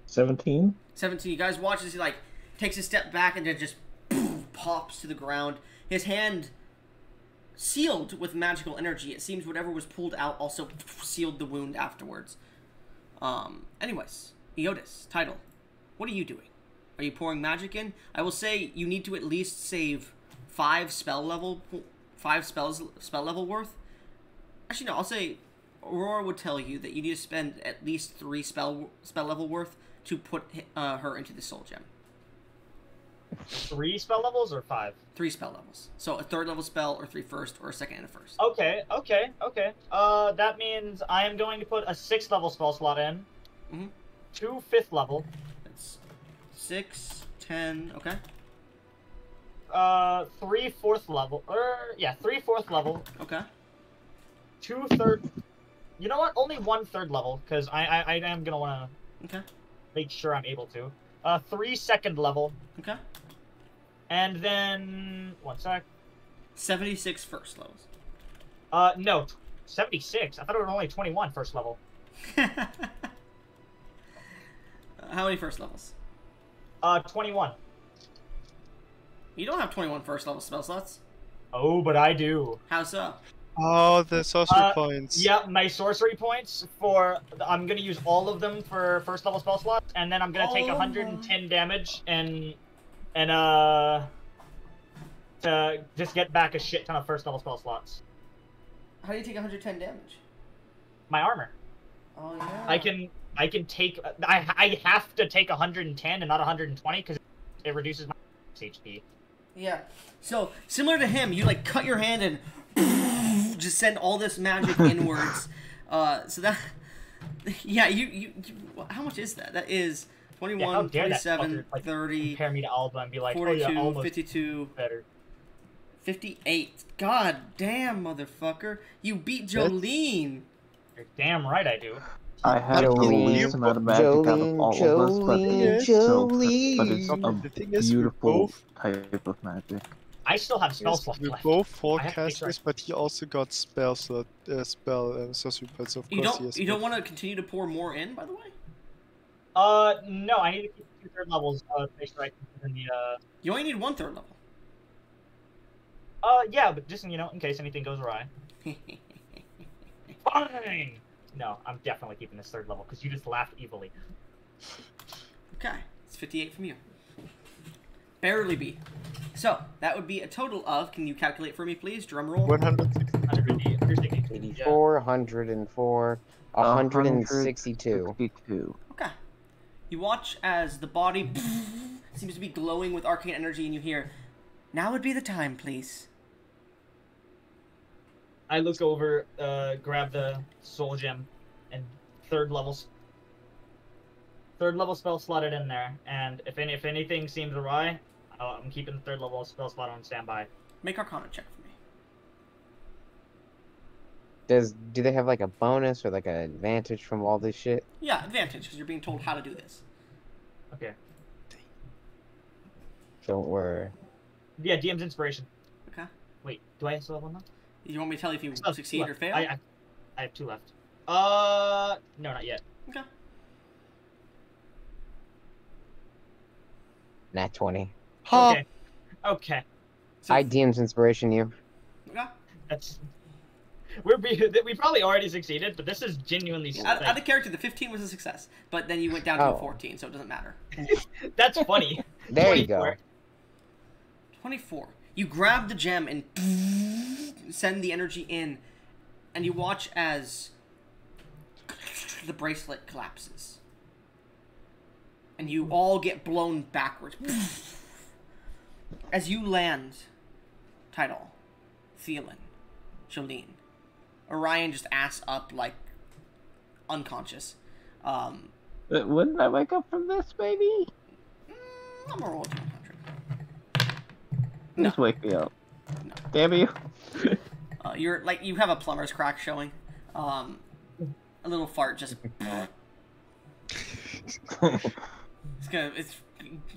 17. 17. You guys watch as he like takes a step back and then just pops to the ground. His hand sealed with magical energy. It seems whatever was pulled out also sealed the wound afterwards. Anyways, Eotis, Title, what are you doing? Are you pouring magic in? I will say you need to at least save 5 spell level worth. Actually, no, I'll say Aurora would tell you that you need to spend at least 3 spell level worth to put her into the soul gem. 3 spell levels or 5? 3 spell levels. So a 3rd level spell, or 3 first, or a 2nd and a 1st. Okay. That means I am going to put a 6th level spell slot in. 2 5th level. That's 6, 10, okay. 3 4th level. 3 4th level. Okay. 2 3rd. You know what? Only 1 3rd level, because I am gonna wanna make sure I'm able to. 3 2nd level. Okay. And then 1 sec. 76 first levels. No, 76. I thought it was only 21 first level. How many first levels? 21. You don't have 21 first level spell slots. Oh, but I do. How so? Oh, the sorcery points. Yeah, my sorcery points I'm gonna use all of them for first level spell slots, and then I'm gonna take 110 damage and to just get back a shit ton of first level spell slots. How do you take 110 damage? My armor. Oh yeah. I can take. I have to take 110 and not 120 because it reduces my HP. Yeah. So similar to him, you like cut your hand and just send all this magic inwards. So that. Yeah. You. How much is that? That is 21, 27, 30. Compare me to Alba and be like, 42, oh, yeah, almost 52. Better. 58. God damn, motherfucker. You beat Jolene. You're damn right I do. I had the least amount of magic out of all of us, but it's a beautiful type of magic. I still have spell slots We're left. both forecasters, but he also got spell sorcery points, of course. You don't want to continue to pour more in, by the way? No, I need to keep 2 3rd levels to make sure I can put in the, You only need 1 3rd level. Yeah, but just, in case anything goes awry. Fine! No, I'm definitely keeping this 3rd level, because you just laughed evilly. Okay, it's 58 from you. Barely beat. So, that would be a total of, can you calculate for me, please? Drum roll. 84, 104, 162. Okay. You watch as the body seems to be glowing with arcane energy, and you hear, "Now would be the time, please." I look over, grab the soul gem, and 3rd level spell slotted in there. And if anything seems awry, I'm keeping the 3rd level spell slot on standby. Make Arcana check for me. Do they have like a bonus or like an advantage from all this shit? Yeah, advantage, because you're being told how to do this. Okay. Don't worry. Yeah, DM's inspiration. Okay. Wait, do I still have one left? You want me to tell you if you Oh, succeed or fail? I have 2 left. No, not yet. Okay. Nat 20. Okay. Okay. So, I DM's inspiration you. okay. That's. We probably already succeeded, but this is genuinely. Out of character, the 15 was a success, but then you went down to a 14, so it doesn't matter. That's funny. There you go. 24. You grab the gem and send the energy in, and you watch as the bracelet collapses. And you all get blown backwards. As you land, Tidal, Thielen, Jolene, Orion just ass up, like, unconscious. Wouldn't I wake up from this, baby? I'm gonna roll a 200. Just wake me up. No. Damn you. You're, like, you have a plumber's crack showing. A little fart just...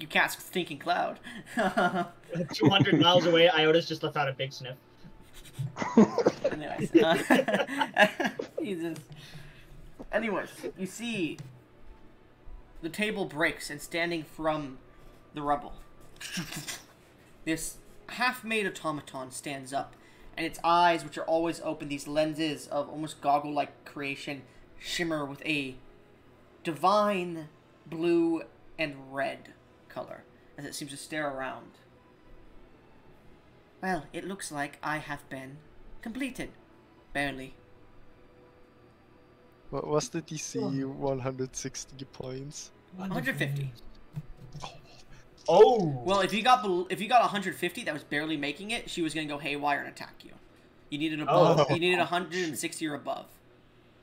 you cast stinking cloud. 200 miles away, Iota's just left out a big sniff. Anyways, Jesus. Anyways, you see the table breaks, and standing from the rubble, this half-made automaton stands up, and its eyes, which are always open, these lenses of almost goggle-like creation, shimmer with a divine blue and red color as it seems to stare around. Well, it looks like I have been completed. Barely. What was the DC? 160 points. 150. Oh. Well, if you got 150, that was barely making it. She was gonna go haywire and attack you. You needed above. You needed 160 or above.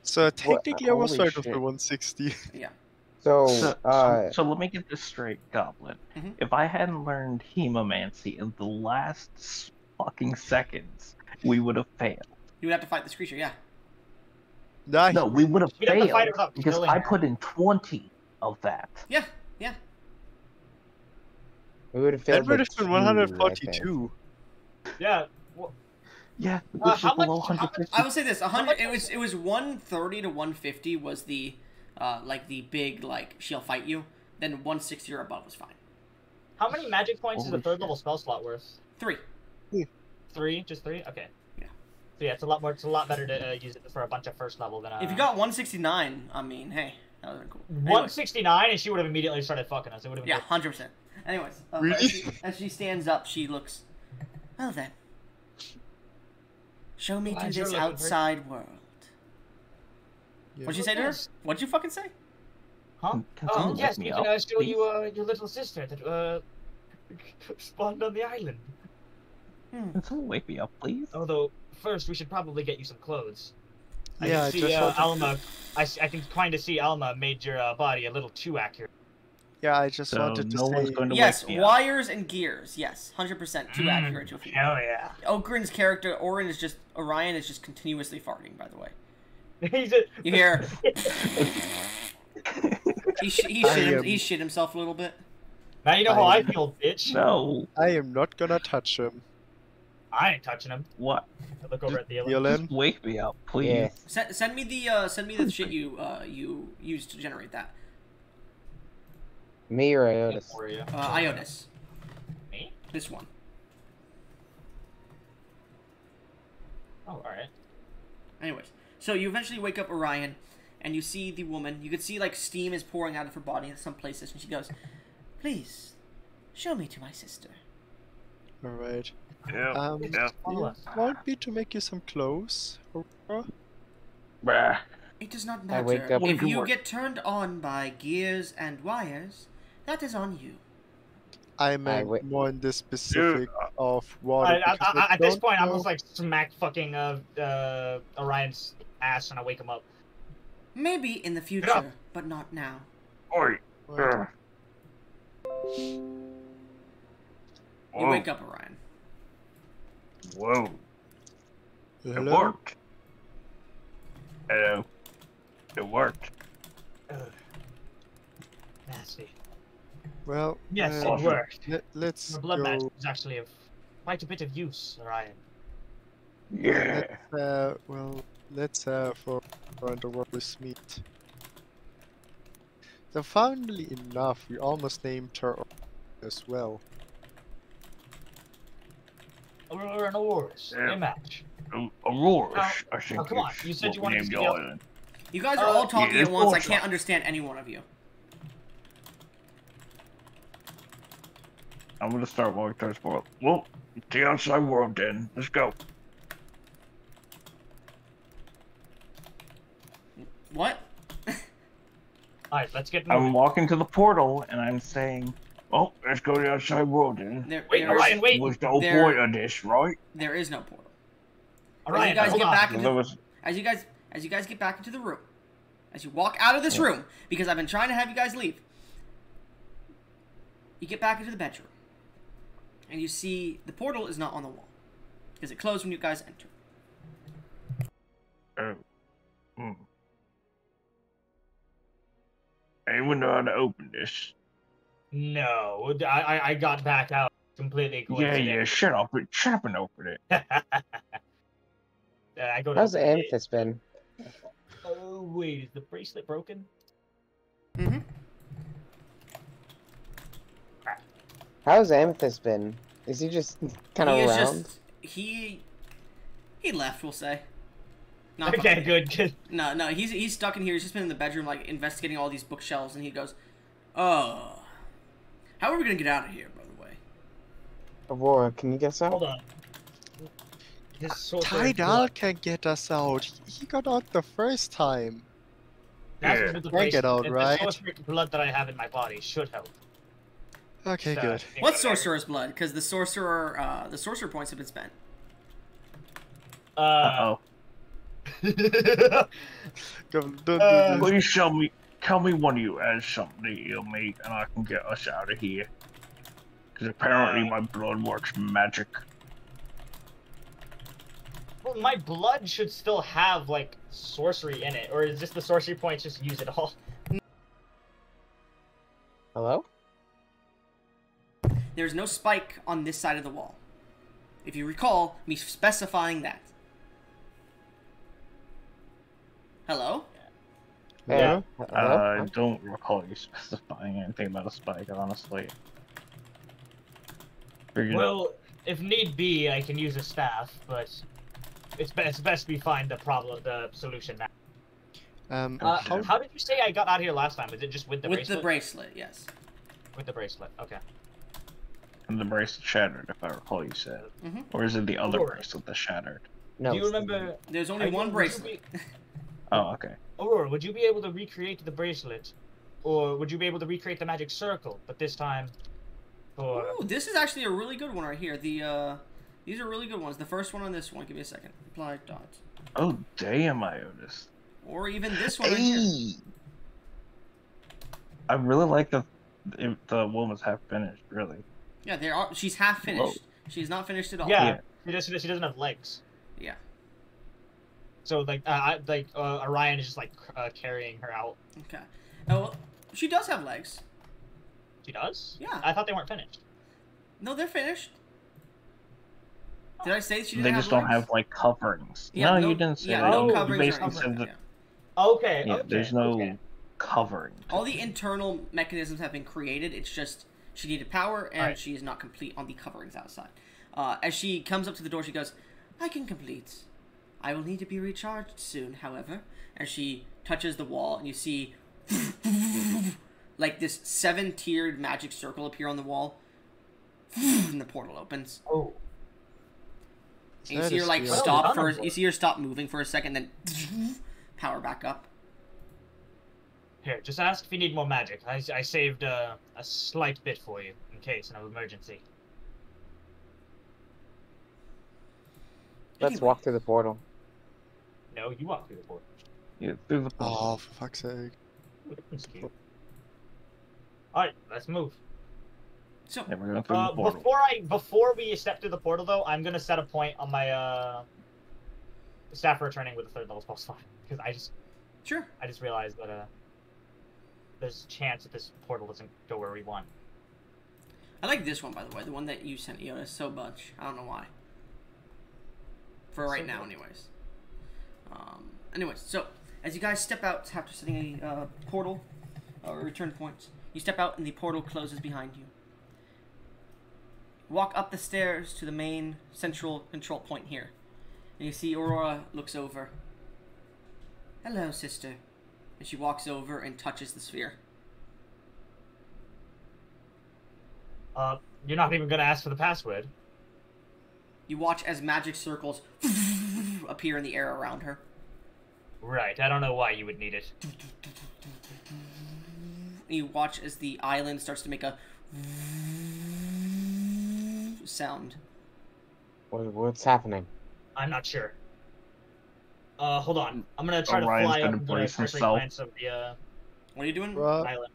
So technically, I was holy right of shit. the 160. Yeah. So, So let me get this straight, Goblin. Mhm. If I hadn't learned Hemomancy in the last fucking seconds, we would have failed. You would have to fight this creature. Yeah. Nah, No, we would have You'd have to fight failed her without because killing I her. put in 20 of that. Yeah. Yeah. We would have that failed would like have been 2, I think. 142. Yeah. Well, Yeah, which is how much- below how much- 150. I will say this: 100. much It was 130 to 150 was the, like the big like she'll fight you. Then 160 or above was fine. how many magic points is a Holy third shit. level spell slot worth? 3. 3? Just 3? Okay. Yeah. So yeah, it's a lot more. It's a lot better to use it for a bunch of first level than. If you got 169, I mean, hey, that would have been cool. Anyways. 169, and she would have immediately started fucking us. It would have been. Yeah, 100%. Anyways, Really? as she stands up, she looks. Well then, show me to Glad you're this looking for it. outside world. Yeah. What'd you say to her? Yes. What'd you fucking say? Huh? Can Oh someone yes, wake we me can up, show please? you your little sister that spawned on the island. Can someone wake me up, please? Although first we should probably get you some clothes. Yeah, I I can see just wanted- Alma. I can kind of see Alma made your body a little too accurate. Yeah, I just So wanted to no one's say. going to Yes, wake me up. wires and gears. Yes, 100% too accurate to a female. Hell yeah. Ogren's character, Orion is just continuously farting. By the way, He's a, you hear I, he shit himself a little bit. now you know how I- I feel, bitch. No. I am not gonna touch him. I ain't touching him. What? I look over at the other. Yellen? Just wake me up, please. Yeah. Send me the shit you used to generate that. Me or Iotis? For you. Iotis. Me? This one. Oh, all right. Anyways, so you eventually wake up Orion, and you see the woman. You can see like steam is pouring out of her body in some places, and she goes, "Please, show me to my sister." Alright. Yeah. Do yeah. you want me to make you some clothes, Aurora? Bah. It does not I wake matter. up- If you Work. get turned on by gears and wires, that is on you. I meant wait- more in the specific of water. because I At this don't point, I'm know- just like smack fucking Orion's ass, and I wake him up. Maybe in the Yeah. future, but not now. Oi. What? You Whoa. wake up Orion. Whoa. It Hello? worked. Hello. It worked. Ugh. Nasty. Well, Yes, Uh, it worked. let's Your blood go. magic is actually of quite a bit of use, Orion. Yeah. Let's for Auroras meet. So funnily enough, we almost named her as well. Aurora and Auroras. Yeah. A match. Auroras, Now- I think. now, come on, is you said what you we wanted named to the be able- island. You guys are all talking yeah, at once. I it's can't awesome. understand any one of you. I'm gonna start walking towards the world. Well, the outside world then. Let's go. What? Alright, let's get I'm moving. walking to the portal and I'm saying, well, let's go to the outside world then. Wait, there is- Orion, wait! Was the whole There- point of this, right? There is no portal. Orion, you guys hold get on. back Well, into there was as you guys get back into the room, as you walk out of this room, because I've been trying to have you guys leave. You get back into the bedroom, and you see the portal is not on the wall because it closed when you guys entered. Anyone know how to open this? No, I got back out completely Yeah, coincidentally. shut up and open it. I go to How's the open it. amethyst been? Oh wait, is the bracelet broken? Mm-hmm. How's Amethyst been? Is he just kind He of is around? just he left. We'll say. Okay, good. No, he's stuck in here. He's just been in the bedroom, like investigating all these bookshelves, and he goes, "Oh, how are we gonna get out of here?" By the way, Aurora, can you guess out? Hold on. His sorcerer Tidal blood. can get us out. He got out the first time. That's Yeah. with the Can't get out, bracelet. right? The sorcerer blood that I have in my body should help. Okay, So, good. what sorcerer's blood? Because the sorcerer points have been spent. Uh-oh. Don't do this. Please tell me one of you has something to heal me, and I can get us out of here. Because apparently my blood works magic. Well, my blood should still have, like, sorcery in it. Or is just the sorcery points just use it all? Hello? There's no spike on this side of the wall. If you recall me specifying that. Hello? Yeah. I don't recall you specifying anything about a spike, honestly. Well, if need be, I can use a staff, but it's best we find the solution now. How did you say I got out of here last time? Was it just with the bracelet? With the bracelet, yes. With the bracelet, okay. And the bracelet shattered, if I recall you said. Mhm. Or is it the other Aurora. bracelet that shattered? No. Do you remember? There's only one bracelet. Oh, okay. Aurora, would you be able to recreate the bracelet, or would you be able to recreate the magic circle, but this time for? Ooh, this is actually a really good one right here. These are really good ones. The first one on this one. Give me a second. Apply dot. Oh, damn, Iotis. Or even this one right here. I really like the woman's half finished, really. Yeah, there are. She's half finished. She's not finished at all. Yeah, she doesn't have legs. Yeah. So like Orion is just like carrying her out. Okay. Oh, well, she does have legs. She does? Yeah. I thought they weren't finished. No, they're finished. Did I say she didn't They have just don't legs? have like coverings. Yeah, no, no- you didn't say yeah, that. no You coverings or basically said that. Okay. Yeah, okay, there's no okay. covering. All the internal mechanisms have been created. It's just she needed power, and Right. she is not complete on the coverings outside. As she comes up to the door, she goes, "I can complete. I will need to be recharged soon, however." And she touches the wall, and you see like this 7-tiered magic circle appear on the wall, and the portal opens. Oh. And you see her like Well stop done, for. You see her stop moving for a second, then power back up. Here, just ask if you need more magic. I saved a slight bit for you in case of emergency. Let's Anyway. walk through the portal. No, you walk through the portal. Yeah, through the Oh, for fuck's sake. Alright, let's move. So Yeah, we're going through the portal. Before we step through the portal though, I'm gonna set a point on my staff returning with a 3rd level spell slot. Because sure. I just realized that there's a chance that this portal doesn't go where we want. I like this one, by the way. The one that you sent Iona so much. I don't know why. For right now, anyways. Anyways, so as you guys step out after setting a portal or return point, you step out and the portal closes behind you. Walk up the stairs to the main central control point here, and you see Aurora looks over. "Hello, sister," and she walks over and touches the sphere. You're not even gonna ask for the password. You watch as magic circles appear in the air around her. Right, I don't know why you would need it. You watch as the island starts to make a sound. What's happening? I'm not sure. Hold on. I'm gonna try Orion's to fly gonna up and get a brace cursory himself. glance of the What are you doing? What? island.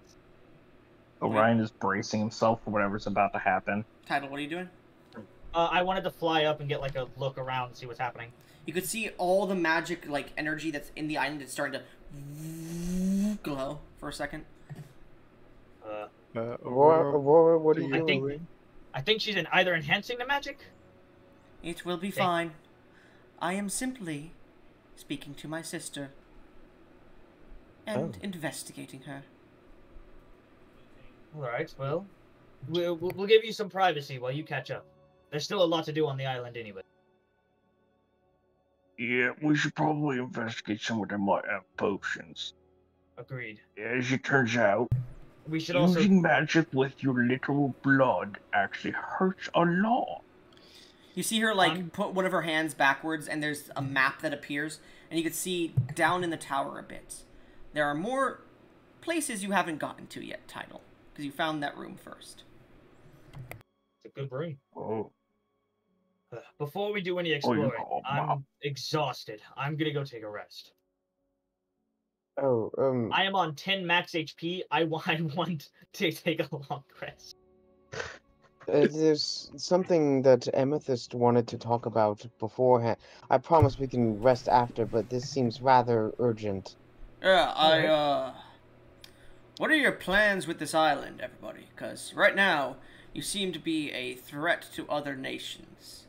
Orion is bracing himself for whatever's about to happen. Title, what are you doing? I wanted to fly up and get like a look around and see what's happening. You could see all the magic, like, energy that's in the island is starting to glow for a second. Aurora, what are you I doing? think I think she's either enhancing the magic. It will be Okay. fine. I am simply speaking to my sister and Oh. investigating her. All right. Well, we'll give you some privacy while you catch up. There's still a lot to do on the island anyway. Yeah, we should probably investigate someone that might have potions. Agreed. As it turns out, We should also. using magic with your literal blood actually hurts a lot. You see her put one of her hands backwards, and there's a map that appears, and you can see down in the tower a bit. There are more places you haven't gotten to yet, Tidal, because you found that room first. It's a good room. Oh. Before we do any exploring, I'm exhausted. I'm gonna go take a rest. Oh, I am on 10 max HP. I want to take a long rest. There's something that Amethyst wanted to talk about beforehand. I promise we can rest after, but this seems rather urgent. Yeah, what are your plans with this island, everybody? Because right now, you seem to be a threat to other nations.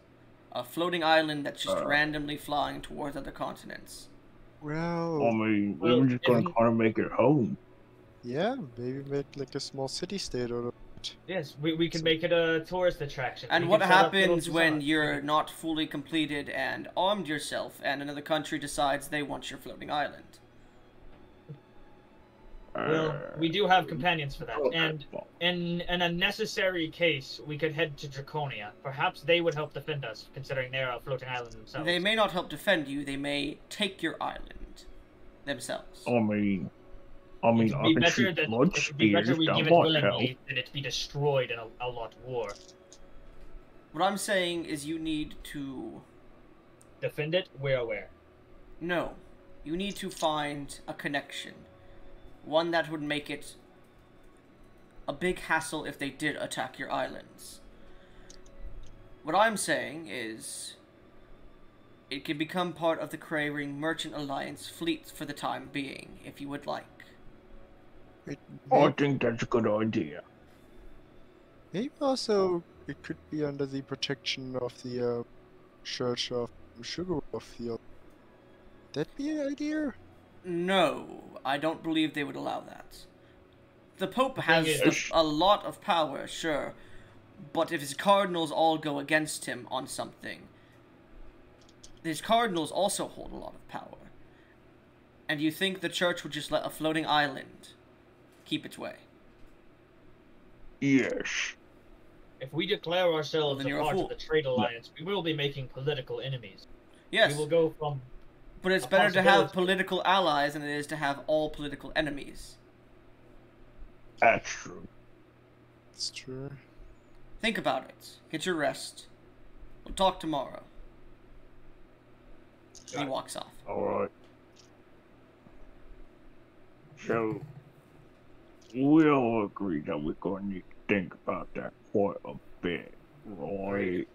A floating island that's just randomly flying towards other continents. Well, I mean, we were just gonna kind of make it home. Yeah, maybe make like a small city-state out of it. Yes, we can make it a tourist attraction. And what happens when you're not fully completed and armed yourself, and another country decides they want your floating island? Well, we do have companions for that, and in a necessary case, we could head to Draconia. Perhaps they would help defend us, considering they're a floating island themselves. They may not help defend you, they may take your island themselves. I mean, I can shoot blood spears, that might help. Than it be destroyed in a lot war. What I'm saying is you need to... Defend it? We're aware. No. You need to find a connection. One that would make it a big hassle if they did attack your islands. What I'm saying is it could become part of the Craving Merchant Alliance fleet for the time being, if you would like. I think that's a good idea. Maybe also it could be under the protection of the Church of Sugarloaf. That be an idea? No, I don't believe they would allow that. The Pope has a lot of power, sure, but if his cardinals all go against him on something, his cardinals also hold a lot of power. And you think the church would just let a floating island keep its way? Yes. If we declare ourselves a part of the trade alliance, we will be making political enemies. Yes. We will go from... But it's better to have political allies than it is to have all political enemies. That's true. It's true. Think about it. Get your rest. We'll talk tomorrow. And he walks off. Alright. So, we all agree that we're going to need to think about that quite a bit, right?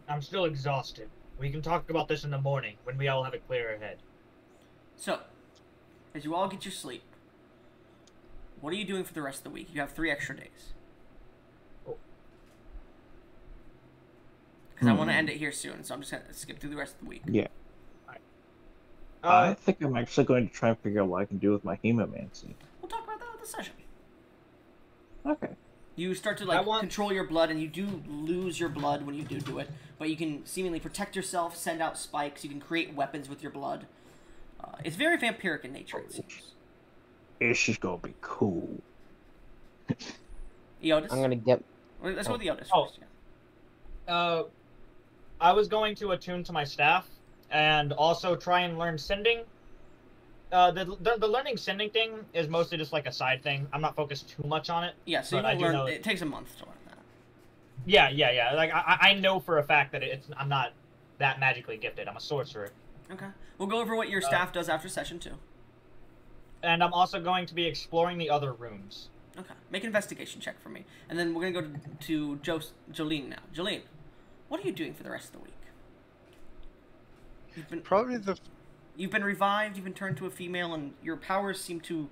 I'm still exhausted. We can talk about this in the morning, when we all have a clearer head. So, as you all get your sleep, what are you doing for the rest of the week? You have 3 extra days. Because I want to end it here soon, so I'm just going to skip through the rest of the week. Yeah. I think I'm actually going to try and figure out what I can do with my hemomancy. We'll talk about that in the session. Okay. You start to control your blood, and you do lose your blood when you do it, but you can seemingly protect yourself, send out spikes, you can create weapons with your blood. It's very vampiric in nature, it seems. It's just gonna be cool. Eotis? I'm gonna get... Let's go with Eotis first. Yeah. I was going to attune to my staff, and also try and learn sending. The learning sending thing is mostly just like a side thing. I'm not focused too much on it. Yeah, so you won't learn. It takes a month to learn that. Yeah. Like I know for a fact that I'm not that magically gifted. I'm a sorcerer. Okay, we'll go over what your staff does after session 2. And I'm also going to be exploring the other rooms. Okay, make an investigation check for me, and then we're gonna go to Jolene now. Jolene, what are you doing for the rest of the week? You've been revived, you've been turned to a female, and your powers seem to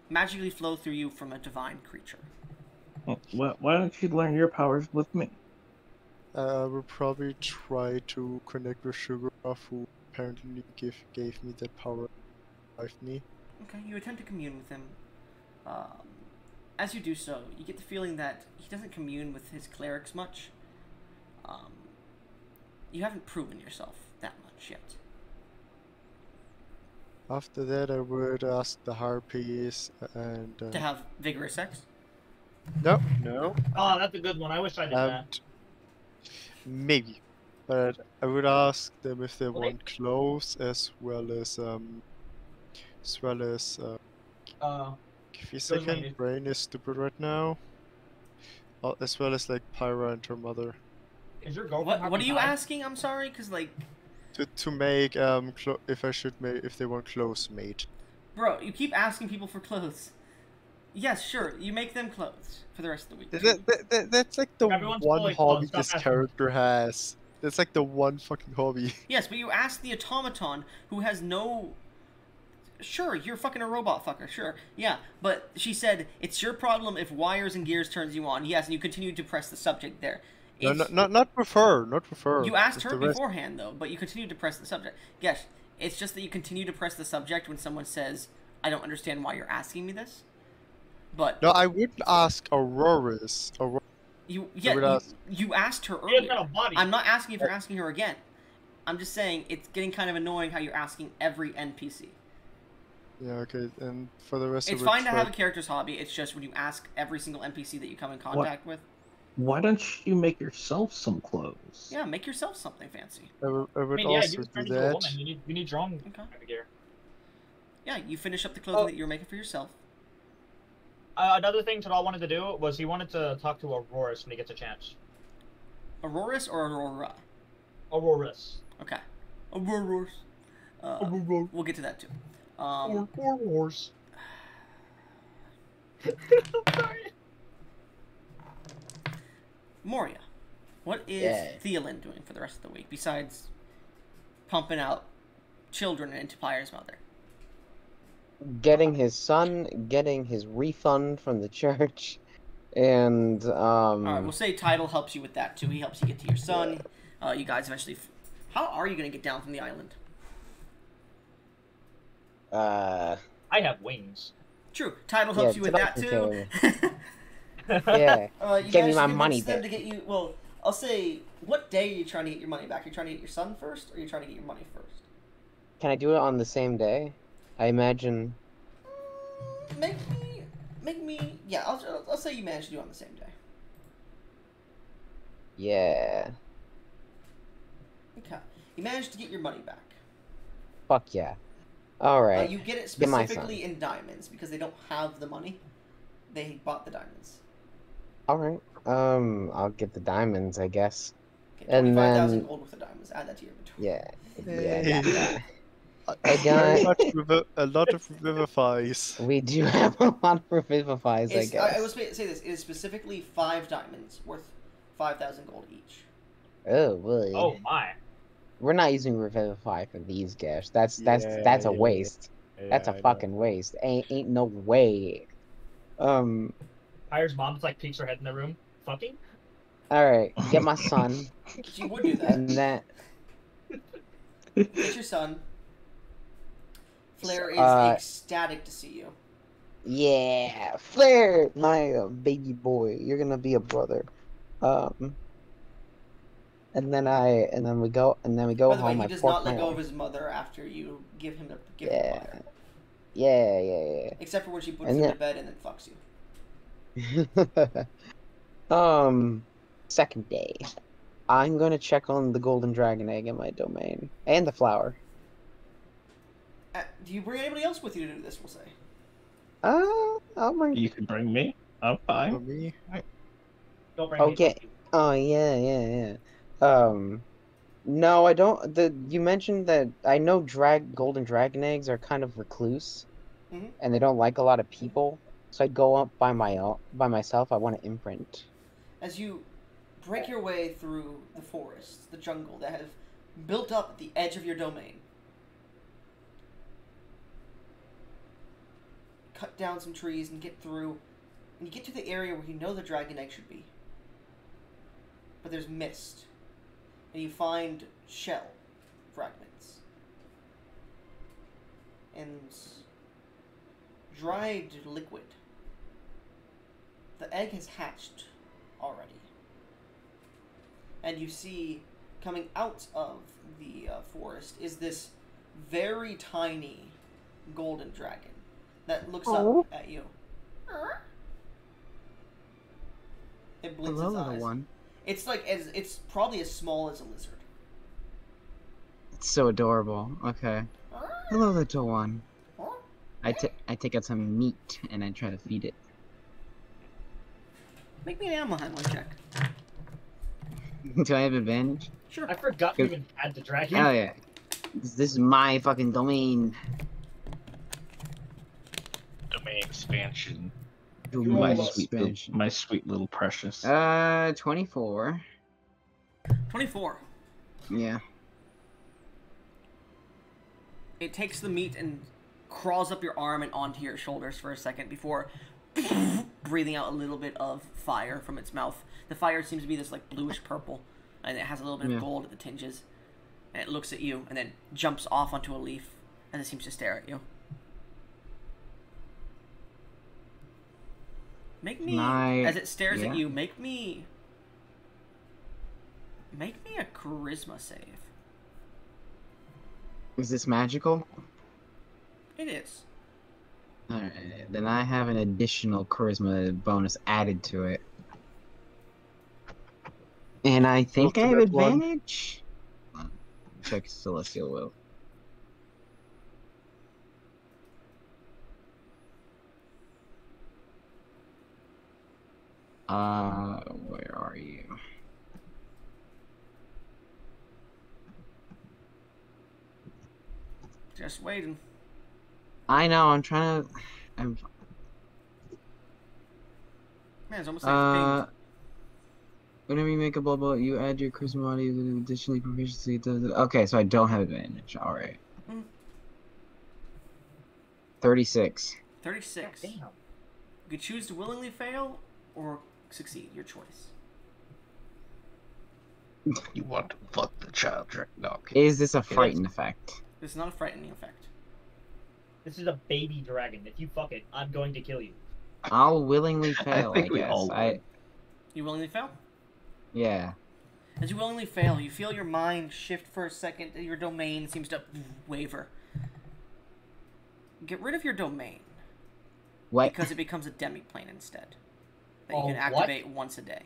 magically flow through you from a divine creature. Well, why don't you learn your powers with me? We'll probably try to connect with Sugarloaf, who apparently gave me that power, revived me. Okay, you attempt to commune with him. as you do so, you get the feeling that he doesn't commune with his clerics much. You haven't proven yourself that much yet. After that, I would ask the harpies and. To have vigorous sex? No, no. Oh, that's a good one. I wish I did that. Maybe, but I would ask them if they Well, want clothes as well as Give me a second. Brain is stupid right now. As well as like Pyra and her mother. Is your girlfriend? What are you asking? I'm sorry, cause like. To make if they want clothes made. Bro, you keep asking people for clothes. Yes, sure. You make them clothes for the rest of the week. That's like the Everyone's one hobby clothes. this character has. That's like the one fucking hobby. Yes, but you ask the automaton who has no. Sure, you're fucking a robot fucker. Sure, yeah, but she said it's your problem if wires and gears turns you on. Yes, and you continue to press the subject there. No, not with her. Not with her. You asked her beforehand though, but you continue to press the subject. Yes, it's just that you continue to press the subject when someone says, "I don't understand why you're asking me this." But no, I wouldn't ask Auroras. You asked her earlier. I'm not asking if you're asking her again. I'm just saying it's getting kind of annoying how you're asking every NPC. Yeah, okay, and for the rest it's of it... It's fine to have a character's hobby, it's just when you ask every single NPC that you come in contact with. Why don't you make yourself some clothes? Yeah, make yourself something fancy. I would also do that. You need drum gear. Yeah, you finish up the clothing that you were making for yourself. Another thing Tadal wanted to do was he wanted to talk to Auroras when he gets a chance. Auroras or Aurora? Auroras. Okay. Auroras. We'll get to that too. Auroras. Sorry. Moria, what is Theolin doing for the rest of the week besides pumping out children into Pyre's mother? Getting his son, getting his refund from the church, and Alright, we'll say Tidal helps you with that too. He helps you get to your son. You guys eventually... How are you going to get down from the island? I have wings. True. Tidal helps you with that too. Give me my money back. To get you, well, I'll say, what day are you trying to get your money back? Are you trying to get your son first, or are you trying to get your money first? Can I do it on the same day? I imagine. Make me. Yeah, I'll say you managed to do it on the same day. Yeah. Okay. You managed to get your money back. Fuck yeah. All right. You get it specifically in diamonds because they don't have the money. They bought the diamonds. All right. I'll get the diamonds, I guess. Okay, 25,000 gold with the diamonds. Add that to your inventory. Yeah. I got a lot of revivifies. We do have a lot of revivifies, I guess. I will say this: it is specifically 5 diamonds worth 5,000 gold each. Oh boy. Oh my. We're not using revivify for these guys. That's a waste. That's a fucking waste. Ain't no way. Pyre's mom's like peeks her head in the room. Fucking. All right, get my son. She would do that. And that. Get your son. Flare is ecstatic to see you. Yeah, Flare, my baby boy. You're gonna be a brother. And then we go By the way, home. he does not let go of his mother after you give him the fire. Yeah. Except for when she puts him to bed and then fucks you. Second day. I'm gonna check on the golden dragon egg in my domain and the flower. Do you bring anybody else with you to do this? We'll say. I'll bring. You can bring me. I'm fine. For me. Don't bring okay. Oh yeah. No, I don't. You mentioned that I know golden dragon eggs are kind of recluse, and they don't like a lot of people. So I'd go up by myself. I want to imprint. As you break your way through the forests, the jungle that have built up at the edge of your domain, cut down some trees and get through, and you get to the area where you know the dragon egg should be. But there's mist, and you find shell fragments and dried liquid The egg has hatched already. And you see, coming out of the forest is this very tiny golden dragon that looks up at you. It blinks its eyes. One. It's like it's probably as small as a lizard. It's so adorable. Okay. Hello, little one. I take out some meat and I try to feed it. Make me an animal handling check. Do I have advantage? Sure. I forgot we even had the dragon. Hell yeah. This is my fucking domain. Domain expansion. Domain My sweet little precious. 24. 24. Yeah. It takes the meat and crawls up your arm and onto your shoulders for a second before breathing out a little bit of fire from its mouth. The fire seems to be this like bluish purple, and it has a little bit of gold at the tinges. And it looks at you and then jumps off onto a leaf as it seems to stare at you. Make me, as it stares at you, make me a charisma save. Is this magical? It is. Alright, then I have an additional charisma bonus added to it. And I think I have advantage? Check Celestial Will. Where are you? Just waiting. I know, I'm trying to... Man, it's almost like whenever you make a bubble, you add your charisma body additionally proficiency. Okay, so I don't have advantage. Alright. 36. 36. Damn. You could choose to willingly fail or succeed. Your choice. You want to fuck the child dog. Is this a frightened effect? This is not a frightening effect. This is a baby dragon. If you fuck it, I'm going to kill you. I'll willingly fail, I guess. You willingly fail? Yeah. As you willingly fail, you feel your mind shift for a second. Your domain seems to waver. Get rid of your domain. What? Because it becomes a demiplane instead. That you can activate once a day.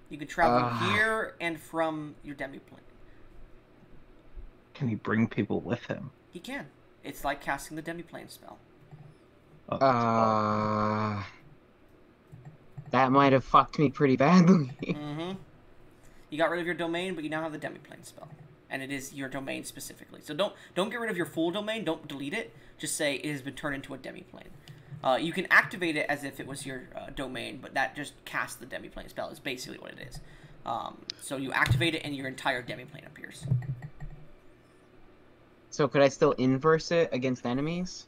You can travel here and from your demiplane. Can he bring people with him? He can. It's like casting the demiplane spell. That might have fucked me pretty badly. You got rid of your domain, but you now have the demiplane spell. And it is your domain specifically. So don't get rid of your full domain, don't delete it. Just say it has been turned into a demiplane. You can activate it as if it was your domain, but that just casts the demiplane spell is basically what it is. So you activate it and your entire demiplane appears. So could I still inverse it against enemies?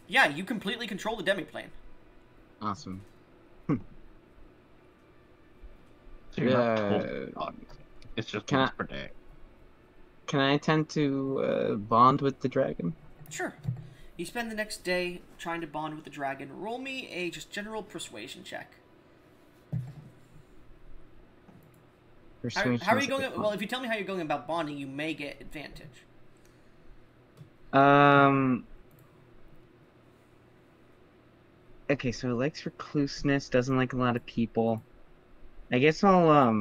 Yeah, you completely control the demiplane. Awesome. So you're not told it's just once per day. Can I attempt to bond with the dragon? Sure. You spend the next day trying to bond with the dragon. Roll me a just general persuasion check. Persuasion. How are you going? Well, if you tell me how you're going about bonding, you may get advantage. Okay, so it likes recluseness, doesn't like a lot of people. I guess I'll,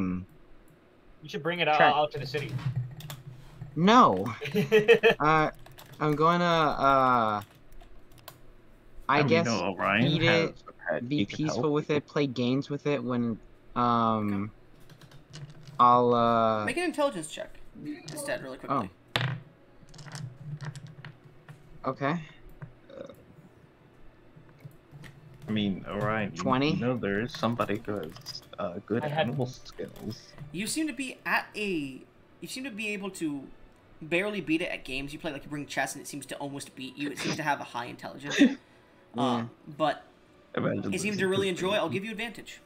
You should bring it out to the city. No! I'm gonna, I guess, eat it, be peaceful with it, play games with it when, I'll, Make an intelligence check instead, really quickly. Okay. I mean, Orion, 20? You know there is somebody who has good animal skills. You seem to be you seem to be able to barely beat it at games you play. Like you bring chess and it seems to almost beat you. It seems to have a high intelligence. But it seems to really enjoy it. I'll give you advantage.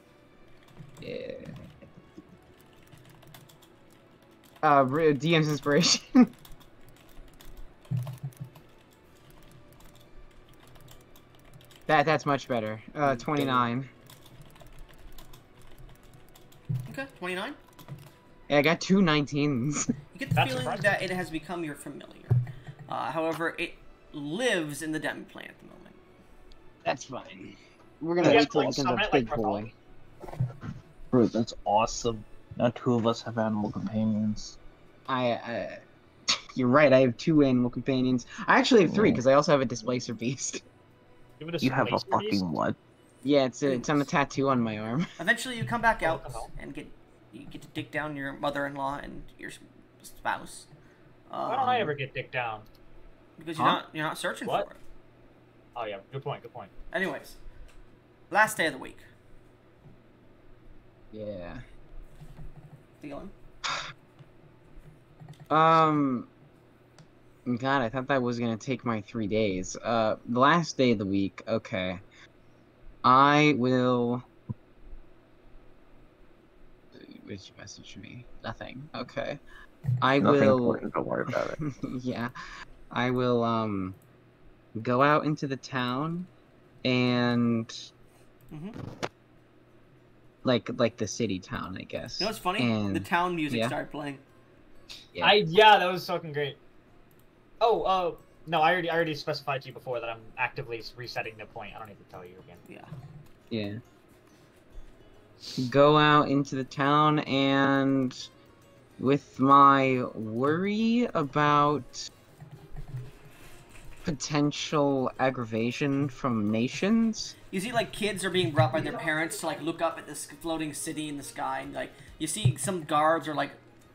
Yeah. DM's inspiration. That's much better. 29. Okay, 29. Yeah, I got 2 19s. You get the feeling that it has become your familiar. However, it lives in the demi plane at the moment. That's fine. We're gonna wait till it becomes a big boy. Bro, that's awesome. Now 2 of us have animal companions. You're right, I have 2 animal companions. I actually have 3, because I also have a displacer beast. You have a fucking what? Yeah, it's on a tattoo on my arm. Eventually, you come back out and you get to dick down your mother-in-law and your spouse. Why don't I ever get dick down? Because you're not searching for it. Oh yeah, good point. Anyways, last day of the week. Yeah. Feeling? God, I thought that was gonna take my 3 days. The last day of the week, okay. I will... Did you message me? Nothing. Okay. Nothing important, don't worry about it. Yeah. I will, go out into the town and... Like the city town, I guess. You know what's funny? And... The town music started playing. Yeah, that was fucking great. Oh, no, I already specified to you before that I'm actively resetting the point. I don't need to tell you again. Yeah. Go out into the town and with my worry about potential aggravation from nations. You see, like, kids are being brought by their parents to, like, look up at this floating city in the sky, and, like, you see some guards are, like,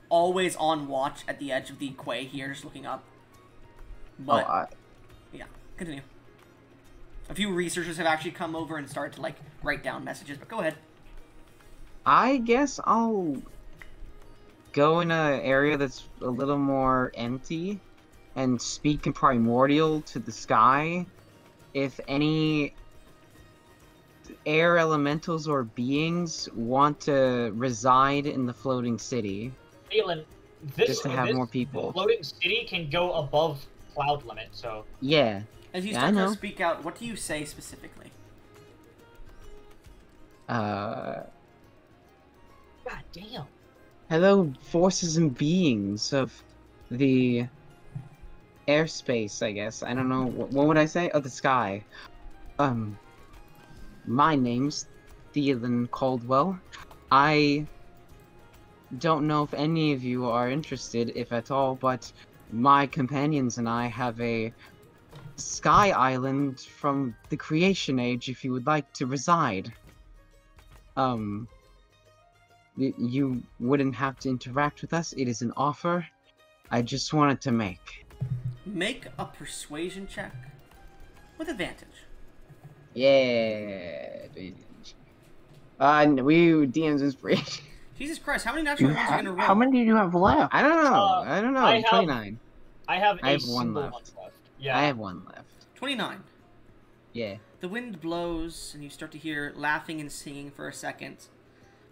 always on watch at the edge of the quay here, just looking up. But, yeah, continue. A few researchers have actually come over and started to, like, write down messages, but go ahead. I guess I'll go in an area that's a little more empty and speak in primordial to the sky. If any air elementals or beings want to reside in the floating city, Phelan, just to have more people. Floating city can go above cloud limit, so... Yeah. As you start to speak out, what do you say specifically? God damn. Hello, forces and beings of the airspace, I guess. I don't know. What would I say? Oh, the sky. My name's Theoden Caldwell. I don't know if any of you are interested, if at all, but my companions and I have a sky island from the creation age if you would like to reside. You wouldn't have to interact with us. It is an offer I just wanted to make. Make a persuasion check with advantage. Yeah. We DM's inspiration. Jesus Christ, how many natural ones are you gonna roll? How many do you have left? I don't know. I have 29. I have one left. Yeah. I have 1 left. 29. Yeah. The wind blows, and you start to hear laughing and singing for a second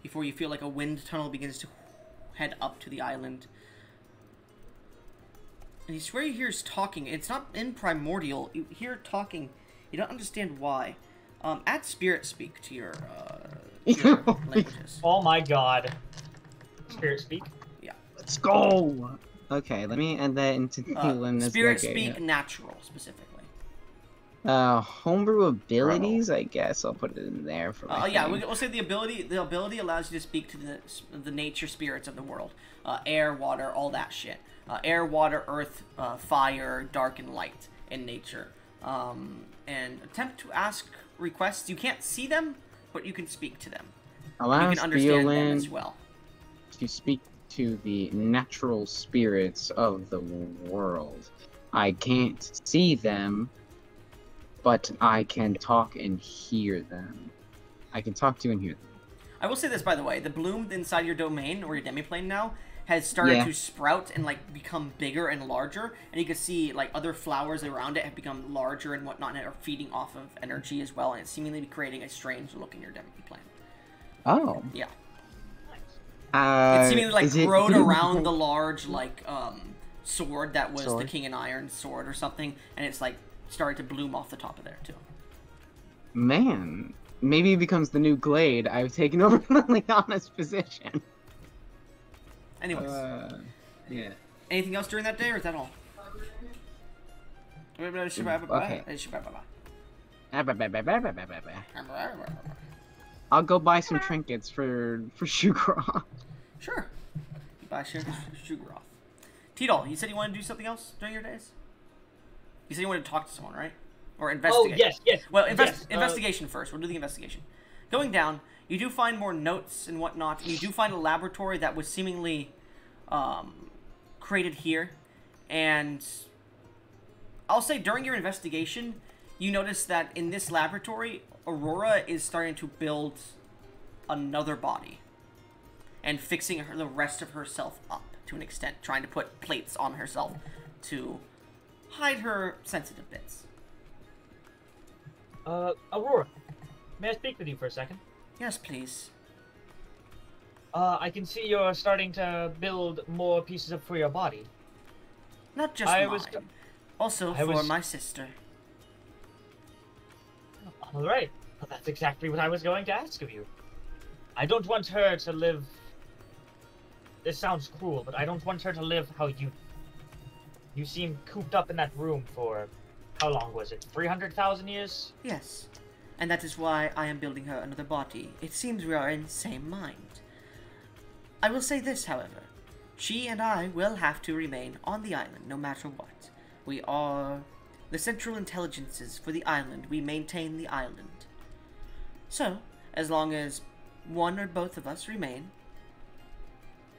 before you feel like a wind tunnel begins to head up to the island. And you swear you hear talking. It's not in primordial. You hear talking. You don't understand why. Add spirit speak to your languages. Oh my god. Spirit speak? Yeah. Let's go! Okay, let me add that into spirit speak natural, specifically. Homebrew abilities, I guess I'll put it in there for my yeah, we'll say the ability allows you to speak to the nature spirits of the world. Air, water, all that shit. Air, water, earth, fire, dark, and light in nature. And attempt to ask requests. You can't see them, but you can speak to them. Allows you can understand them as well. To speak to the natural spirits of the world. I can't see them, but I can talk and hear them. I can talk to and hear them. I will say this, by the way. The bloom inside your domain, or your demiplane now, has started to sprout and, like, become bigger and larger. And you can see, like, other flowers around it have become larger and whatnot, and are feeding off of energy as well. And it's seemingly creating a strange look in your demiplane. Oh. Yeah. It's seemingly, like, grown around the large, like, sword that was the King in Iron's sword or something. And it's, like, started to bloom off the top of there, too. Man, maybe he becomes the new Glade. I've taken over Liliana's position. Anyways. Yeah. Anything else during that day, or is that all? Okay. I'll go buy some trinkets for Shugroth. Sure. You buy Shugroth. Tidal, you said you wanted to do something else during your days? You said you wanted to talk to someone, right? Or investigate. Oh, yes. Well, investigation first. We'll do the investigation. Going down, you do find more notes and whatnot. You do find a laboratory that was seemingly created here. And I'll say during your investigation, you notice that in this laboratory, Aurora is starting to build another body. And fixing the rest of herself up to an extent. Trying to put plates on herself to hide her sensitive bits. Aurora, may I speak with you for a second? Yes, please. I can see you're starting to build more pieces for your body. Not just mine. Also for my sister. Alright. Well, that's exactly what I was going to ask of you. I don't want her to live... This sounds cruel, but I don't want her to live how you... You seem cooped up in that room for... How long was it? 300,000 years? Yes. And that is why I am building her another body. It seems we are in the same mind. I will say this, however. She and I will have to remain on the island, no matter what. We are the central intelligences for the island. We maintain the island. So, as long as one or both of us remain,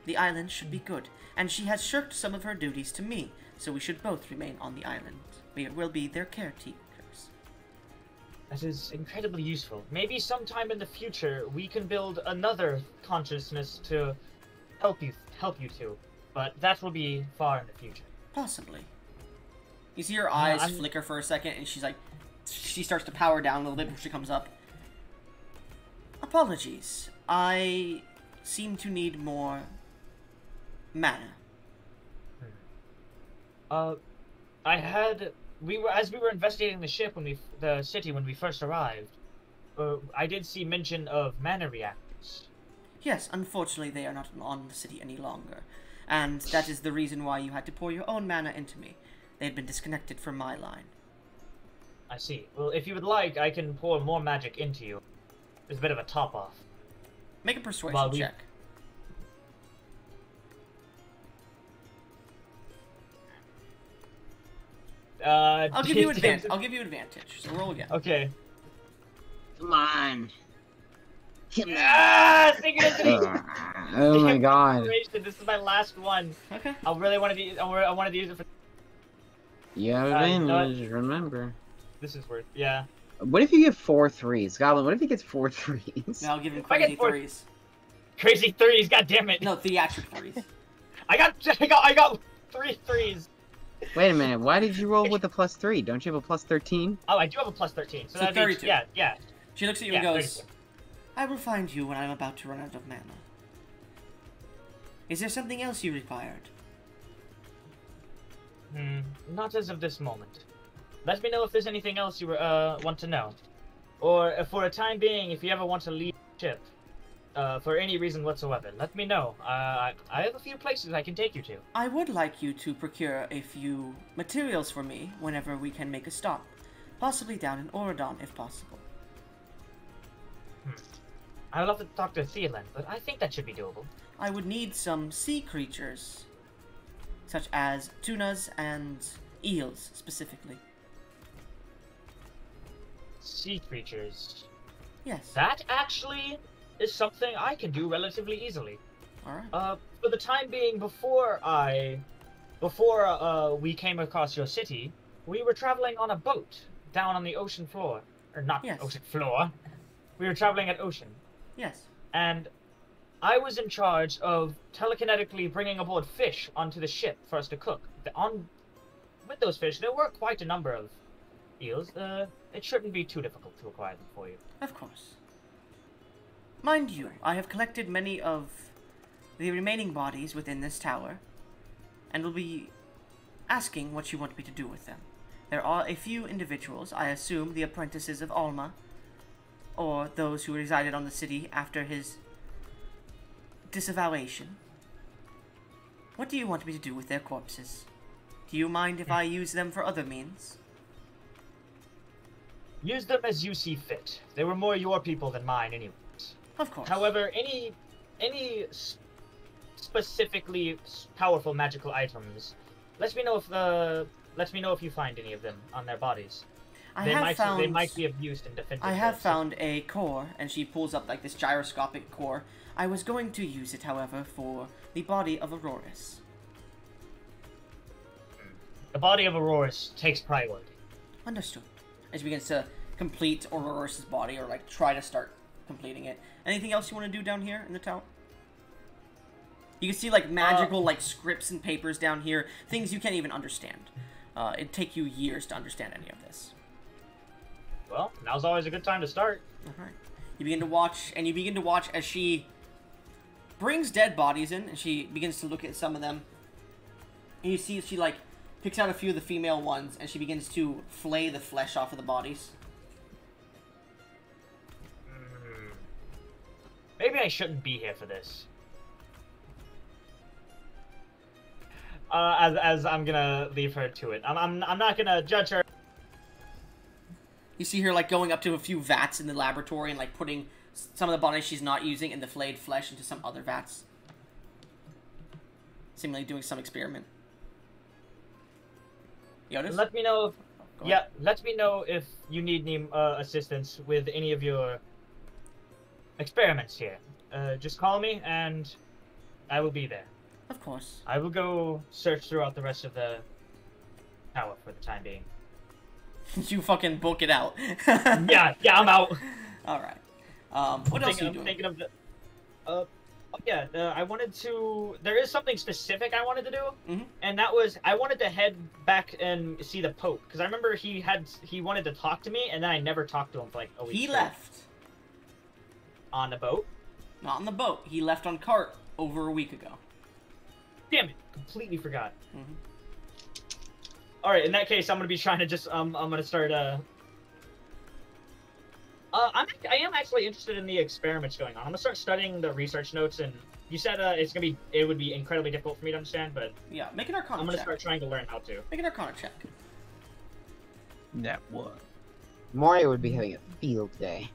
the island should be good. And she has shirked some of her duties to me, so we should both remain on the island. We will be their caretakers. That is incredibly useful. Maybe sometime in the future we can build another consciousness to help you two, but that will be far in the future. Possibly. You see her eyes flicker for a second, and she's like, she starts to power down a little bit before she comes up. Apologies. I seem to need more mana. As we were investigating the city when we first arrived, I did see mention of mana reactors. Yes, unfortunately they are not on the city any longer, and that is the reason why you had to pour your own mana into me. They had been disconnected from my line. I see. Well, if you would like, I can pour more magic into you. It's a bit of a top-off. Make a persuasion check. I'll give you advantage. So roll again. Okay. Come on. Oh my god. This is my last one. Okay. I really wanted to. I wanted to use it for. Yeah, just remember. This is worth. Yeah. What if you get 4 threes, Goblin? What if he gets 4 threes? No, I'll give him crazy threes. Crazy threes. God damn it. No, theatric threes. I got 3 threes. Wait a minute. Why did you roll with a +3? Don't you have a +13? Oh, I do have a +13. So 32. Yeah. She looks at you and goes, 32. I will find you when I'm about to run out of mana. Is there something else you required? Not as of this moment. Let me know if there's anything else you want to know. Or for a time being, if you ever want to leave the ship, for any reason whatsoever, let me know. I have a few places I can take you to. I would like you to procure a few materials for me whenever we can make a stop. Possibly down in Auroras, if possible. I would love to talk to Thielen, but I think that should be doable. I would need some sea creatures, such as tunas and eels, specifically. Sea creatures? Yes. That actually is something I can do relatively easily. Alright. For the time being, before we came across your city, we were traveling on a boat down on the ocean floor. Or not ocean floor. We were traveling at ocean. Yes. And I was in charge of telekinetically bringing aboard fish onto the ship for us to cook. With those fish, there were quite a number of eels. It shouldn't be too difficult to acquire them for you. Of course. Mind you, I have collected many of the remaining bodies within this tower, and will be asking what you want me to do with them. There are a few individuals, I assume the apprentices of Alma, or those who resided on the city after his disavowation. What do you want me to do with their corpses? Do you mind if I use them for other means? Use them as you see fit. They were more your people than mine, anyways. Of course. However, any specifically powerful magical items, let me know if you find any of them on their bodies. They might be of use in defending. I have found a core, and she pulls up like this gyroscopic core. I was going to use it, however, for the body of Auroras. The body of Auroras takes priority. Understood. As she begins to complete Auroras' body, or like try to start completing it. Anything else you want to do down here in the tower? You can see like magical like scripts and papers down here, things you can't even understand. It'd take you years to understand any of this. Well, now's always a good time to start. Alright. You begin to watch, and you begin to watch as she brings dead bodies in, and she begins to look at some of them. And you see she like picks out a few of the female ones, and she begins to flay the flesh off of the bodies. Maybe I shouldn't be here for this. As I'm gonna leave her to it. I'm not gonna judge her. You see her like going up to a few vats in the laboratory and like putting some of the bodies she's not using in the flayed flesh into some other vats. Seemingly doing some experiment. Yotis? Let me know if let me know if you need any assistance with any of your experiments here. Just call me and I will be there. Of course. I will go search throughout the rest of the tower for the time being. You fucking book it out. yeah, I'm out. Alright. What else are you doing? I'm thinking of the... I wanted to... There is something specific I wanted to do, and that was I wanted to head back and see the Pope, because I remember he wanted to talk to me, and then I never talked to him for like a week. He left. On the boat? Not on the boat. He left on cart over a week ago. Damn it! Completely forgot. All right, in that case, I'm gonna be trying to just I'm gonna start I am actually interested in the experiments going on. I'm gonna start studying the research notes, and you said it would be incredibly difficult for me to understand, but yeah, make an Arcana check. I'm gonna start trying to learn how to. Make an Arcana check. That what? Moria would be having a field day.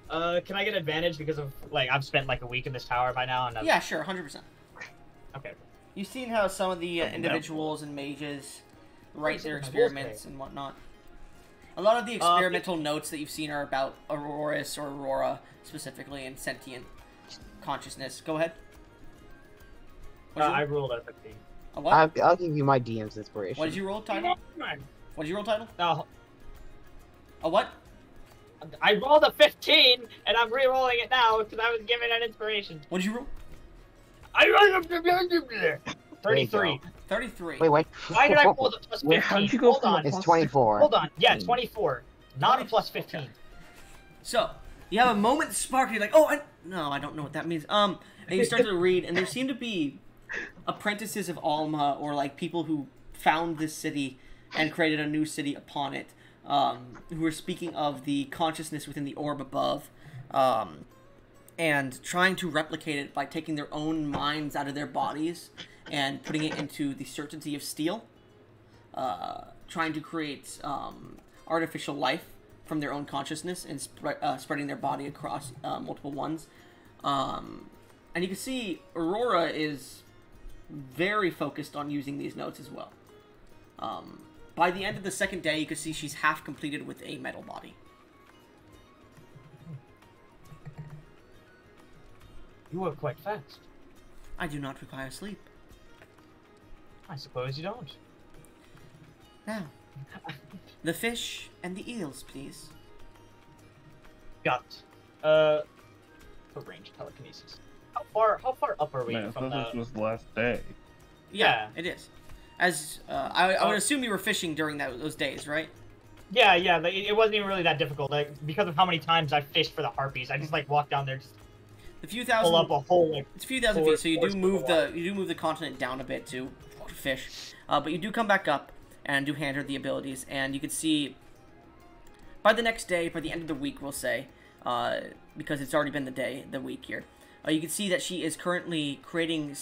Can I get advantage because of like I've spent like a week in this tower by now? And yeah, sure, 100%. Okay. You've seen how some of the individuals and mages write their experiments and whatnot. A lot of the experimental notes that you've seen are about Auroras or Aurora specifically and sentient consciousness. Go ahead. I rolled a 15. A what? I'll give you my DM's inspiration. What did you roll, Title? What did you roll, Title? No. A what? I rolled a 15, and I'm re-rolling it now because I was given an inspiration. What did you roll? I rolled a 33. 33. Wait, what? Why did I roll the plus 15? Wait, how did you go Hold on. It's 24. Hold on. Yeah, 24. Not a plus 15. Okay. So, you have a moment spark, you're like, oh, I don't know what that means. And you start to read, and there seem to be apprentices of Alma, or like people who found this city and created a new city upon it, who are speaking of the consciousness within the orb above, and trying to replicate it by taking their own minds out of their bodies and putting it into the certainty of steel, trying to create artificial life from their own consciousness and spreading their body across multiple ones. And you can see Aurora is very focused on using these notes as well. By the end of the second day, you can see she's half completed with a metal body. You work quite fast. I do not require sleep. I suppose you don't. Now, the fish and the eels, please. Got it. For range telekinesis. How far up are we from the... This was the last day. Yeah, it is. As I would assume you were fishing during those days, right? Yeah, it wasn't even really that difficult. Like, because of how many times I fished for the harpies, I just like walked down there, just a few thousand. pull up a whole like. It's a few thousand feet, so you do move the continent down a bit to fish, but you do come back up and do hand her the abilities, and you can see by the next day, by the end of the week, we'll say, because it's already been the week here. You can see that she is currently creating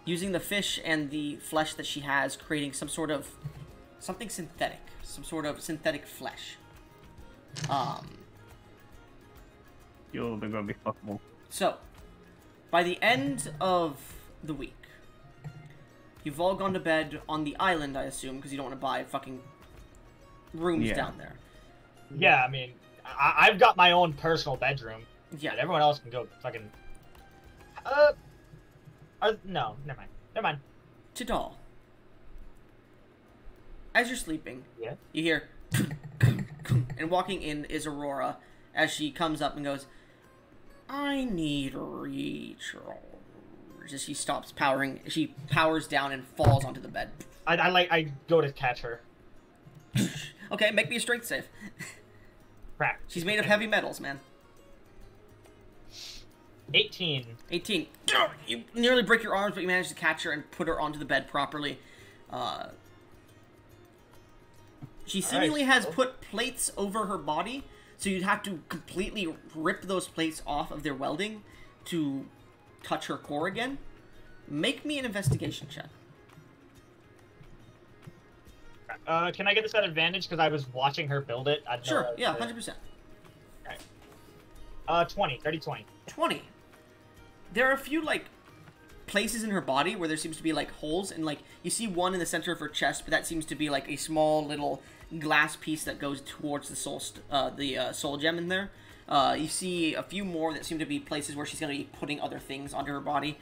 using the fish and the flesh that she has, creating something synthetic, some sort of synthetic flesh. Yo, they're gonna be fuckable. So, by the end of the week, you've all gone to bed on the island, I assume, because you don't want to buy fucking rooms down there. Yeah, I mean, I've got my own personal bedroom. Yeah. But everyone else can go fucking... no, never mind. Never mind. Tidal. As you're sleeping, Yeah? you hear... and walking in is Aurora, as she comes up and goes, I need recharge. As she stops powering, she powers down and falls onto the bed. I go to catch her. Okay, make me a strength save. Crap. She's made of heavy metals, man. 18. 18. You nearly break your arms, but you manage to catch her and put her onto the bed properly. She seemingly has put plates over her body, so you'd have to completely rip those plates off of their welding to touch her core again. Make me an investigation check. Can I get this at advantage because I was watching her build it? Sure, yeah, 100%. Alright. 20. 20. 20. There are a few, like, places in her body where there seems to be, like, holes, and, like, you see one in the center of her chest, but that seems to be, like, a small little glass piece that goes towards the soul gem in there. You see a few more that seem to be places where she's going to be putting other things onto her body.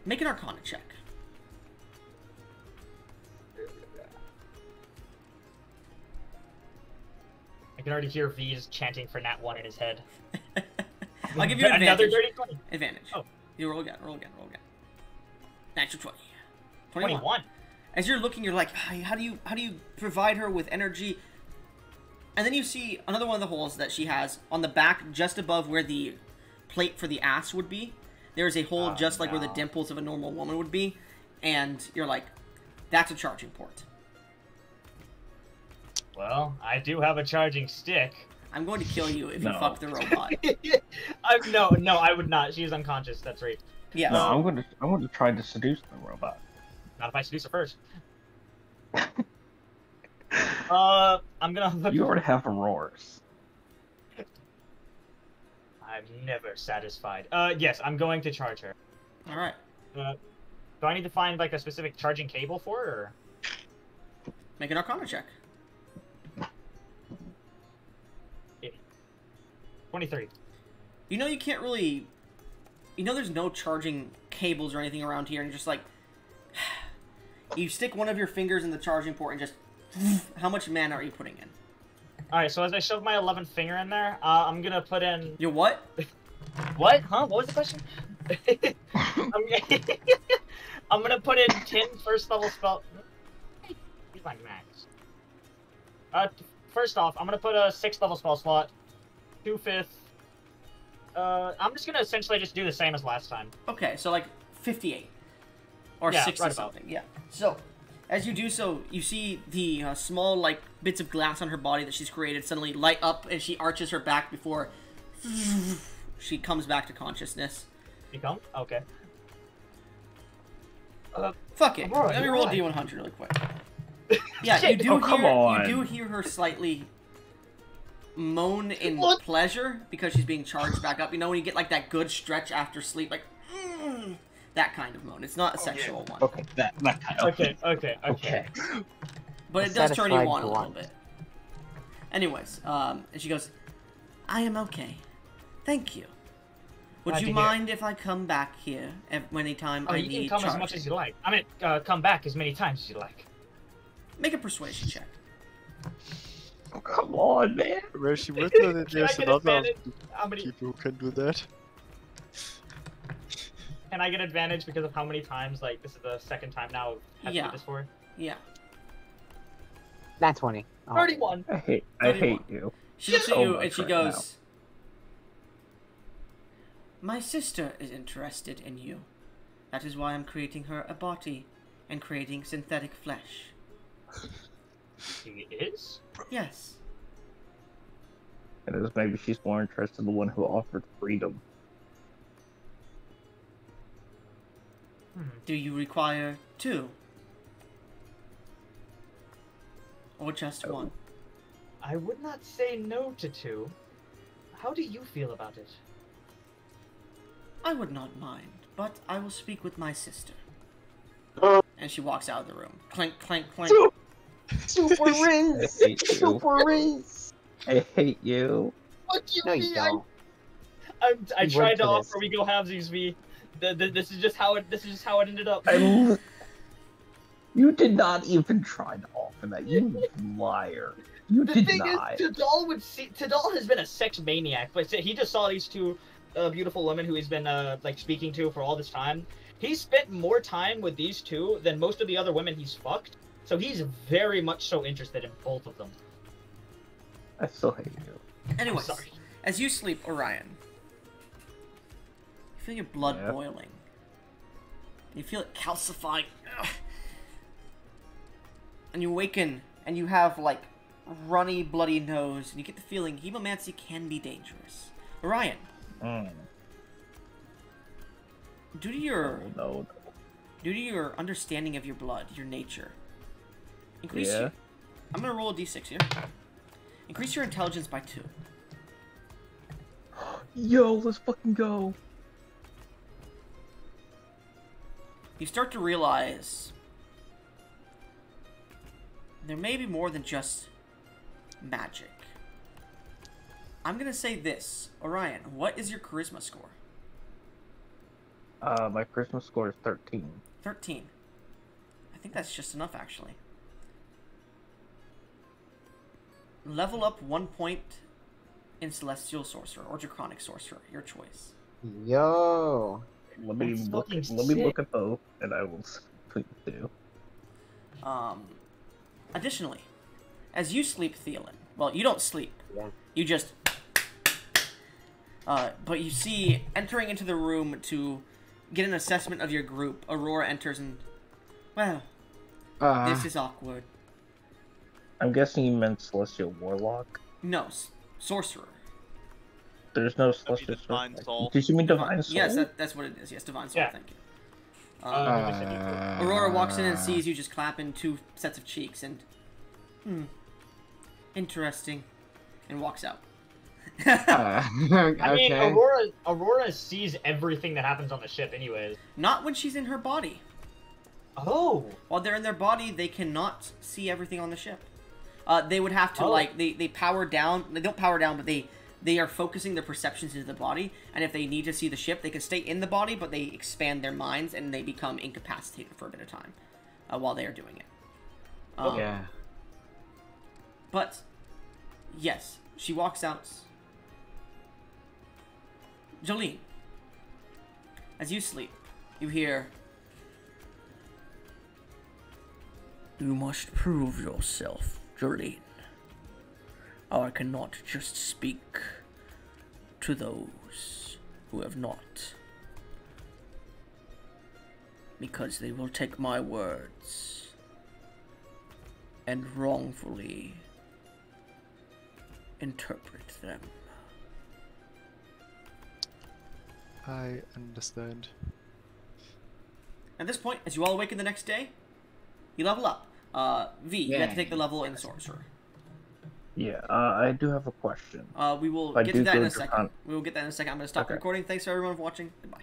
Make an Arcana check. I can already hear V's chanting for Nat 1 in his head. I'll give you an Another advantage. dirty 20. Advantage. Oh. You roll again. Natural 20. 21. As you're looking, you're like, how do you provide her with energy? And then you see another one of the holes that she has on the back, just above where the plate for the ass would be. There's a hole just like where the dimples of a normal woman would be, and you're like, that's a charging port. Well, I do have a charging stick. I'm going to kill you if you fuck the robot. No, I would not. She's unconscious. That's right. Yeah. No, I'm going to try to seduce the robot. Not if I seduce her first. I'm gonna look. You already have Auroras. I'm never satisfied. Yes, I'm going to charge her. All right. Do I need to find like a specific charging cable for her? Or... Make an Arcana check. 23. You know you can't really... You know there's no charging cables or anything around here, and you're just like... You stick one of your fingers in the charging port and just... How much mana are you putting in? Alright, so as I shove my 11th finger in there, I'm gonna put in... Your what? What? Huh? What was the question? I'm gonna put in 10 first level spell... He's my max. First off, I'm gonna put a 6th level spell slot. 2 5th. I'm just gonna essentially just do the same as last time. Okay, so like 58. Or yeah, 60 right something. Yeah. So, as you do so, you see the small, like, bits of glass on her body that she's created suddenly light up, and she arches her back before she comes back to consciousness. You come? Okay. Fuck it. Let me roll a D100 really quick. Yeah, you do hear her slightly moan in pleasure because she's being charged back up. You know when you get like that good stretch after sleep, like that kind of moan. It's not a sexual one. Okay, that kind of. Okay. But it does turn you on a little bit. Anyways, and she goes, I am okay. Thank you. Would you mind if I come back here anytime I need you can come as much as you like. I mean, come back as many times as you like. Make a persuasion check. Oh, come on, man. Well, she would know that there's another people who can do that. Can I get advantage because of how many times, like, this is the second time now I've had to do this for? Yeah. That's 20. Oh. 31. I hate you. She looks at you and she goes, my sister is interested in you. That is why I'm creating her a body and creating synthetic flesh. She is? Yes. And as maybe she's more interested in the one who offered freedom. Do you require 2? Or just 1? I would not say no to 2. How do you feel about it? I would not mind, but I will speak with my sister. And she walks out of the room. Clink, clink, clink. Super Riz! Super Riz! I hate you. Fuck you, No, you V. don't. I You tried worked to for offer this. we go halvesies, V. This is just how it. This is just how it ended up. You did not even try to offer that. You liar. You The did thing not. is, Tadal has been a sex maniac, but he just saw these 2 beautiful women who he's been like speaking to for all this time. He spent more time with these 2 than most of the other women he's fucked, so he's very much so interested in both of them. I still hate you. Anyways, Sorry. as you sleep, Orion, you feel your blood boiling. You feel it calcifying. Ugh. And you awaken, and you have, like, runny, bloody nose, and you get the feeling hemomancy can be dangerous. Orion, due to your understanding of your blood, your nature, increase your... I'm gonna roll a d6 here. Increase your intelligence by 2. Yo, let's fucking go. You start to realize there may be more than just magic. I'm gonna say this. Orion, what is your charisma score? My charisma score is 13. 13. I think that's just enough, actually. Level up 1 point in Celestial Sorcerer or Draconic Sorcerer, your choice. Yo. Let me look at both, and I will please do. Additionally, as you sleep, Thielen, well, you don't sleep. Yeah. You just... but you see, entering into the room to get an assessment of your group, Aurora enters and... Well, this is awkward. I'm guessing you meant Celestial Warlock? No, Sorcerer. There's no Celestial Sorcerer. Did you mean Divine Soul? Yes, that's what it is. Yes, Divine Soul, Yeah. thank you. Aurora walks in and sees you just clapping 2 sets of cheeks and... interesting. And walks out. I mean, Okay. Aurora sees everything that happens on the ship anyways. Not when she's in her body. Oh! While they're in their body, they cannot see everything on the ship. They would have to, like, they power down. They don't power down, but they are focusing their perceptions into the body. And if they need to see the ship, they can stay in the body, but they expand their minds and they become incapacitated for a bit of time while they are doing it. Yeah. But, yes, she walks out. Jolene, as you sleep, you hear... You must prove yourself, Jolene. I cannot just speak to those who have not. Because they will take my words and wrongfully interpret them. I understand. At this point, as you all awaken the next day, you level up. V, you have to take the level in Sorcerer. Yeah, I do have a question. We will I get do to that in go a to second. We will get that in a second. I'm going to stop the recording. Thanks for everyone for watching. Goodbye.